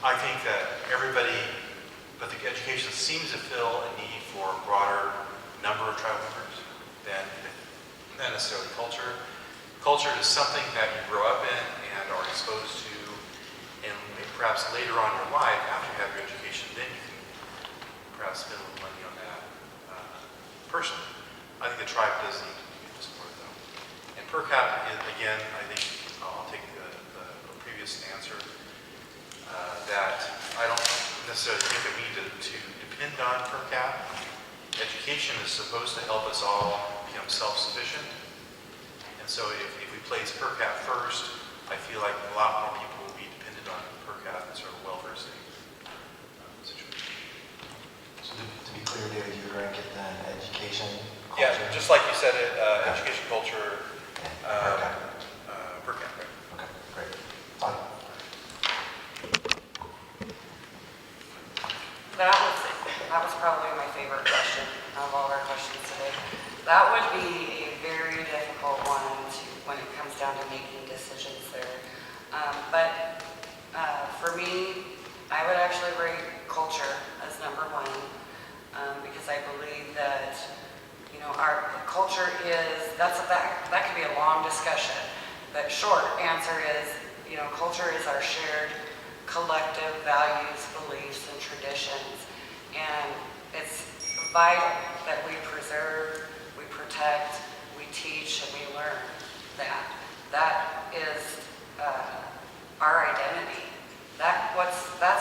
I think that but the education seems to fill a need for a broader number of tribal members than necessarily culture. Culture is something that you grow up in and are exposed to, and perhaps later on in your life, after you have your education, then you can perhaps spend a little money on that personally. I think the tribe does need to support it though. And per capita, again, I think I'll take the previous answer, that I don't necessarily think that we need to depend on per cap. Education is supposed to help us all become self-sufficient. And so if we place per cap first, I feel like a lot more people will be dependent on per cap and sort of welfare state situation. So to be clear, David, you would rank it then education, Yeah, culture? just like you said it, education, culture, Per cap. per cap, right? Okay, great. Fine. That was probably my favorite question of all our questions today. That would be a very difficult one when it comes down to making decisions there. But for me, I would actually rate culture as number one, because I believe that, our culture is, that could be a long discussion, but short answer is, culture is our shared collective values, beliefs, and traditions. And it's vital that we preserve, we protect, we teach, and we learn that. That is our identity. That's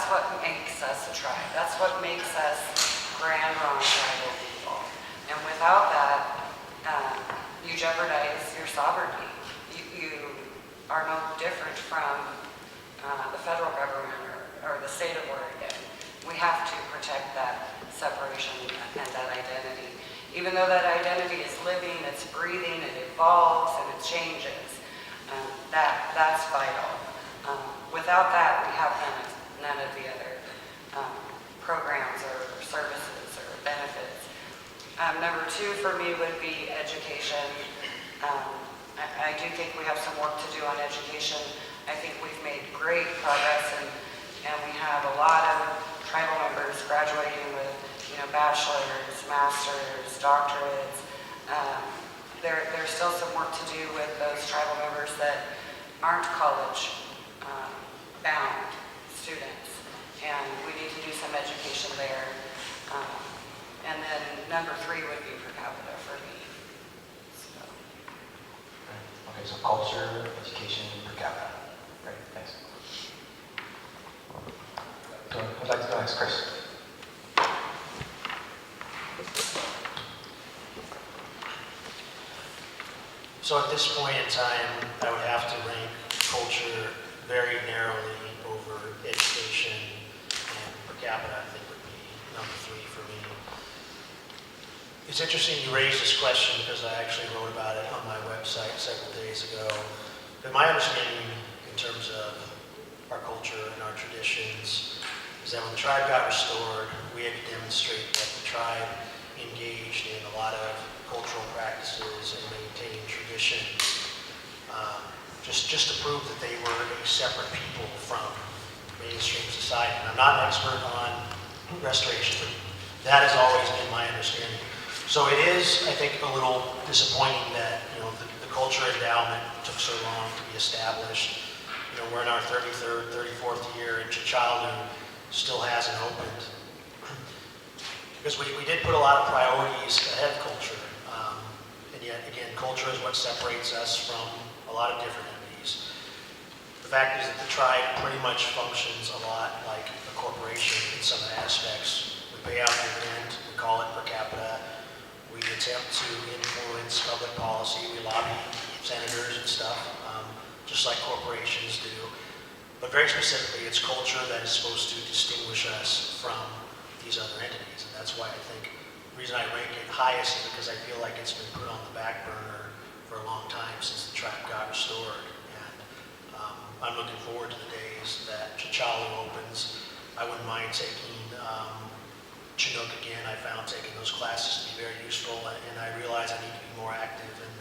what makes us a tribe. That's what makes us Grand Ronde tribal people. And without that, you jeopardize your sovereignty. You are no different from the federal government or the state of Oregon. We have to protect that separation and that identity. Even though that identity is living, it's breathing, it evolves, and it changes. That's vital. Without that, we have none of the other programs or services or benefits. Number two for me would be education. I do think we have some work to do on education. I think we've made great progress, and we have a lot of tribal members graduating with, bachelor's, master's, doctorates. There's still some work to do with those tribal members that aren't college bound students, and we need to do some education there. And then number three would be per capita for me. So. Okay, so culture, education, per capita. Great, thanks. So I'd like to go next, Chris. So at this point in time, I would have to rank culture very narrowly over education, and per capita I think would be number three for me. It's interesting you raised this question because I actually wrote about it on my website several days ago. But my understanding in terms of our culture and our traditions is that when the tribe got restored, we had to demonstrate that the tribe engaged in a lot of cultural practices and maintaining traditions, just to prove that they were a separate people from mainstream society. And I'm not an expert on restoration, but that has always been my understanding. So it is, I think, a little disappointing that the culture endowment took so long to be established. We're in our 33rd, 34th year, and Chichalu still hasn't opened. Because we did put a lot of priorities ahead of culture. And yet, again, culture is what separates us from a lot of different entities. The fact is that the tribe pretty much functions a lot like a corporation in some aspects. We pay out dividend, we call it per capita. We attempt to influence public policy. We lobby senators and stuff, just like corporations do. But very specifically, it's culture that is supposed to distinguish us from these other entities. And that's why I think the reason I rank it highest is because I feel like it's been put on the back burner for a long time since the tribe got restored. And I'm looking forward to the days that Chichalu opens. I wouldn't mind taking Chinook again. I found taking those classes to be very useful, and I realize I need to be more active in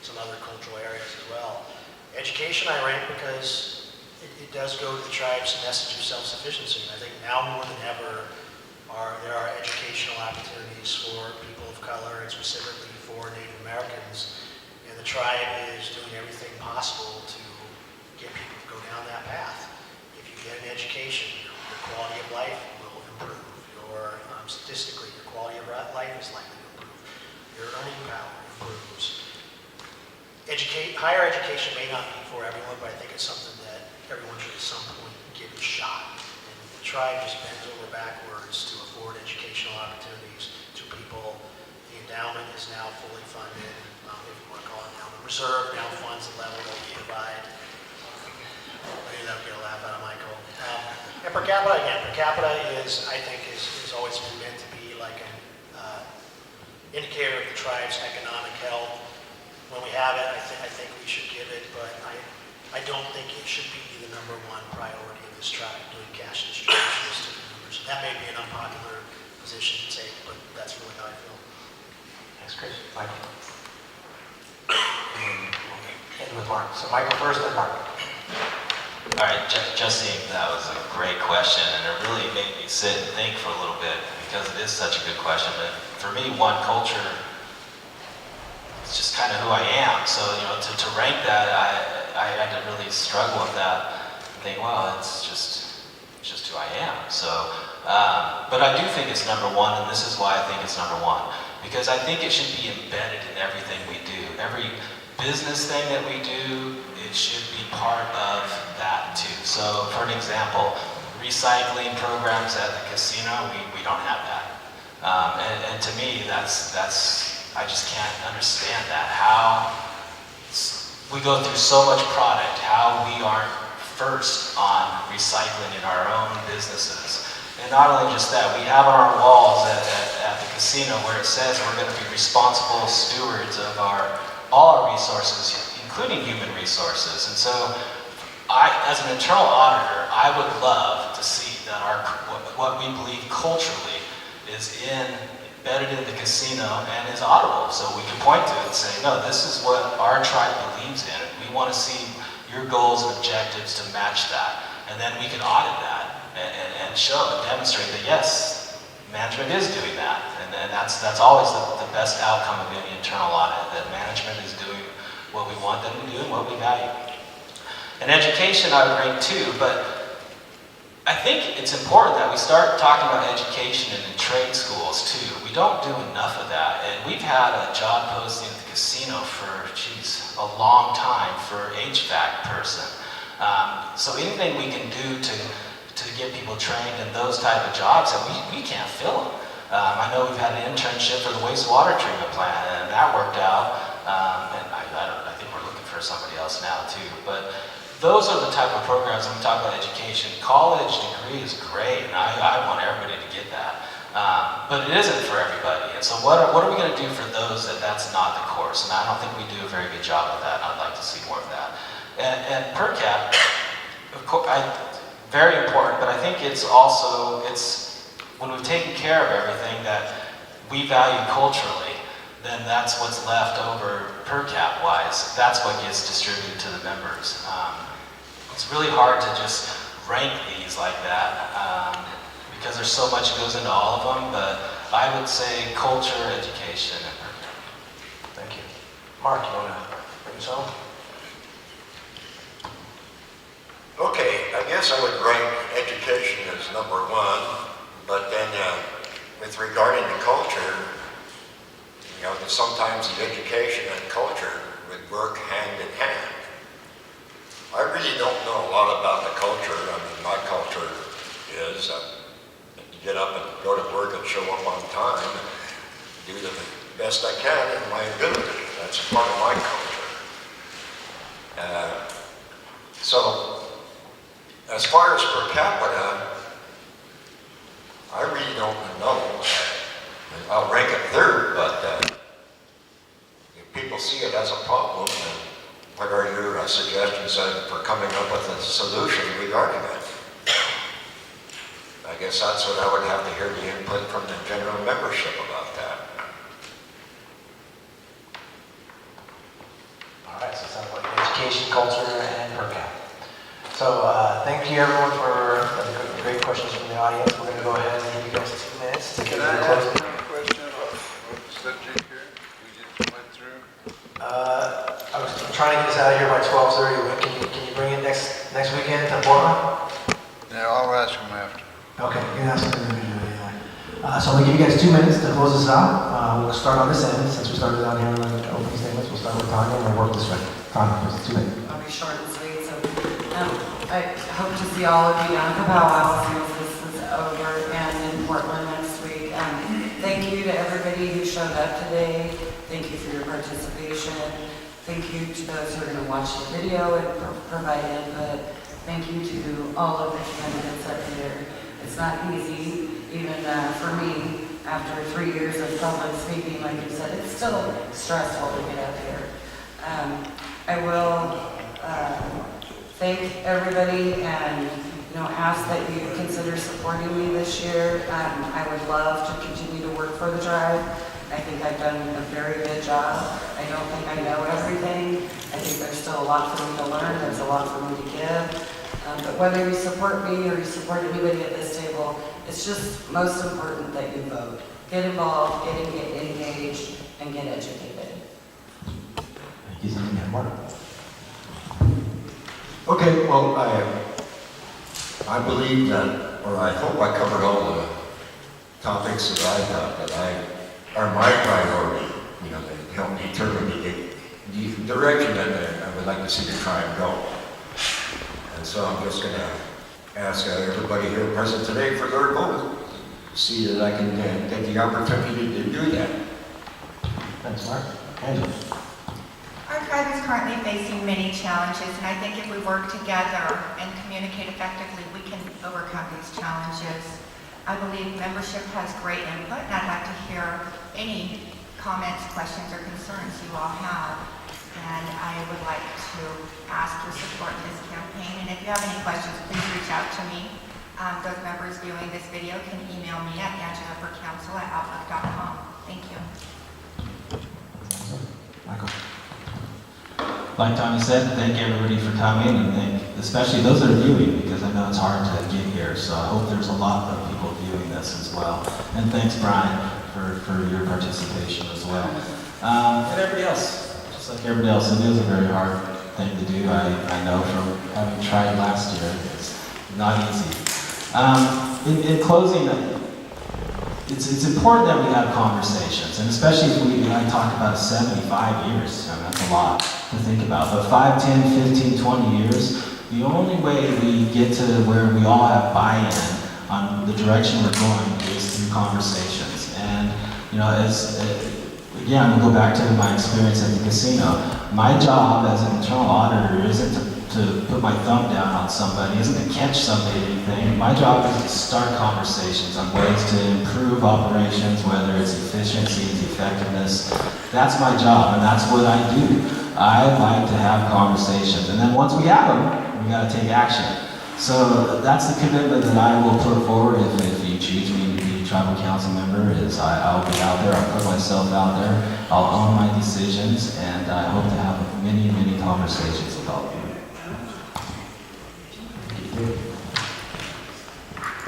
some other cultural areas as well. Education I rank because it does go to the tribe's message of self-sufficiency. And I think now more than ever, there are educational opportunities for people of color and specifically for Native Americans. And the tribe is doing everything possible to get people to go down that path. If you get an education, your quality of life will improve. Statistically, your quality of life is likely to improve. Your earning power improves. Higher education may not be for everyone, but I think it's something that everyone should at some point give a shot. And the tribe just bends over backwards to afford educational opportunities to people. The endowment is now fully funded. if you want to call it now, the reserve now funds the level that we provide. Maybe that'll get a laugh out of Michael. And per capita, again, per capita is, I think, is always been meant to be like an indicator of the tribe's economic health. When we have it, I think we should give it, but I don't think it should be the number one priority of this tribe, doing cash distributions to the members. That may be an unpopular position to take, but that's really how I feel. Thanks, Chris. Michael. And with Mark. So Michael first, then Mark. All right, Justine, that was a great question, and it really made me sit and think for a little bit because it is such a good question. But for me, one, culture is just kind of who I am. So, you know, to rank that, I had to really struggle with that and think, well, it's just who I am. So, but I do think it's number one, and this is why I think it's number one, because I think it should be embedded in everything we do. Every business thing that we do, it should be part of that too. So for an example, recycling programs at the casino, we don't have that. And to me, that's I just can't understand that. How we go through so much product, how we aren't first on recycling in our own businesses. And not only just that, we have on our walls at the casino where it says we're going to be responsible stewards of all our resources, including human resources. And so, as an internal auditor, I would love to see that what we believe culturally is embedded in the casino and is audible. So we can point to it and say, no, this is what our tribe believes in. We want to see your goals and objectives to match that. And then we can audit that and show and demonstrate that, yes, management is doing that. And that's always the best outcome of any internal audit, that management is doing what we want them to do and what we value. And education I would rank too, but I think it's important that we start talking about education in the trade schools too. We don't do enough of that. And we've had a job posting at the casino for, a long time for HVAC person. So anything we can do to get people trained in those type of jobs, and we can't fill them. I know we've had an internship for the wastewater treatment plant, and that worked out. And I think we're looking for somebody else now too. But those are the type of programs when we talk about education. College degree is great, and I want everybody to get that. But it isn't for everybody. And so what are we going to do for those that's not the course? And I don't think we do a very good job of that. I'd like to see more of that. And per cap, of course, very important, but I think it's when we've taken care of everything that we value culturally, then that's what's left over per cap wise. That's what gets distributed to the members. It's really hard to just rank these like that because there's so much that goes into all of them, but I would say culture, education, and per cap. Thank you. Mark, you want to bring us home? Okay, I guess I would rank education as number one, but then with regarding the culture, you know, that sometimes the education and culture would work hand in hand. I really don't know a lot about the culture. I mean, my culture is get up and go to work and show up on time and do the best I can in my ability. That's part of my culture. So, as far as per capita, I really don't know. I'll rank it third, but if people see it as a problem, then what are your suggestions for coming up with a solution regarding it? I guess that's what I would have to hear the input from the general membership about that. All right, so it sounds like education, culture, and per cap. So thank you everyone for the great questions from the audience. We're going to go ahead and give you guys 2 minutes to get your closing. Can I ask a question about what subject here we just went through? I was trying to get us out of here by 12:30. Can you bring it next weekend to Portland? Yeah, I'll ask them after. Okay, you can ask them individually anyway. So I'm going to give you guys 2 minutes to close this out. We'll start on this end. Since we started down here on the opening statements, we'll start with Tonya and we'll work this way. Tonya, please, 2 minutes. I'll be short and sweet. So I hope to see all of you down at the powwow as soon as this is over and in Portland next week. Thank you to everybody who showed up today. Thank you for your participation. Thank you to those who are going to watch the video and provide input. Thank you to all of the candidates up here. It's not easy, even for me, after 3 years of public speaking, like you said, it's still stressful to get up here. I will thank everybody and ask that you consider supporting me this year. I would love to continue to work for the tribe. I think I've done a very good job. I don't think I know everything. I think there's still a lot for me to learn. There's a lot for me to give. But whether you support me or you support anybody at this table, it's just most important that you vote. Get involved, get engaged, and get educated. Thank you, Mark. Okay, well, I believe that, or I hope I covered all the topics that I thought that are my priority, that help determine the direction that I would like to see the tribe go. And so I'm just going to ask everybody here present today for their vote. See that I can get the opportunity to do that. Thanks, Mark. Angela. Our tribe is currently facing many challenges, and I think if we work together and communicate effectively, we can overcome these challenges. I believe membership has great input, and I'd like to hear any comments, questions, or concerns you all have. And I would like to ask your support in this campaign. And if you have any questions, please reach out to me. Those members viewing this video can email me at angelaforcouncil@outlook.com. Thank you. Michael. Like Tonya said, thank everybody for coming, and thank especially those that are viewing, because I know it's hard to get here. So I hope there's a lot of people viewing this as well. And thanks, Brian, for your participation as well. And everybody else, just like everybody else, it is a very hard thing to do. I know from having tried last year, it's not easy. In closing, it's important that we have conversations, and especially if I talk about 75 years, that's a lot to think about, but 5, 10, 15, 20 years, the only way we get to where we all have buy-in on the direction we're going is through conversations. And, again, we'll go back to my experience at the casino. My job as an internal auditor isn't to put my thumb down on somebody, isn't to catch somebody or anything. My job is to start conversations on ways to improve operations, whether it's efficiency, effectiveness. That's my job, and that's what I do. I like to have conversations, and then once we have them, we got to take action. So that's the commitment that I will put forward if you choose me to be a tribal council member. I'll be out there, I'll put myself out there, I'll own my decisions, and I hope to have many, many conversations with all of you.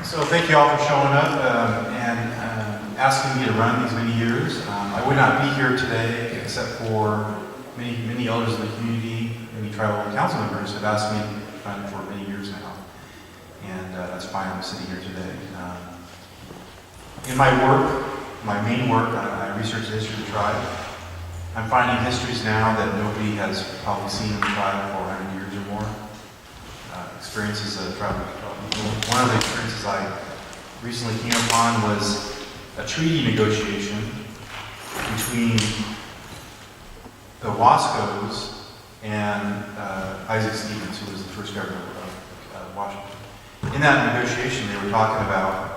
So thank you all for showing up and asking me to run these many years. I would not be here today except for many elders in the community, many tribal council members have asked me to run for many years now. And that's why I'm sitting here today. In my work, my main work, I research the history of the tribe. I'm finding histories now that nobody has probably seen in the tribe for 100 years or more. Experiences of tribal people. One of the experiences I recently came upon was a treaty negotiation between the Wascos and Isaac Stevens, who was the first governor of Washington. In that negotiation, they were talking about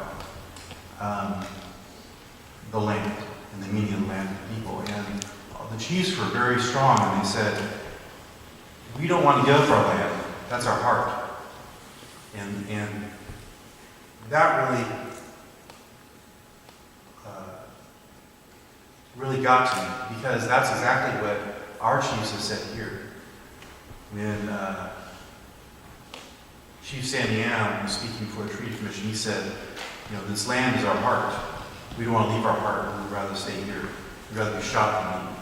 the land and the meaning of the land and people. And the chiefs were very strong, and they said, we don't want to give up our land. That's our heart. And that really got to me, because that's exactly what our chiefs have said here. When Chief Sandiam was speaking for the Treaty Commission, he said, this land is our heart. We don't want to leave our heart. We'd rather stay here. We'd rather be shot than leave.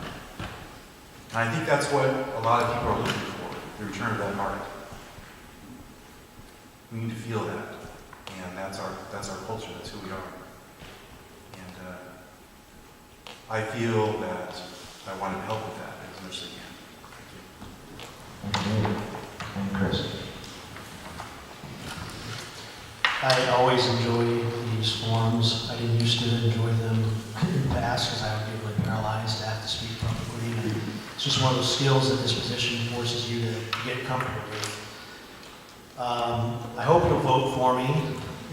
And I think that's what a lot of people are looking for, the return of that heart. We need to feel that, and that's our culture. That's who we are. And I feel that I want to help with that as much as I can. Thank you. And Chris. I always enjoy these forums. I didn't used to enjoy them in the past because I would get really paralyzed after to speak publicly. And it's just one of those skills that this position forces you to get comfortable with. I hope you'll vote for me.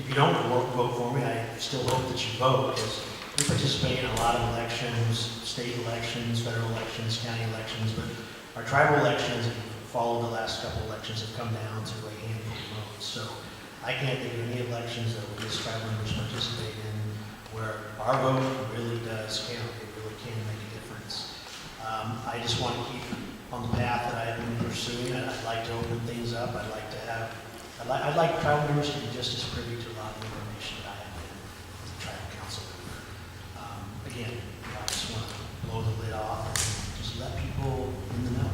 If you don't vote for me, I still hope that you vote, because we participate in a lot of elections, state elections, federal elections, county elections, but our tribal elections, if you follow the last couple elections, have come down to a handful of votes. So I can't think of any elections that we as tribal members participate in where our vote really does count. It really can make a difference. I just want to keep on the path that I have been pursuing. I'd like to open things up. I'd like tribal members to be just as privy to a lot of the information that I have been as a tribal council member. Again, I just want to blow the lid off and just let people in the know.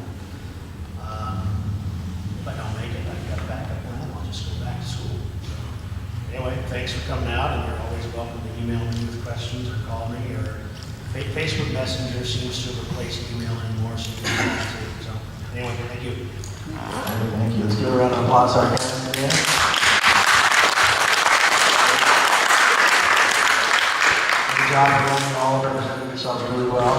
If I don't make it, I've got a backup plan. I'll just go back to school. So, anyway, thanks for coming out, and you're always welcome to email me with questions or call me, or Facebook Messenger seems to have replaced email anymore, so you can do that too. So, anyway, thank you. Thank you. Let's give a round of applause to our guests again. Good job, everyone. You all represented yourselves really well.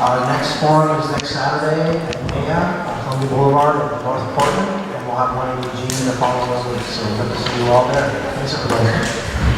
Our next forum is next Saturday at NEA on Columbia Boulevard in North Portland, and we'll have one in Eugene the following week. So good to see you all there. Thanks, everybody.